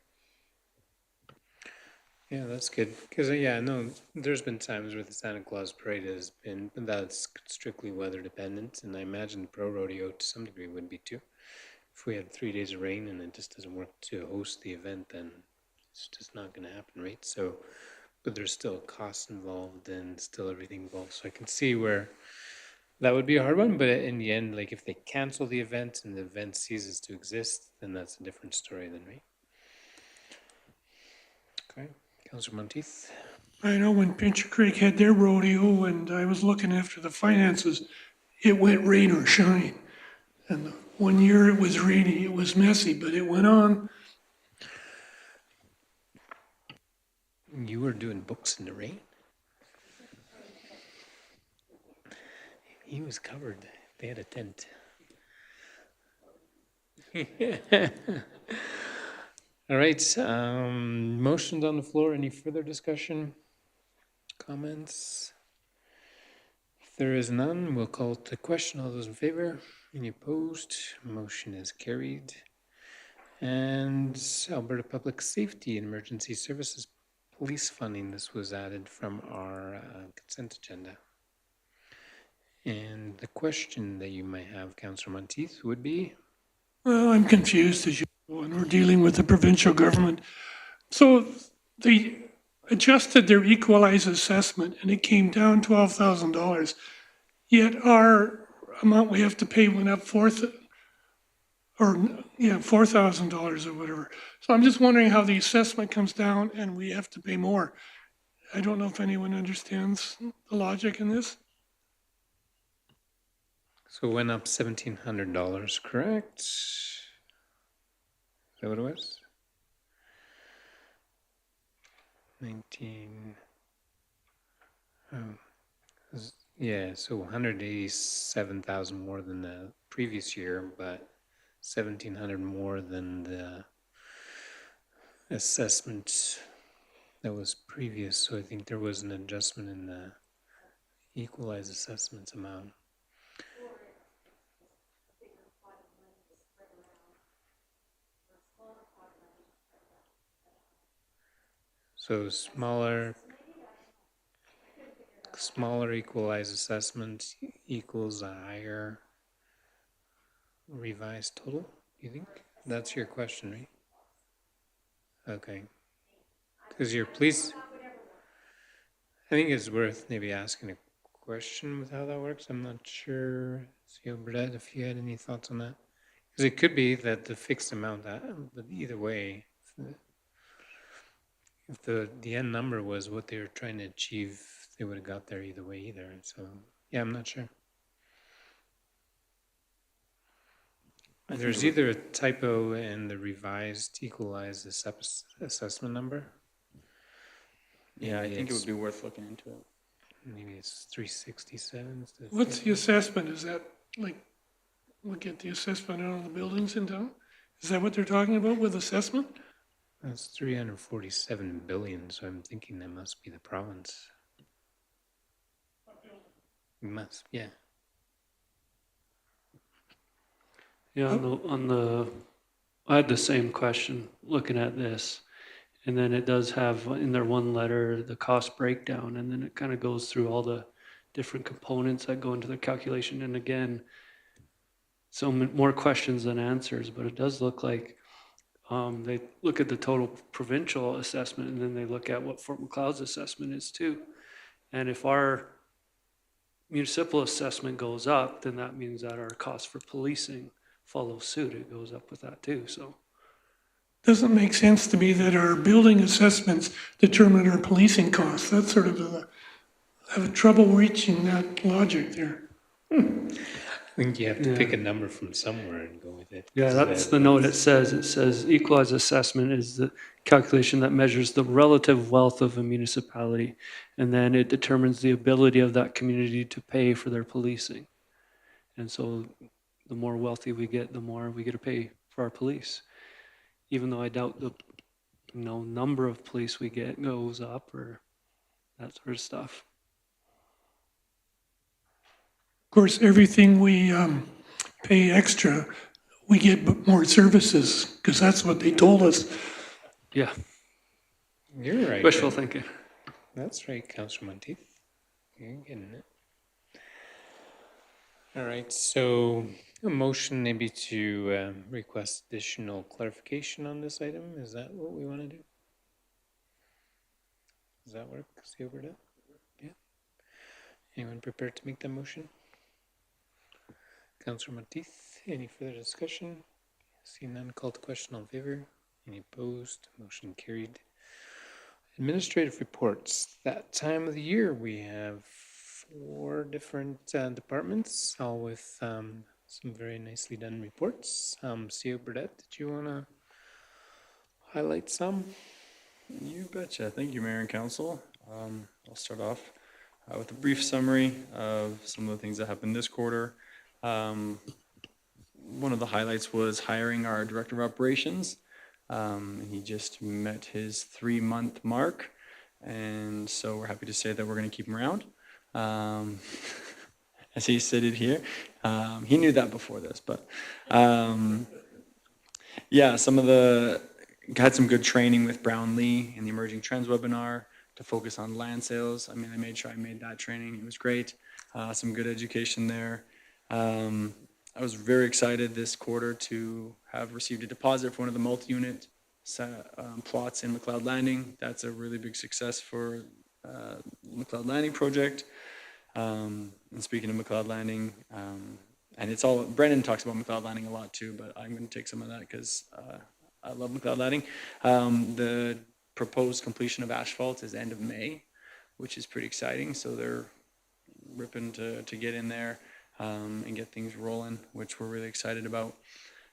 Yeah, that's good. Because, yeah, no, there's been times where the Santa Claus Parade has been, but that's strictly weather dependent. And I imagine Pro Rodeo to some degree would be too. If we had 3 days of rain and it just doesn't work to host the event, then it's just not going to happen, right? So, but there's still costs involved and still everything involved. So I can see where that would be a hard one. But in the end, like if they cancel the event and the event ceases to exist, then that's a different story then, right? Okay. Councillor Monteith. I know when Pincher Creek had their rodeo and I was looking after the finances, it went rain or shine. And the one year it was rainy, it was messy, but it went on. You were doing books in the rain? He was covered. They had a tent. All right, motions on the floor. Any further discussion? Comments? If there is none, we'll call it the question. All those in favor? Any opposed? Motion is carried. And Alberta Public Safety and Emergency Services Police Funding. This was added from our consent agenda. And the question that you might have, Councillor Monteith, would be? Well, I'm confused as usual when we're dealing with the provincial government. So they adjusted their equalized assessment and it came down $12,000. Yet our amount we have to pay went up $4,000 or whatever. So I'm just wondering how the assessment comes down and we have to pay more. I don't know if anyone understands the logic in this. So it went up $1,700, correct? Is that what it was? 19. Yeah, so 187,000 more than the previous year, but 1,700 more than the assessment that was previous. So I think there was an adjustment in the equalized assessments amount. So smaller equalized assessment equals a higher revised total, you think? That's your question, right? Okay. Because your police, I think it's worth maybe asking a question with how that works. I'm not sure, Burdett, if you had any thoughts on that. Because it could be that the fixed amount, but either way, if the end number was what they were trying to achieve, they would have got there either way either. So, yeah, I'm not sure. There's either a typo in the revised equalized assessment number. Yeah, I think it would be worth looking into it. Maybe it's 367. What's the assessment? Is that like, look at the assessment on all the buildings in town? Is that what they're talking about with assessment? That's 347 billion, so I'm thinking that must be the province. It must, yeah. Yeah, I had the same question looking at this. And then it does have in there one letter, the cost breakdown, and then it kind of goes through all the different components that go into the calculation. And again, so more questions than answers, but it does look like they look at the total provincial assessment and then they look at what Fort Macleod's assessment is too. And if our municipal assessment goes up, then that means that our cost for policing follows suit. It goes up with that too, so. Doesn't make sense to me that our building assessments determine our policing costs. That's sort of I have trouble reaching that logic there. I think you have to pick a number from somewhere and go with it. Yeah, that's the note it says equalized assessment is the calculation that measures the relative wealth of a municipality. And then it determines the ability of that community to pay for their policing. And so the more wealthy we get, the more we get to pay for our police. Even though I doubt the number of police we get goes up or that sort of stuff. Of course, everything we pay extra, we get more services, because that's what they told us. Yeah, You're right. wishful thinking. That's right, Councillor Monteith. You're getting it. All right, so a motion maybe to request additional clarification on this item. Is that what we want to do? Does that work, Burdett? Yeah. Anyone prepared to make that motion? Councillor Monteith, any further discussion? Seeing none, call to question, all in favor? Any opposed? Motion carried. Administrative reports. That time of the year, we have 4 different departments, all with some very nicely done reports. CEO Burdett, did you want to highlight some? You betcha. Thank you, Mayor and Council. I'll start off with a brief summary of some of the things that happened this quarter. One of the highlights was hiring our Director of Operations. He just met his 3-month mark, and so we're happy to say that we're going to keep him around. As he stated here, he knew that before this, but yeah, had some good training with Brownlee in the Emerging Trends webinar to focus on land sales. I mean, I made sure I made that training. It was great. Some good education there. I was very excited this quarter to have received a deposit for one of the multi-unit plots in McLeod Landing. That's a really big success for McLeod Landing project. And speaking of McLeod Landing, and it's all, Brendan talks about McLeod Landing a lot too, but I'm going to take some of that because I love McLeod Landing. The proposed completion of asphalt is end of May, which is pretty exciting. So they're ripping to get in there and get things rolling, which we're really excited about.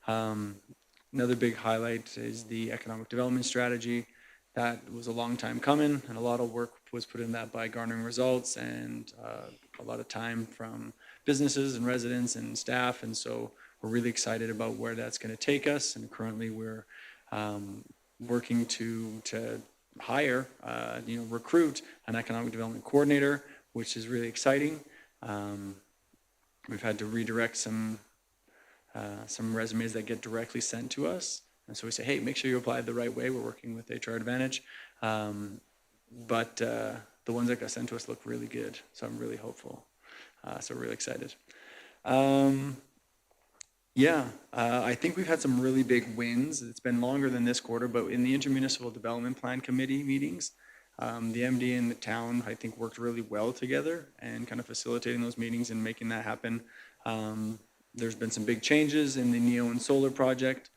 Another big highlight is the economic development strategy. That was a long time coming, and a lot of work was put in that by Garnering Results, and a lot of time from businesses and residents and staff, and so we're really excited about where that's going to take us. And currently we're working to hire, recruit an economic development coordinator, which is really exciting. We've had to redirect some resumes that get directly sent to us. And so we say, hey, make sure you apply the right way. We're working with HR Advantage. But the ones that got sent to us look really good. So I'm really hopeful. So we're really excited. I think we've had some really big wins. It's been longer than this quarter, but in the Intermunicipal Development Plan Committee meetings, the MD and the town, I think, worked really well together and kind of facilitating those meetings and making that happen. There's been some big changes in the NEO and solar project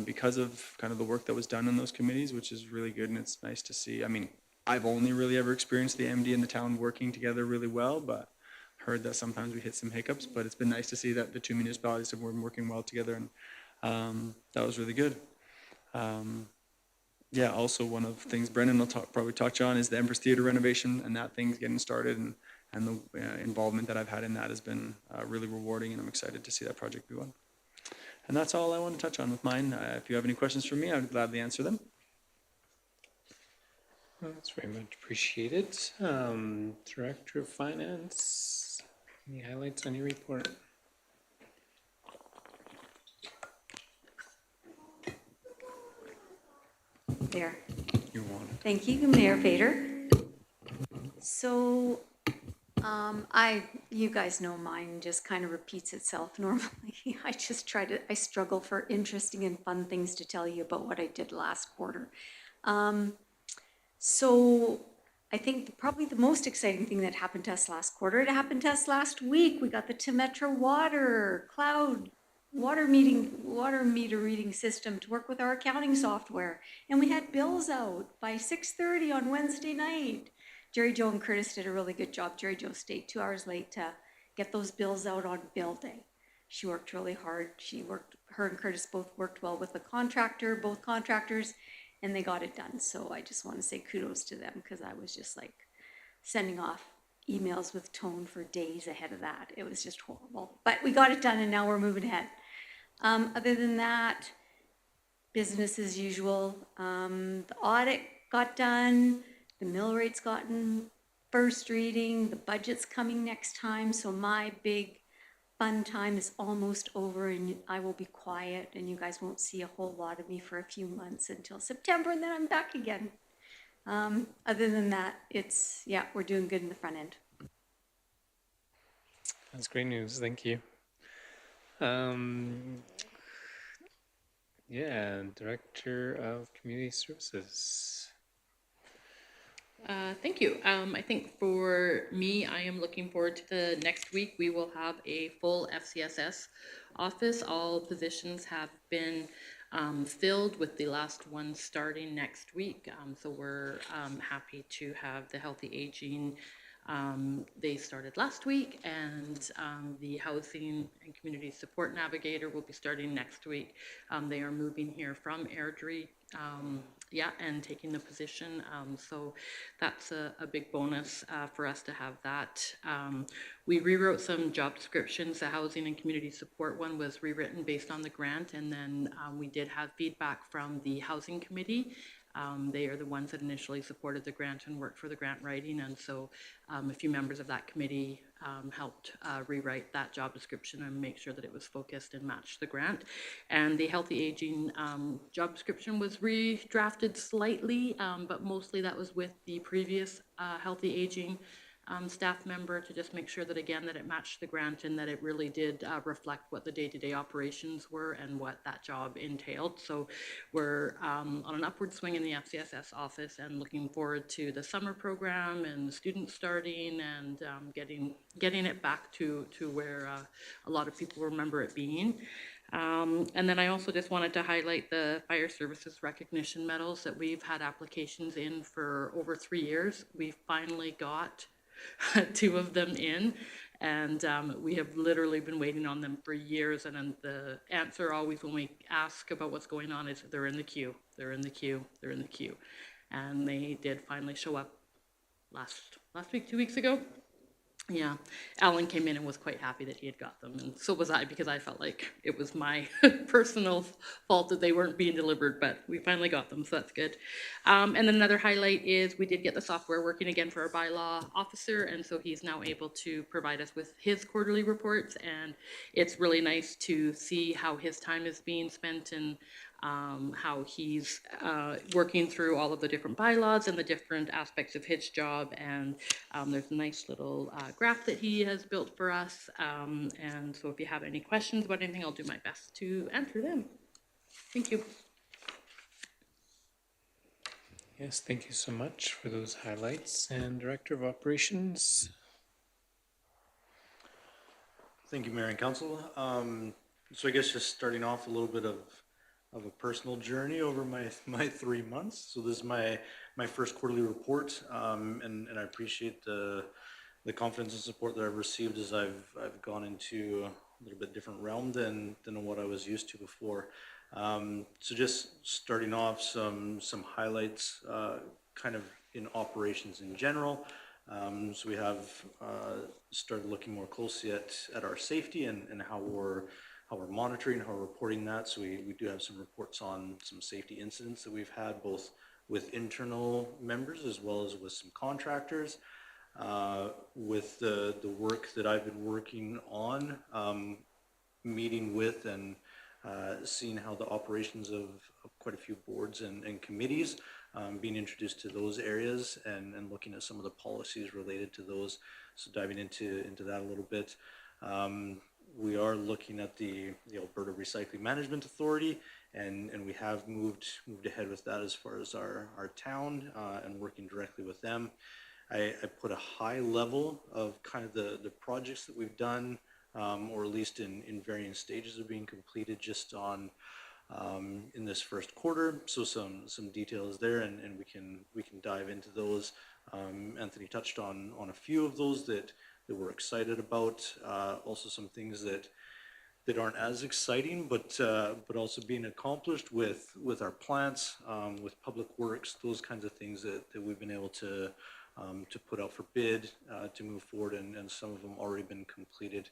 because of kind of the work that was done in those committees, which is really good, and it's nice to see. I mean, I've only really ever experienced the MD and the town working together really well, but heard that sometimes we hit some hiccups, but it's been nice to see that the two municipalities have been working well together, and that was really good. Also one of the things Brendan will probably touch on is the Empress Theater renovation, and that thing's getting started, and the involvement that I've had in that has been really rewarding, and I'm excited to see that project go on. And that's all I want to touch on with mine. If you have any questions for me, I would gladly answer them. Well, that's very much appreciated. Director of Finance, any highlights on your report? There. You want it. Thank you, Mayor Vader. So, you guys know mine just kind of repeats itself normally. I struggle for interesting and fun things to tell you about what I did last quarter. So I think probably the most exciting thing that happened to us last quarter, it happened to us last week. We got the Temetra Water Cloud water meter reading system to work with our accounting software. And we had bills out by 6:30 on Wednesday night. Jerry Jo and Curtis did a really good job. Jerry Jo stayed 2 hours late to get those bills out on bill day. She worked really hard. Her and Curtis both worked well with both contractors, and they got it done. So I just want to say kudos to them, because I was just like sending off emails with Tone for days ahead of that. It was just horrible. But we got it done and now we're moving ahead. Other than that, business as usual. The audit got done, the mill rate's gotten first reading, the budget's coming next time, so my big fun time is almost over and I will be quiet and you guys won't see a whole lot of me for a few months until September and then I'm back again. Other than that, yeah, we're doing good in the front end. That's great news. Thank you. Yeah, Director of Community Services. Thank you. I think for me, I am looking forward to the next week. We will have a full FCSS office. All positions have been filled with the last one starting next week. So we're happy to have the Healthy Aging. They started last week, and the Housing and Community Support Navigator will be starting next week. They are moving here from Airdrie, and taking the position. So that's a big bonus for us to have that. We rewrote some job descriptions. The Housing and Community Support one was rewritten based on the grant, and then we did have feedback from the Housing Committee. They are the ones that initially supported the grant and worked for the grant writing, and so a few members of that committee helped rewrite that job description and make sure that it was focused and matched the grant. And the Healthy Aging job description was redrafted slightly, but mostly that was with the previous Healthy Aging staff member to just make sure that, again, that it matched the grant and that it really did reflect what the day-to-day operations were and what that job entailed. So we're on an upward swing in the FCSS office and looking forward to the summer program and the students starting and getting it back to where a lot of people remember it being. And then I also just wanted to highlight the Fire Services Recognition Medals that we've had applications in for over 3 years. We finally got 2 of them in, and we have literally been waiting on them for years, and then the answer always when we ask about what's going on is they're in the queue, they're in the queue, they're in the queue. And they did finally show up last week, 2 weeks ago. Yeah, Alan came in and was quite happy that he had got them, and so was I, because I felt like it was my personal fault that they weren't being delivered, but we finally got them, so that's good. And then another highlight is we did get the software working again for our bylaw officer, and so he's now able to provide us with his quarterly reports, and it's really nice to see how his time is being spent and how he's working through all of the different bylaws and the different aspects of his job. And there's a nice little graph that he has built for us. And so if you have any questions about anything, I'll do my best to answer them. Thank you. Yes, thank you so much for those highlights. And Director of Operations. Thank you, Mayor and Council. So I guess just starting off a little bit of a personal journey over my 3 months. So this is my first quarterly report, and I appreciate the confidence and support that I've received as I've gone into a little bit different realm than what I was used to before. So just starting off some highlights, kind of in operations in general. So we have started looking more closely at our safety and how we're monitoring, how we're reporting that. So we do have some reports on some safety incidents that we've had, both with internal members as well as with some contractors. With the work that I've been working on, meeting with and seeing how the operations of quite a few boards and committees, being introduced to those areas and looking at some of the policies related to those. So diving into that a little bit. We are looking at the Alberta Recycling Management Authority, and we have moved ahead with that as far as our town and working directly with them. I put a high level of kind of the projects that we've done, or at least in varying stages of being completed just on in this first quarter. So some details there, and we can dive into those. Anthony touched on a few of those that we're excited about. Also some things that aren't as exciting, but also being accomplished with our plants, with public works, those kinds of things that we've been able to to put out for bid, to move forward, and some of them already been completed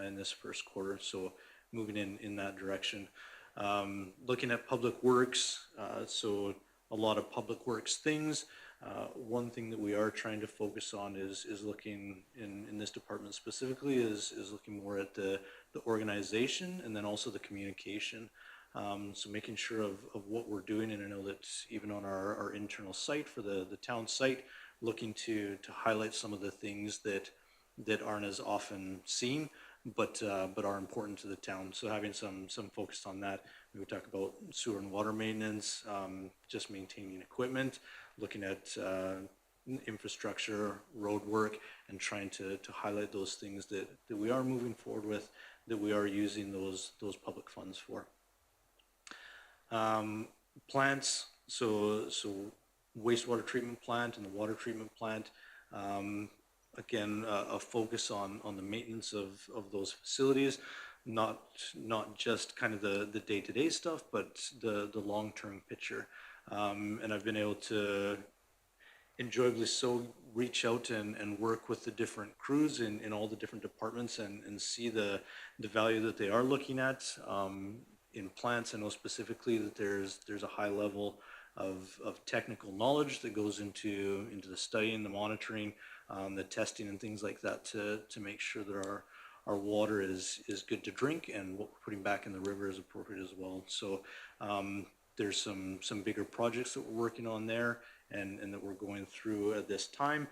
in this first quarter. So moving in that direction. Looking at public works, so a lot of public works things. One thing that we are trying to focus on is looking in this department specifically is looking more at the organization and then also the communication. So making sure of what we're doing, and I know that even on our internal site for the town site, looking to highlight some of the things that aren't as often seen, but are important to the town. So having some focus on that. We talk about sewer and water maintenance, just maintaining equipment, looking at infrastructure, road work, and trying to highlight those things that we are moving forward with, that we are using those public funds for. Plants, so wastewater treatment plant and the water treatment plant. Again, a focus on the maintenance of those facilities, not just kind of the day-to-day stuff, but the long-term picture. And I've been able to enjoyably so reach out and work with the different crews in all the different departments and see the value that they are looking at. In plants, I know specifically that there's a high level of technical knowledge that goes into the studying, the monitoring, the testing and things like that to make sure that our water is good to drink and what we're putting back in the river is appropriate as well. So there's some bigger projects that we're working on there and that we're going through at this time.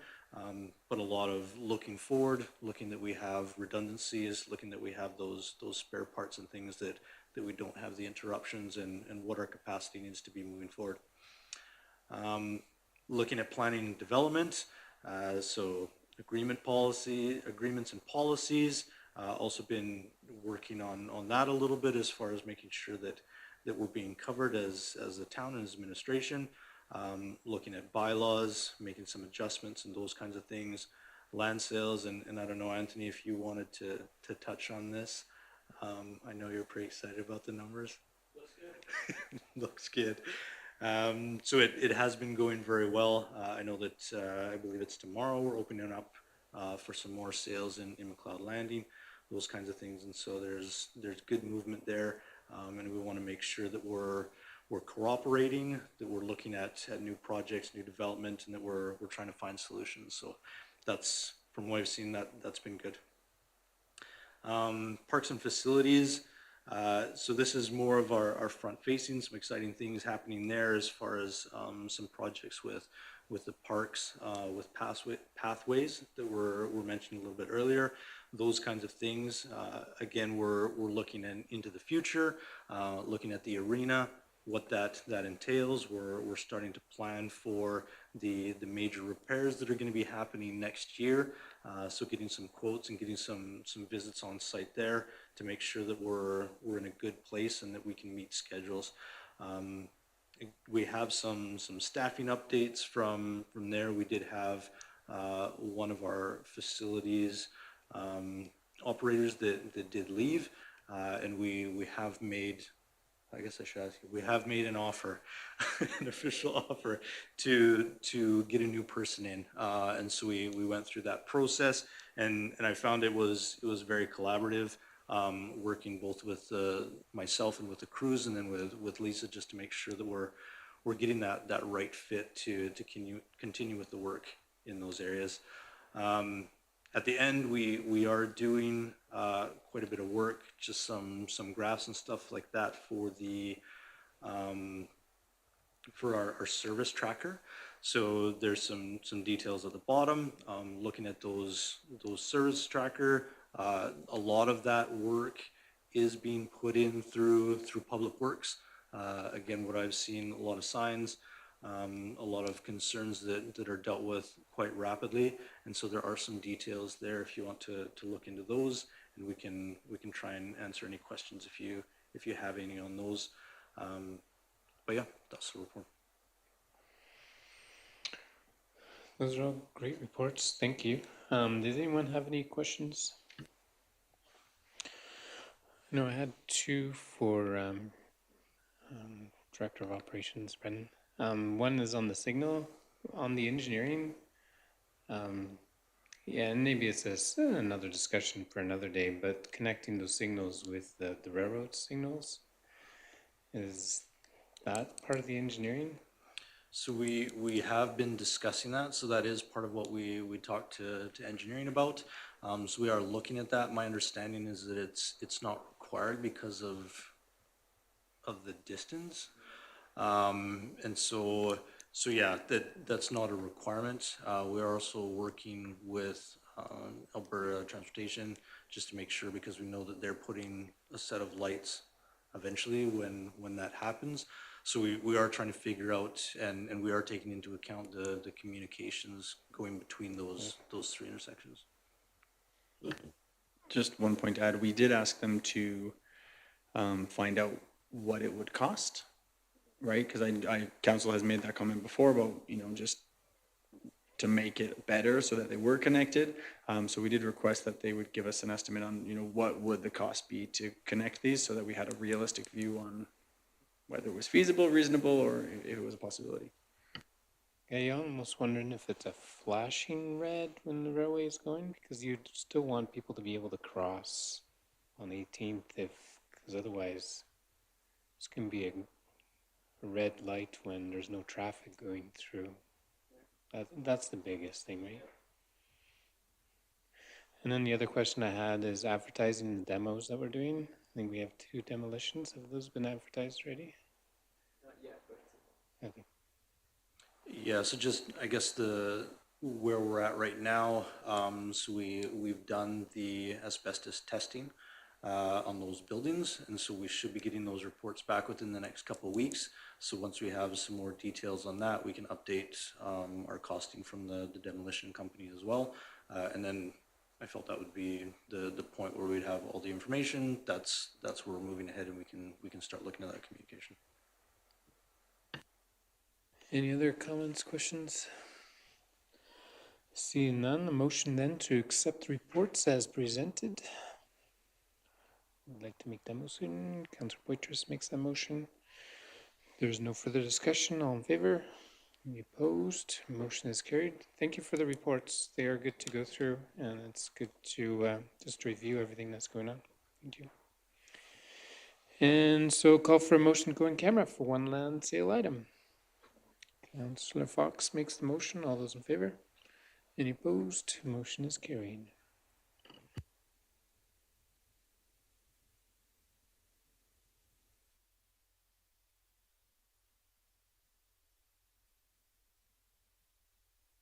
But a lot of looking forward, looking that we have redundancies, looking that we have those spare parts and things that we don't have the interruptions and what our capacity needs to be moving forward. Looking at planning and development, so agreements and policies, also been working on that a little bit as far as making sure that we're being covered as the town and as administration. Looking at bylaws, making some adjustments and those kinds of things. Land sales, and I don't know, Anthony, if you wanted to touch on this. I know you're pretty excited about the numbers. Looks good. Looks good. So it has been going very well. I know that I believe it's tomorrow we're opening up for some more sales in McLeod Landing, those kinds of things. And so there's good movement there, and we want to make sure that we're cooperating, that we're looking at new projects, new development, and that we're trying to find solutions. So that's, from what I've seen, that's been good. Parks and facilities. So this is more of our front facing, some exciting things happening there as far as some projects with the parks, with pathways that were mentioned a little bit earlier, those kinds of things. Again, we're looking into the future, looking at the arena, what that entails. We're starting to plan for the major repairs that are going to be happening next year. So getting some quotes and getting some visits on site there to make sure that we're in a good place and that we can meet schedules. We have some staffing updates from there. We did have one of our facilities operators that did leave, and we have made, I guess I should ask you, we have made an offer, an official offer to get a new person in. And so we went through that process, and I found it was very collaborative, working both with myself and with the crews, and then with Lisa, just to make sure that we're getting that right fit to continue with the work in those areas. At the end, we are doing quite a bit of work, just some graphs and stuff like that for our service tracker. So there's some details at the bottom. Looking at those service tracker, a lot of that work is being put in through Public Works. Again, what I've seen, a lot of signs. A lot of concerns that are dealt with quite rapidly, and so there are some details there if you want to look into those, and we can try and answer any questions if you have any on those. But yeah, that's the report. Those are all great reports. Thank you. Does anyone have any questions? No, I had two for Director of Operations, Brendan. One is on the signal, on the engineering. Yeah, and maybe it's another discussion for another day, but connecting those signals with the railroad signals, is that part of the engineering? So we have been discussing that, so that is part of what we talked to engineering about. So we are looking at that. My understanding is that it's not required because of the distance. And so yeah, that's not a requirement. We are also working with Alberta Transportation just to make sure, because we know that they're putting a set of lights eventually when that happens. So we are trying to figure out, and we are taking into account the communications going between those three intersections. Just one point to add, we did ask them to find out what it would cost, right? Because council has made that comment before about, just to make it better so that they were connected. So we did request that they would give us an estimate on, what would the cost be to connect these, so that we had a realistic view on whether it was feasible, reasonable, or if it was a possibility. Yeah, you're almost wondering if it's a flashing red when the railway is going, because you'd still want people to be able to cross on 18th, because otherwise it's going to be a red light when there's no traffic going through. That's the biggest thing, right? And then the other question I had is advertising the demos that we're doing. I think we have 2 demolitions. Have those been advertised already? Not yet, but Okay. Yeah, so just, I guess where we're at right now, so we've done the asbestos testing on those buildings, and so we should be getting those reports back within the next couple of weeks. So once we have some more details on that, we can update our costing from the demolition company as well. And then I felt that would be the point where we'd have all the information. That's where we're moving ahead, and we can start looking at that communication. Any other comments, questions? Seeing none, a motion then to accept the reports as presented. I'd like to make that motion. Councillor Poitras makes that motion. There's no further discussion. All in favor? Any opposed? Motion is carried. Thank you for the reports. They are good to go through, and it's good to just review everything that's going on. Thank you. And so call for a motion to go in camera for one land sale item. Councillor Fox makes the motion. All those in favor? Any opposed? Motion is carried.